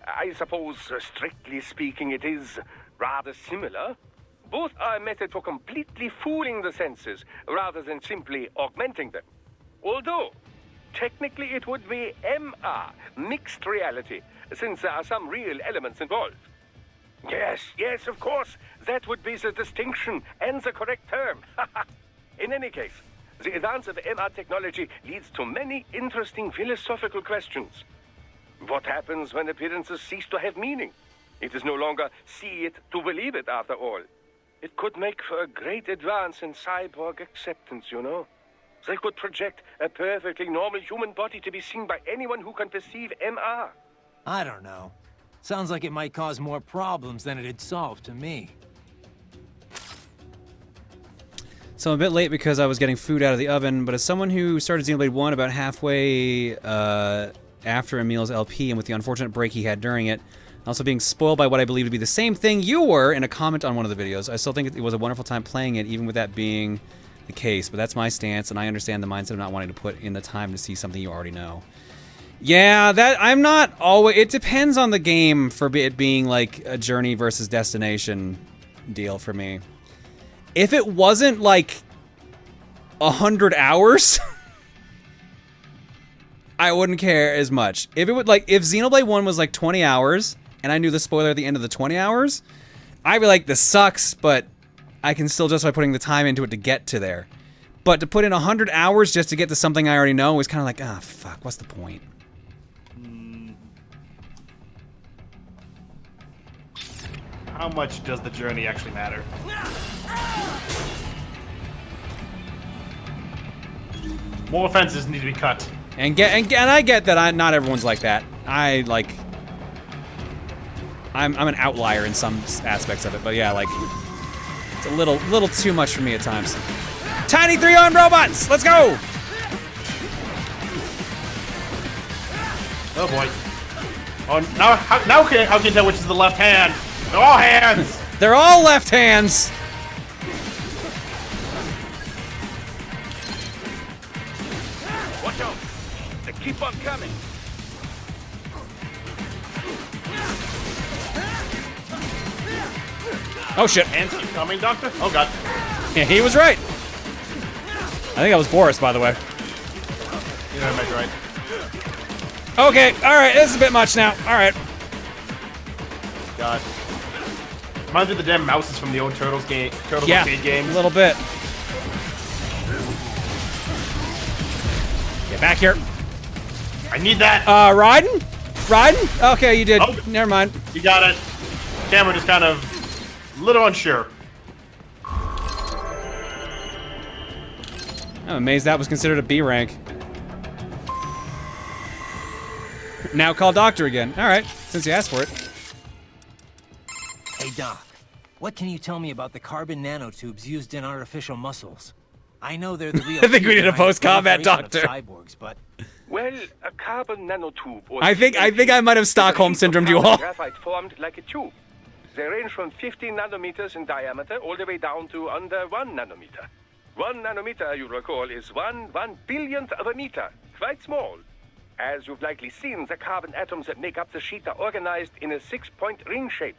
[SPEAKER 3] I suppose, strictly speaking, it is rather similar. Both are a method for completely fooling the senses, rather than simply augmenting them. Although, technically it would be MR, mixed reality, since there are some real elements involved. Yes, of course, that would be the distinction and the correct term. In any case, the advance of MR technology leads to many interesting philosophical questions. What happens when appearances cease to have meaning? It is no longer see it to believe it, after all. It could make for a great advance in cyborg acceptance, you know. They could project a perfectly normal human body to be seen by anyone who can perceive MR.
[SPEAKER 9] I don't know. Sounds like it might cause more problems than it'd solve to me.
[SPEAKER 1] So I'm a bit late because I was getting food out of the oven, but as someone who started Xenoblade 1 about halfway after Emil's LP and with the unfortunate break he had during it, also being spoiled by what I believe to be the same thing you were in a comment on one of the videos, I still think it was a wonderful time playing it, even with that being the case. But that's my stance, and I understand the mindset of not wanting to put in the time to see something you already know. Yeah, that I'm not always... It depends on the game for it being like a journey versus destination deal for me. If it wasn't like 100 hours, I wouldn't care as much. If it would if Xenoblade 1 was like 20 hours and I knew the spoiler at the end of the 20 hours, I'd be like, this sucks, but I can still justify putting the time into it to get to there. But to put in 100 hours just to get to something I already know is kind of like, ah, fuck, what's the point?
[SPEAKER 2] How much does the journey actually matter? More offenses need to be cut.
[SPEAKER 1] And I get that not everyone's like that. I'm an outlier in some aspects of it, but yeah, like it's a little too much for me at times. Tiny 3-armed robots, let's go!
[SPEAKER 2] Oh boy. Oh, now how can you tell which is the left hand? They're all hands!
[SPEAKER 1] They're all left hands!
[SPEAKER 4] Watch out! They keep on coming.
[SPEAKER 1] Oh shit.
[SPEAKER 2] Hands keep coming, Doctor? Oh god.
[SPEAKER 1] Yeah, he was right. I think that was Boris, by the way.
[SPEAKER 2] Yeah, I might be right.
[SPEAKER 1] Okay, alright, this is a bit much now. Alright.
[SPEAKER 2] God. Reminds me of the damn mouses from the old Turtles game. Turtles arcade games.
[SPEAKER 1] A little bit. Get back here.
[SPEAKER 2] I need that.
[SPEAKER 1] Raiden? Raiden? Okay, you did. Oh, never mind.
[SPEAKER 2] You got it. Camera just kind of a little unsure.
[SPEAKER 1] I'm amazed that was considered a B rank. Now call Doctor again. Alright, since you asked for it.
[SPEAKER 9] Hey Doc, what can you tell me about the carbon nanotubes used in artificial muscles? I know they're the real...
[SPEAKER 1] I think we need a post-combat doctor.
[SPEAKER 9] Cyborgs, but...
[SPEAKER 3] Well, a carbon nanotube...
[SPEAKER 1] I think I might have Stockholm syndromed you all.
[SPEAKER 3] Graphite formed like a tube. They range from 15 nanometers in diameter all the way down to under 1 nanometer. 1 nanometer, you recall, is 1 billionth of a meter. Quite small. As you've likely seen, the carbon atoms that make up the sheet are organized in a 6-point ring shape.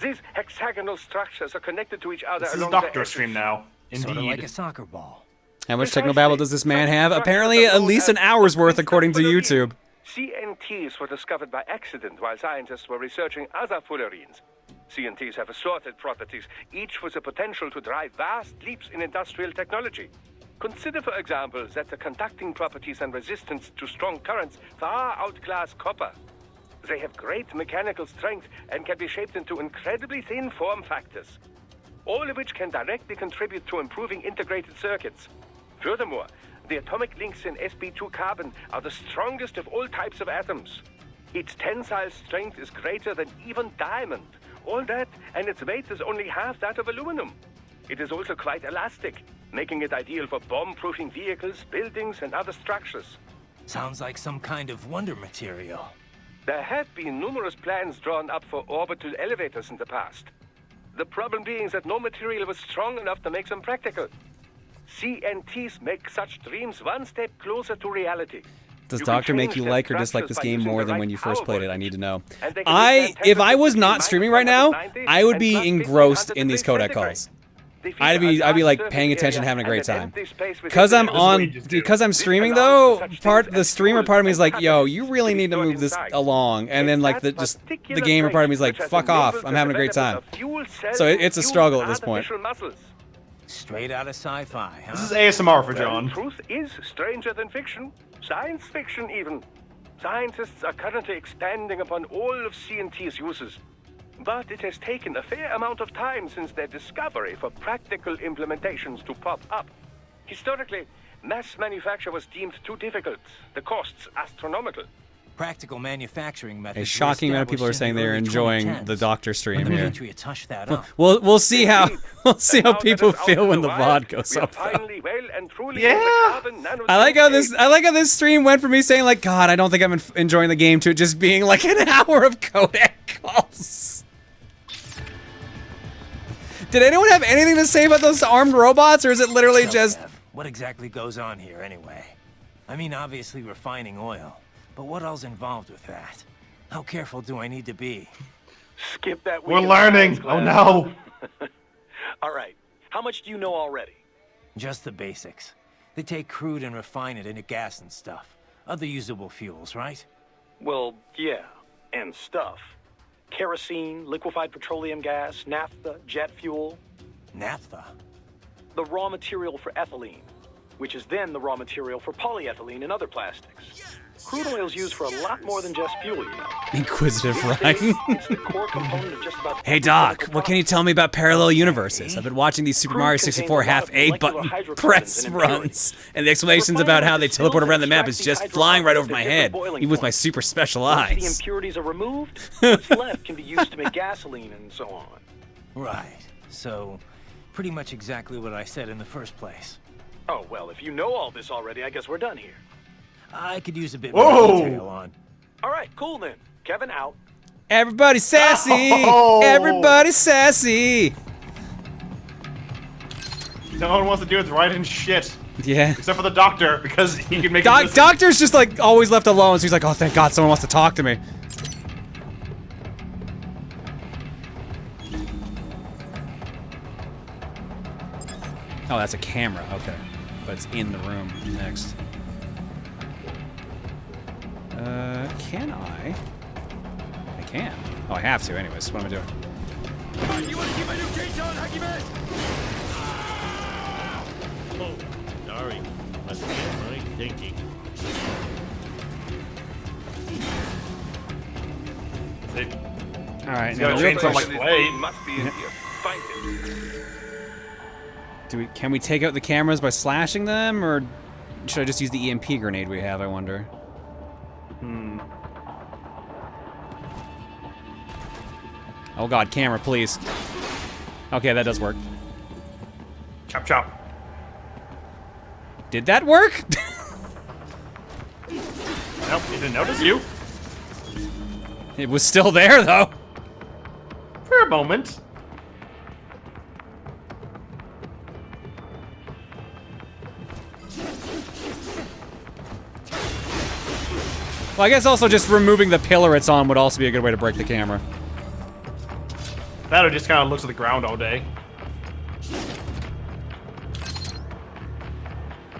[SPEAKER 3] These hexagonal structures are connected to each other
[SPEAKER 2] along the
[SPEAKER 3] along
[SPEAKER 2] Doctor stream now. Indeed.
[SPEAKER 9] Sort of like a soccer ball.
[SPEAKER 1] How much technobabble does this man have? Apparently at least an hour's worth, according to YouTube.
[SPEAKER 3] CNTs were discovered by accident while scientists were researching other fullerenes. CNTs have assorted properties, each with the potential to drive vast leaps in industrial technology. Consider, for example, that the conducting properties and resistance to strong currents far outclass copper. They have great mechanical strength and can be shaped into incredibly thin form factors, all of which can directly contribute to improving integrated circuits. Furthermore, the atomic links in sp2 carbon are the strongest of all types of atoms. Its tensile strength is greater than even diamond. All that, and its weight is only half that of aluminum. It is also quite elastic, making it ideal for bomb-proofing vehicles, buildings, and other structures.
[SPEAKER 9] Sounds like some kind of wonder material.
[SPEAKER 3] There have been numerous plans drawn up for orbital elevators in the past. The problem being that no material was strong enough to make them practical. CNTs make such dreams one step closer to reality.
[SPEAKER 1] Does
[SPEAKER 3] You
[SPEAKER 1] Doctor
[SPEAKER 3] can
[SPEAKER 1] make
[SPEAKER 3] change
[SPEAKER 1] you
[SPEAKER 3] their
[SPEAKER 1] like or dislike
[SPEAKER 3] structures
[SPEAKER 1] this
[SPEAKER 3] by
[SPEAKER 1] game
[SPEAKER 3] using
[SPEAKER 1] more
[SPEAKER 3] the
[SPEAKER 1] than
[SPEAKER 3] right
[SPEAKER 1] when you first
[SPEAKER 3] power
[SPEAKER 1] played it? I
[SPEAKER 3] voltage.
[SPEAKER 1] need to know.
[SPEAKER 3] And they can withstand
[SPEAKER 1] If I was
[SPEAKER 3] temperatures
[SPEAKER 1] not
[SPEAKER 3] between
[SPEAKER 1] streaming right now,
[SPEAKER 3] -190
[SPEAKER 1] I would
[SPEAKER 3] and
[SPEAKER 1] be
[SPEAKER 3] +1500
[SPEAKER 1] engrossed in these codec
[SPEAKER 3] centigrade.
[SPEAKER 1] calls.
[SPEAKER 3] They feature
[SPEAKER 1] I'd
[SPEAKER 3] a
[SPEAKER 1] be
[SPEAKER 3] large
[SPEAKER 1] like
[SPEAKER 3] surface
[SPEAKER 1] paying attention,
[SPEAKER 3] area
[SPEAKER 1] having a great
[SPEAKER 3] and an
[SPEAKER 1] time.
[SPEAKER 3] empty space within
[SPEAKER 1] Because
[SPEAKER 3] the
[SPEAKER 1] I'm
[SPEAKER 3] middle.
[SPEAKER 2] This is what you
[SPEAKER 1] on,
[SPEAKER 2] just do.
[SPEAKER 1] because I'm
[SPEAKER 3] This
[SPEAKER 1] streaming
[SPEAKER 3] allows
[SPEAKER 1] though.
[SPEAKER 3] for such
[SPEAKER 1] Part
[SPEAKER 3] things
[SPEAKER 1] the
[SPEAKER 3] as
[SPEAKER 1] streamer
[SPEAKER 3] fuel
[SPEAKER 1] part of me is
[SPEAKER 3] and
[SPEAKER 1] like, yo,
[SPEAKER 3] catalysts
[SPEAKER 1] you really
[SPEAKER 3] to be
[SPEAKER 1] need to
[SPEAKER 3] stored
[SPEAKER 1] move this
[SPEAKER 3] inside.
[SPEAKER 1] along, and then like the just the gamer part of me is like, fuck off, I'm having a great time. So it's a struggle at this point.
[SPEAKER 9] Straight out of sci-fi, huh?
[SPEAKER 2] This is ASMR for
[SPEAKER 3] Well,
[SPEAKER 2] John.
[SPEAKER 3] truth is stranger than fiction. Science fiction, even. Scientists are currently expanding upon all of CNT's uses. But it has taken a fair amount of time since their discovery for practical implementations to pop up. Historically, mass manufacture was deemed too difficult, the costs astronomical.
[SPEAKER 9] Practical manufacturing methods.
[SPEAKER 1] A shocking amount of people are saying they're enjoying the Doctor stream
[SPEAKER 9] the
[SPEAKER 1] here.
[SPEAKER 9] Patriots hushed that up.
[SPEAKER 1] We'll see how
[SPEAKER 3] And now
[SPEAKER 1] people
[SPEAKER 3] that it's out
[SPEAKER 1] feel
[SPEAKER 3] in
[SPEAKER 1] when the
[SPEAKER 3] wild,
[SPEAKER 1] VOD goes
[SPEAKER 3] we are
[SPEAKER 1] up. Though.
[SPEAKER 3] finally well and truly
[SPEAKER 2] Yeah.
[SPEAKER 3] in the carbon
[SPEAKER 1] I like how
[SPEAKER 3] nanotube age.
[SPEAKER 1] this stream went from me saying like, God, I don't think I'm enjoying the game, to it just being like an hour of codec calls. Did anyone have anything to say about those armed robots, or is it literally
[SPEAKER 9] So,
[SPEAKER 1] just?
[SPEAKER 9] Kev, what exactly goes on here anyway? I mean, obviously refining oil, but what else involved with that? How careful do I need to be?
[SPEAKER 8] Skip that.
[SPEAKER 2] We're
[SPEAKER 8] week of
[SPEAKER 2] learning.
[SPEAKER 8] science
[SPEAKER 2] Oh
[SPEAKER 8] class.
[SPEAKER 2] no.
[SPEAKER 8] All right. How much do you know already?
[SPEAKER 9] Just the basics. They take crude and refine it into gas and stuff. Other usable fuels, right?
[SPEAKER 8] Well, yeah, and stuff. Kerosene, liquefied petroleum gas, naphtha, jet fuel.
[SPEAKER 9] Naphtha.
[SPEAKER 8] The raw material for ethylene, which is then the raw material for polyethylene and other plastics. Crude oil is used for a lot more than just fuel, you know.
[SPEAKER 1] Inquisitive
[SPEAKER 8] These
[SPEAKER 1] Ryan.
[SPEAKER 8] days, it's the core component of just about
[SPEAKER 1] Hey
[SPEAKER 8] every
[SPEAKER 1] Doc,
[SPEAKER 8] chemical
[SPEAKER 1] what can you
[SPEAKER 8] process.
[SPEAKER 1] tell me about parallel universes? I've been watching these Super
[SPEAKER 8] Crude
[SPEAKER 1] Mario
[SPEAKER 8] contains
[SPEAKER 1] 64
[SPEAKER 8] a lot
[SPEAKER 1] half
[SPEAKER 8] of
[SPEAKER 1] A
[SPEAKER 8] molecular
[SPEAKER 1] button
[SPEAKER 8] hydrocarbons
[SPEAKER 1] press
[SPEAKER 8] and
[SPEAKER 1] runs,
[SPEAKER 8] impurities.
[SPEAKER 1] and the explanations about how they
[SPEAKER 8] Refinement
[SPEAKER 1] teleport
[SPEAKER 8] distills
[SPEAKER 1] around the
[SPEAKER 8] and
[SPEAKER 1] map is
[SPEAKER 8] extracts
[SPEAKER 1] just
[SPEAKER 8] the
[SPEAKER 1] flying right over
[SPEAKER 8] hydrocarbons
[SPEAKER 1] my
[SPEAKER 8] at different
[SPEAKER 1] head,
[SPEAKER 8] boiling
[SPEAKER 1] even with my
[SPEAKER 8] points.
[SPEAKER 1] super special
[SPEAKER 8] Once the
[SPEAKER 1] eyes.
[SPEAKER 8] impurities are removed, what's left can be used to make gasoline and so on.
[SPEAKER 9] Right. So, pretty much exactly what I said in the first place.
[SPEAKER 8] Oh, well, if you know all this already, I guess we're done here.
[SPEAKER 9] I could use a bit
[SPEAKER 2] Whoa!
[SPEAKER 9] more detail on.
[SPEAKER 8] All right, cool then. Kevin out.
[SPEAKER 1] Everybody sassy!
[SPEAKER 2] Oh!
[SPEAKER 1] Everybody sassy!
[SPEAKER 2] No one wants to do its right and shit.
[SPEAKER 1] Yeah.
[SPEAKER 2] Except for the doctor, because he can make it listen.
[SPEAKER 1] Doctor's just like always left alone, so he's like, oh thank God someone wants to talk to me. Oh, that's a camera, okay. But it's in the room next. Can I? I can. Oh, I have to anyways. What am I doing?
[SPEAKER 12] You want to keep my new cage on, Huggy Man?
[SPEAKER 11] Oh, sorry. Must be my thinking.
[SPEAKER 1] Alright,
[SPEAKER 2] He's
[SPEAKER 1] now
[SPEAKER 2] got
[SPEAKER 1] the
[SPEAKER 2] a
[SPEAKER 1] real
[SPEAKER 2] chainsaw
[SPEAKER 1] question.
[SPEAKER 2] like Blade.
[SPEAKER 4] Must be in here. Find it.
[SPEAKER 1] Can we take out the cameras by slashing them, or should I just use the EMP grenade we have, I wonder? Oh God, camera, please. Okay, that does work.
[SPEAKER 2] Chop chop.
[SPEAKER 1] Did that work?
[SPEAKER 2] Nope, he didn't notice you.
[SPEAKER 1] It was still there, though.
[SPEAKER 2] For a moment.
[SPEAKER 1] Well, I guess also just removing the pillar it's on would also be a good way to break the camera.
[SPEAKER 2] That or just kind of looks at the ground all day.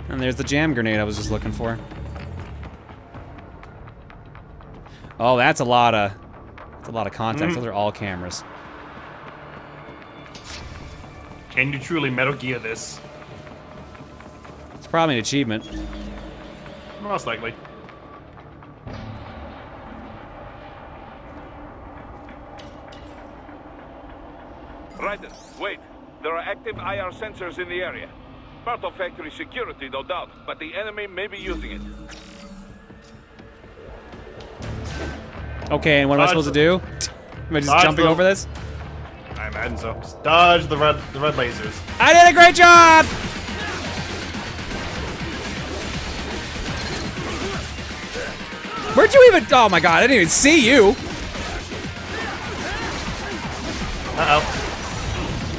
[SPEAKER 1] And there's the jam grenade I was just looking for. Oh, that's a lot of contacts. Those are all cameras.
[SPEAKER 2] Can you truly Metal Gear this?
[SPEAKER 1] It's probably an achievement.
[SPEAKER 2] Most likely.
[SPEAKER 4] Raiden, wait. There are active IR sensors in the area. Part of factory security, no doubt, but the enemy may be using it.
[SPEAKER 1] Okay, and what am I supposed to do? Am I just
[SPEAKER 2] Dodge
[SPEAKER 1] jumping
[SPEAKER 2] them.
[SPEAKER 1] over this?
[SPEAKER 2] I imagine so. Just dodge the red lasers.
[SPEAKER 1] I did a great job! Where'd you even? Oh my god, I didn't even see you.
[SPEAKER 2] Uh-oh.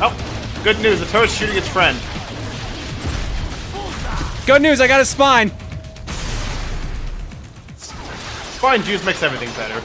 [SPEAKER 2] Oh, good news. The turret's shooting its friend.
[SPEAKER 1] Good news, I got a spine.
[SPEAKER 2] Spine juice makes everything better.